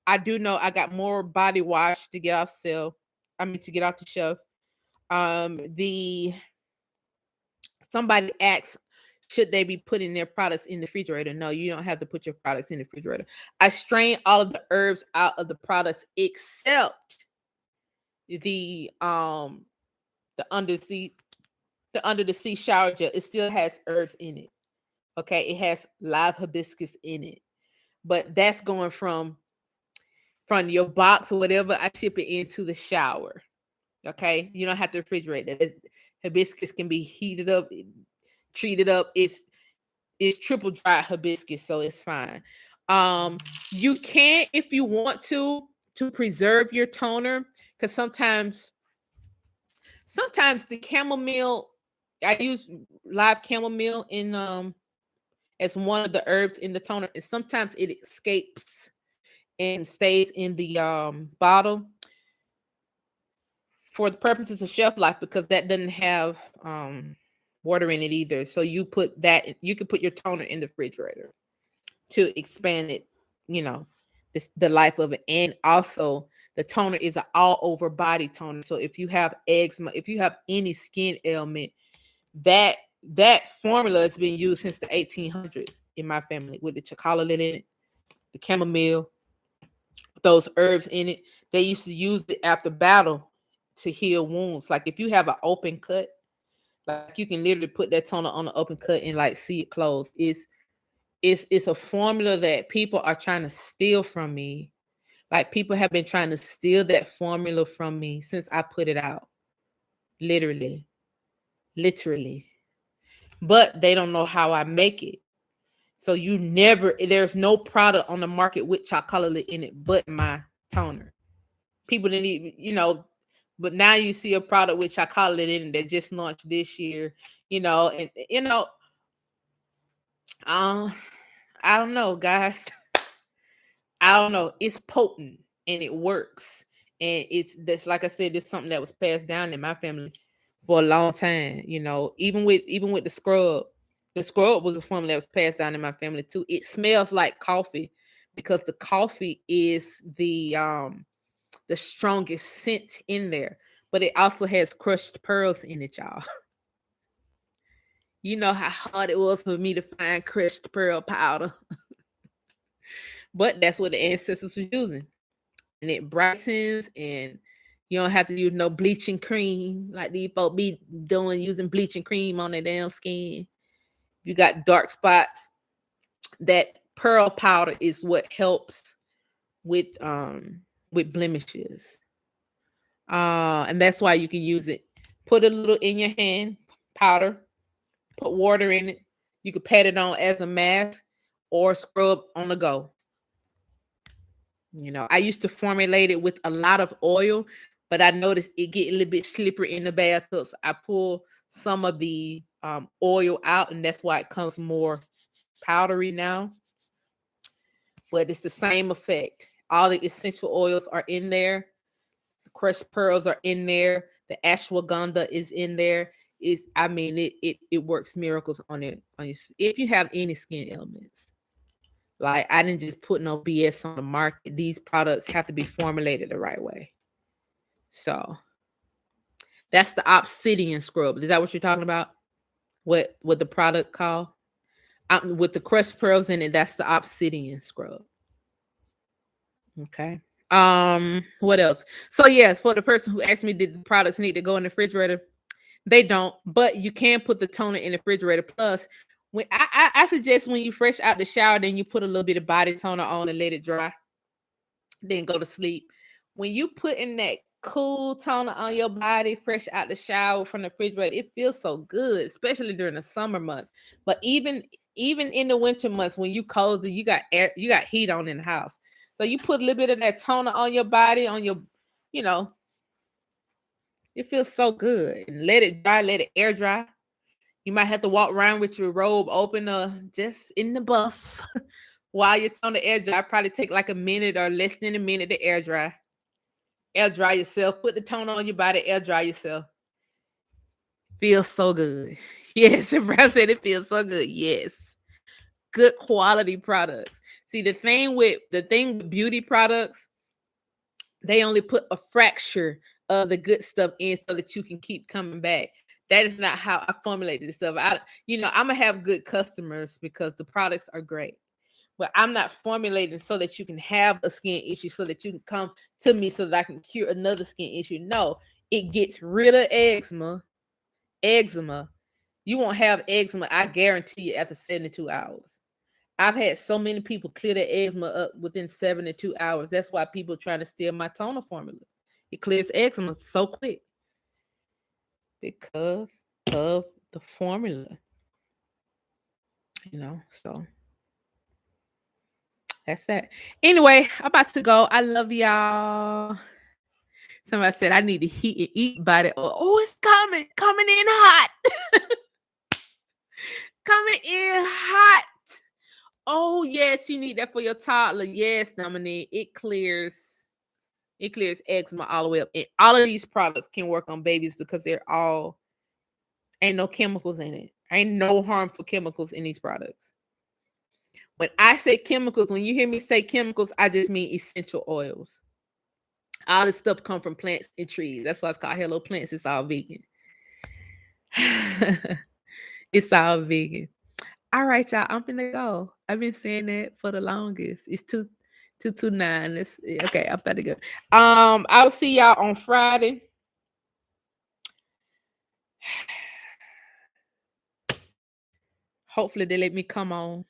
[SPEAKER 1] I do know I got more body wash to get off sale. I mean to get off the shelf. The somebody asked, should they be putting their products in the refrigerator? No, you don't have to put your products in the refrigerator. I strain all of the herbs out of the products except the under the sea shower gel. It still has herbs in it. Okay, it has live hibiscus in it, but that's going from your box or whatever. I ship it into the shower. Okay, you don't have to refrigerate it. Hibiscus can be heated up, treated up. It's triple dry hibiscus, so it's fine. You can, if you want to preserve your toner, because sometimes the chamomile, I use live chamomile in as one of the herbs in the toner, and sometimes it escapes and stays in the bottle for the purposes of shelf life, because that doesn't have water in it either. So you can put your toner in the refrigerator to expand it, the life of it. And also the toner is an all over body toner. So if you have eczema, if you have any skin ailment, that formula has been used since the 1800s in my family, with the chocolate in it, the chamomile, those herbs in it. They used to use it after battle to heal wounds. Like if you have an open cut, like you can literally put that toner on the open cut and like see it close. It's a formula that people are trying to steal from me. Like people have been trying to steal that formula from me since I put it out. Literally. But they don't know how I make it. So there's no product on the market with chocolate in it but my toner. People didn't even, but now you see a product with chocolate in it that just launched this year, and I don't know, guys. I don't know. It's potent and it works. And that's like I said, it's something that was passed down in my family for a long time. Even with the scrub. The scrub was a formula that was passed down in my family too. It smells like coffee because the coffee is the strongest scent in there. But it also has crushed pearls in it, y'all. You know how hard it was for me to find crushed pearl powder. But that's what the ancestors were using. And it brightens and You don't have to use no bleaching cream like these folks be doing, using bleaching cream on their damn skin. You got dark spots. That pearl powder is what helps with blemishes. And that's why you can use it. Put a little in your hand, powder, put water in it. You can pat it on as a mask or scrub on the go. You know, I used to formulate it with a lot of oil, but I noticed it get a little bit slippery in the bathtub. So I pull some of the oil out, and that's why it comes more powdery now. But it's the same effect. All the essential oils are in there. The crushed pearls are in there. The ashwagandha is in there. Is I mean it works miracles on it on you if you have any skin ailments. Like I didn't just put no BS on the market. These products have to be formulated the right way. So that's the obsidian scrub. Is that what you're talking about? What the product called? With the crushed pearls in it, that's the obsidian scrub. Okay. What else? So yes, for the person who asked me, did the products need to go in the refrigerator? They don't, but you can put the toner in the refrigerator. Plus, when I suggest when you fresh out the shower, then you put a little bit of body toner on and let it dry, then go to sleep. When you put in that cool toner on your body, fresh out the shower from the refrigerator, it feels so good, especially during the summer months. But even in the winter months, when you cozy, you got air, you got heat on in the house. So you put a little bit of that toner on your body, on your, you know, it feels so good. And let it dry, let it air dry. You might have to walk around with your robe open, just in the buff while it's on the air dry. Probably take like a minute or less than a minute to air dry. Air dry yourself. Put the toner on your body. Air dry yourself. Feels so good. Yes, if I said it feels so good. Yes, good quality products. See, the thing with beauty products, they only put a fracture of the good stuff in so that you can keep coming back. That is not how I formulated the stuff. I'm gonna have good customers because the products are great. But I'm not formulating so that you can have a skin issue, so that you can come to me so that I can cure another skin issue. No, it gets rid of eczema. Eczema. You won't have eczema, I guarantee you, after 72 hours. I've had so many people clear their eczema up within 72 hours. That's why people trying to steal my toner formula. It clears eczema so quick because of the formula. So that's that. Anyway, I'm about to go. I love y'all. Somebody said I need to heat and eat body oil. Oh, it's coming in hot. Coming in hot. Oh, yes, you need that for your toddler. Yes, Dominique. It clears eczema all the way up. And all of these products can work on babies because ain't no chemicals in it. Ain't no harmful chemicals in these products. When I say chemicals, when you hear me say chemicals, I just mean essential oils. All this stuff come from plants and trees. That's why it's called Hello Plants. It's all vegan. It's all vegan. All right, y'all. I'm finna go. I've been saying that for the longest. It's 229. Okay. I'm about to go. I'll see y'all on Friday. Hopefully they let me come on.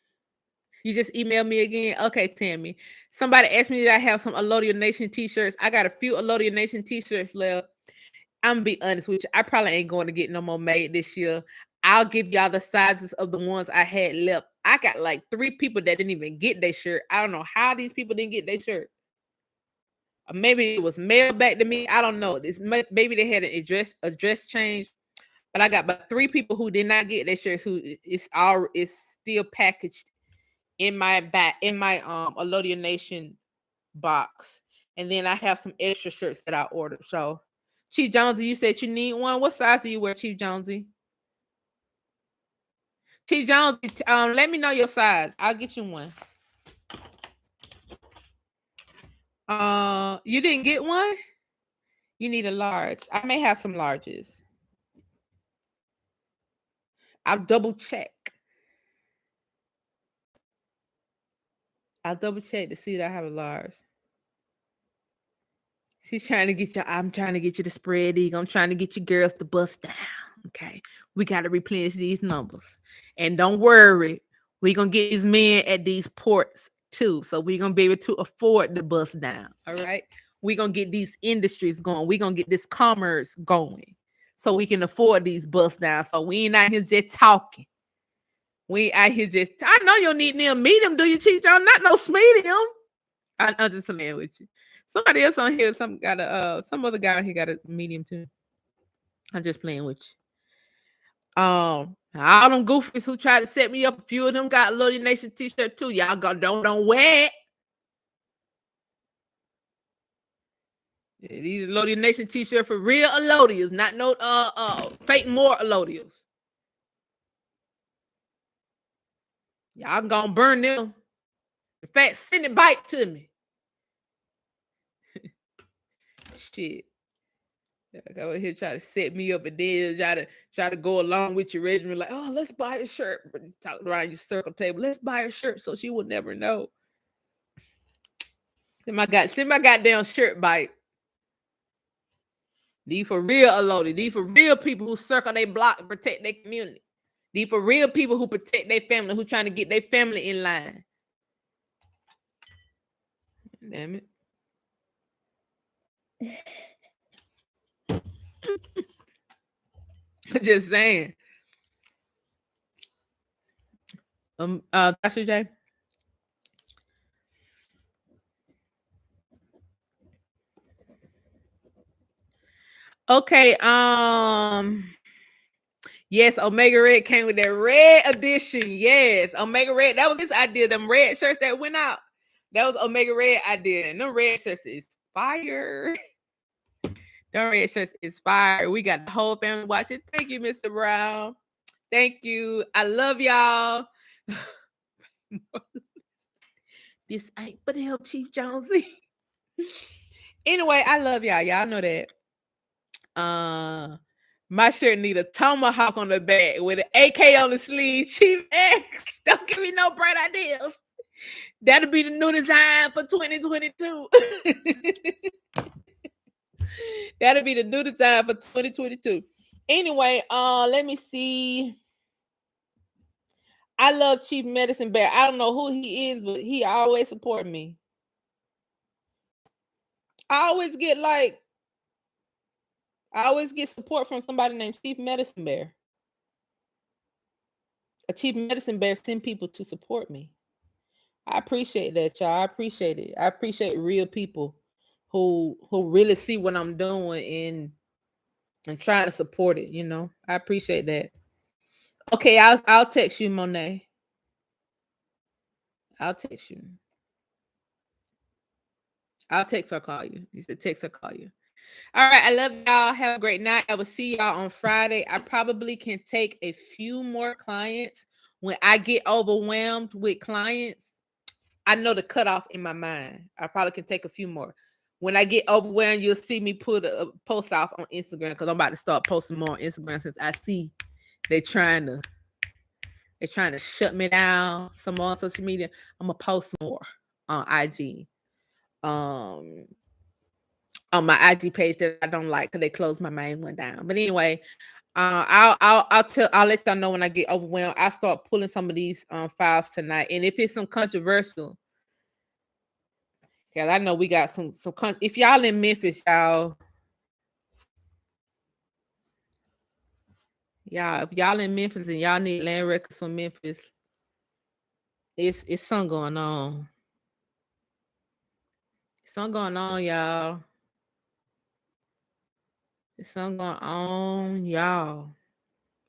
[SPEAKER 1] You just email me again. Okay, Tammy. Somebody asked me, did I have some Alodia Nation t-shirts? I got a few Alodia Nation t-shirts left. I'm gonna be honest with you. I probably ain't going to get no more made this year. I'll give y'all the sizes of the ones I had left. I got like 3 people that didn't even get their shirt. I don't know how these people didn't get their shirt. Or maybe it was mailed back to me. I don't know. Maybe they had an address change. But I got about 3 people who did not get their shirts. Who it's still packaged in my Alodia Nation box. And then I have some extra shirts that I ordered. So Chief Jonesy, you said you need one. What size do you wear, Chief Jonesy? Chief Jonesy, let me know your size. I'll get you one. You didn't get one? You need a large. I may have some larges. I'll double check. to see that I have a large. She's trying to get you. I'm trying to get you to spread eagle. I'm trying to get you girls to bust down. Okay. We got to replenish these numbers. And don't worry, we're going to get these men at these ports too. So we're going to be able to afford the bust down. All right. We're going to get these industries going. We're going to get this commerce going so we can afford these bust down. So we ain't out here just talking. We out here just, I know you don't need them medium, do you, Chief John? Not no medium. I'm just playing with you. Somebody else on here, some other guy on here got a medium too. I'm just playing with you. All them goofies who tried to set me up, a few of them got a Loaded Nation t-shirt too. Y'all don't wear it. Yeah, these Loaded Nation t-shirt for real Elodias, not no fake more Elodias. Y'all gonna burn them. In fact, send it back to me. Shit. Like over here try to set me up and then try to go along with your regimen, like, oh, let's buy a shirt. But you talk around your circle table, let's buy a shirt so she will never know. Send my goddamn shirt bite. These for real Elodie. These for real people who circle their block and protect their community. These for real people who protect their family, who trying to get their family in line. Damn it. Just saying. Dr. J. Okay, yes, Omega Red came with that red edition. Yes, Omega Red. That was his idea. Them red shirts that went out. That was Omega Red idea. And them red shirts is fire. Them red shirts is fire. We got the whole family watching. Thank you, Mr. Brown. Thank you. I love y'all. This ain't but help Chief Jonesy. Anyway, I love y'all. Y'all know that. My shirt need a tomahawk on the back with an AK on the sleeve. Chief X. Don't give me no bright ideas. That'll be the new design for 2022. That'll be the new design for 2022. Anyway, let me see. I love Chief Medicine Bear. I don't know who he is, but he always support me. I always get support from somebody named Chief Medicine Bear. A Chief Medicine Bear send people to support me. I appreciate that, y'all. I appreciate it. I appreciate real people who really see what I'm doing and trying to support it. You know, I appreciate that. Okay, I'll text you, Monet. I'll text you. I'll text or call you. You said text or call you. All right, I love y'all. Have a great night. I will see y'all on Friday. I probably can take a few more clients. When I get overwhelmed with clients, I know the cutoff in my mind. I probably can take a few more. When I get overwhelmed, you'll see me put a post off on Instagram because I'm about to start posting more on Instagram since I see they're trying to shut me down some more on social media. I'm gonna post more on IG. On my IG page that I don't like because they closed my main one down. But anyway, I'll let y'all know when I get overwhelmed. I start pulling some of these files tonight, and if it's some controversial, because I know we got some. If y'all in Memphis, y'all, if y'all in Memphis and y'all need land records from Memphis, it's something going on. Something going on, y'all. There's something going on, y'all.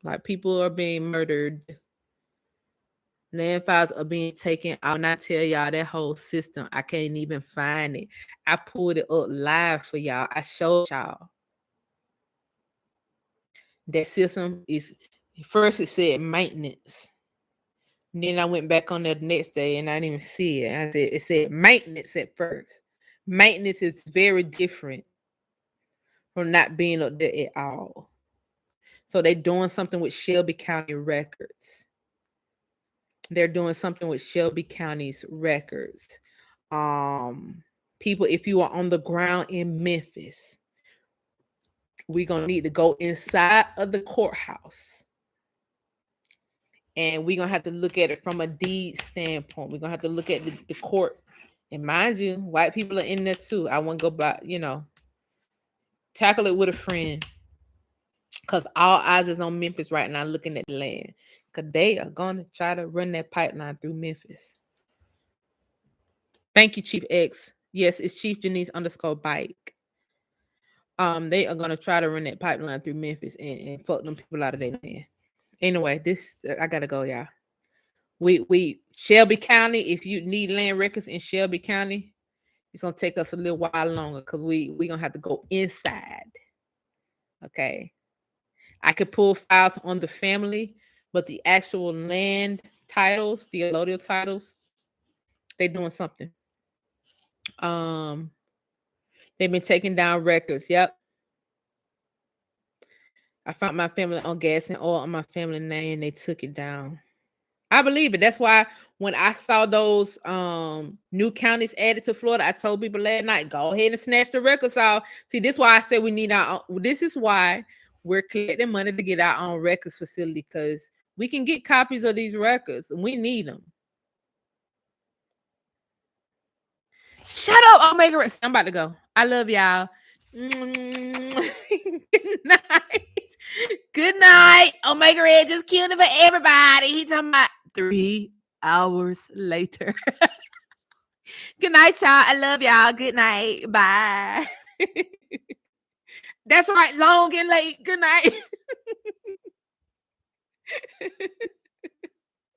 [SPEAKER 1] Like people are being murdered. Land files are being taken out. And I tell y'all that whole system, I can't even find it. I pulled it up live for y'all. I showed y'all. That system is first it said maintenance. And then I went back on there the next day and I didn't even see it. It said maintenance at first. Maintenance is very different from not being up there at all. So they're doing something with Shelby County records. They're doing something with Shelby County's records. People, if you are on the ground in Memphis, we're going to need to go inside of the courthouse. And we're going to have to look at it from a deed standpoint. We're going to have to look at the court. And mind you, white people are in there too. I won't go by, tackle it with a friend. Because all eyes is on Memphis right now looking at the land. Because they are going to try to run that pipeline through Memphis. Thank you, Chief X. Yes, it's Chief Janice _bike. They are going to try to run that pipeline through Memphis and fuck them people out of their land. Anyway, I got to go, y'all. We Shelby County, if you need land records in Shelby County, it's going to take us a little while longer because we're going to have to go inside. Okay. I could pull files on the family, but the actual land titles, the allodial titles, they're doing something. They've been taking down records. Yep. I found my family on gas and oil on my family name. They took it down. I believe it. That's why when I saw those new counties added to Florida, I told people last night, go ahead and snatch the records off. See, this is why I said we need our own. This is why we're collecting money to get our own records facility, because we can get copies of these records and we need them. Shut up, Omega Red. I'm about to go. I love y'all. Good night. Good night. Omega Red just killed it for everybody. He's talking about 3 hours later. Good night, y'all. I love y'all. Good night. Bye. That's right. Long and late. Good night.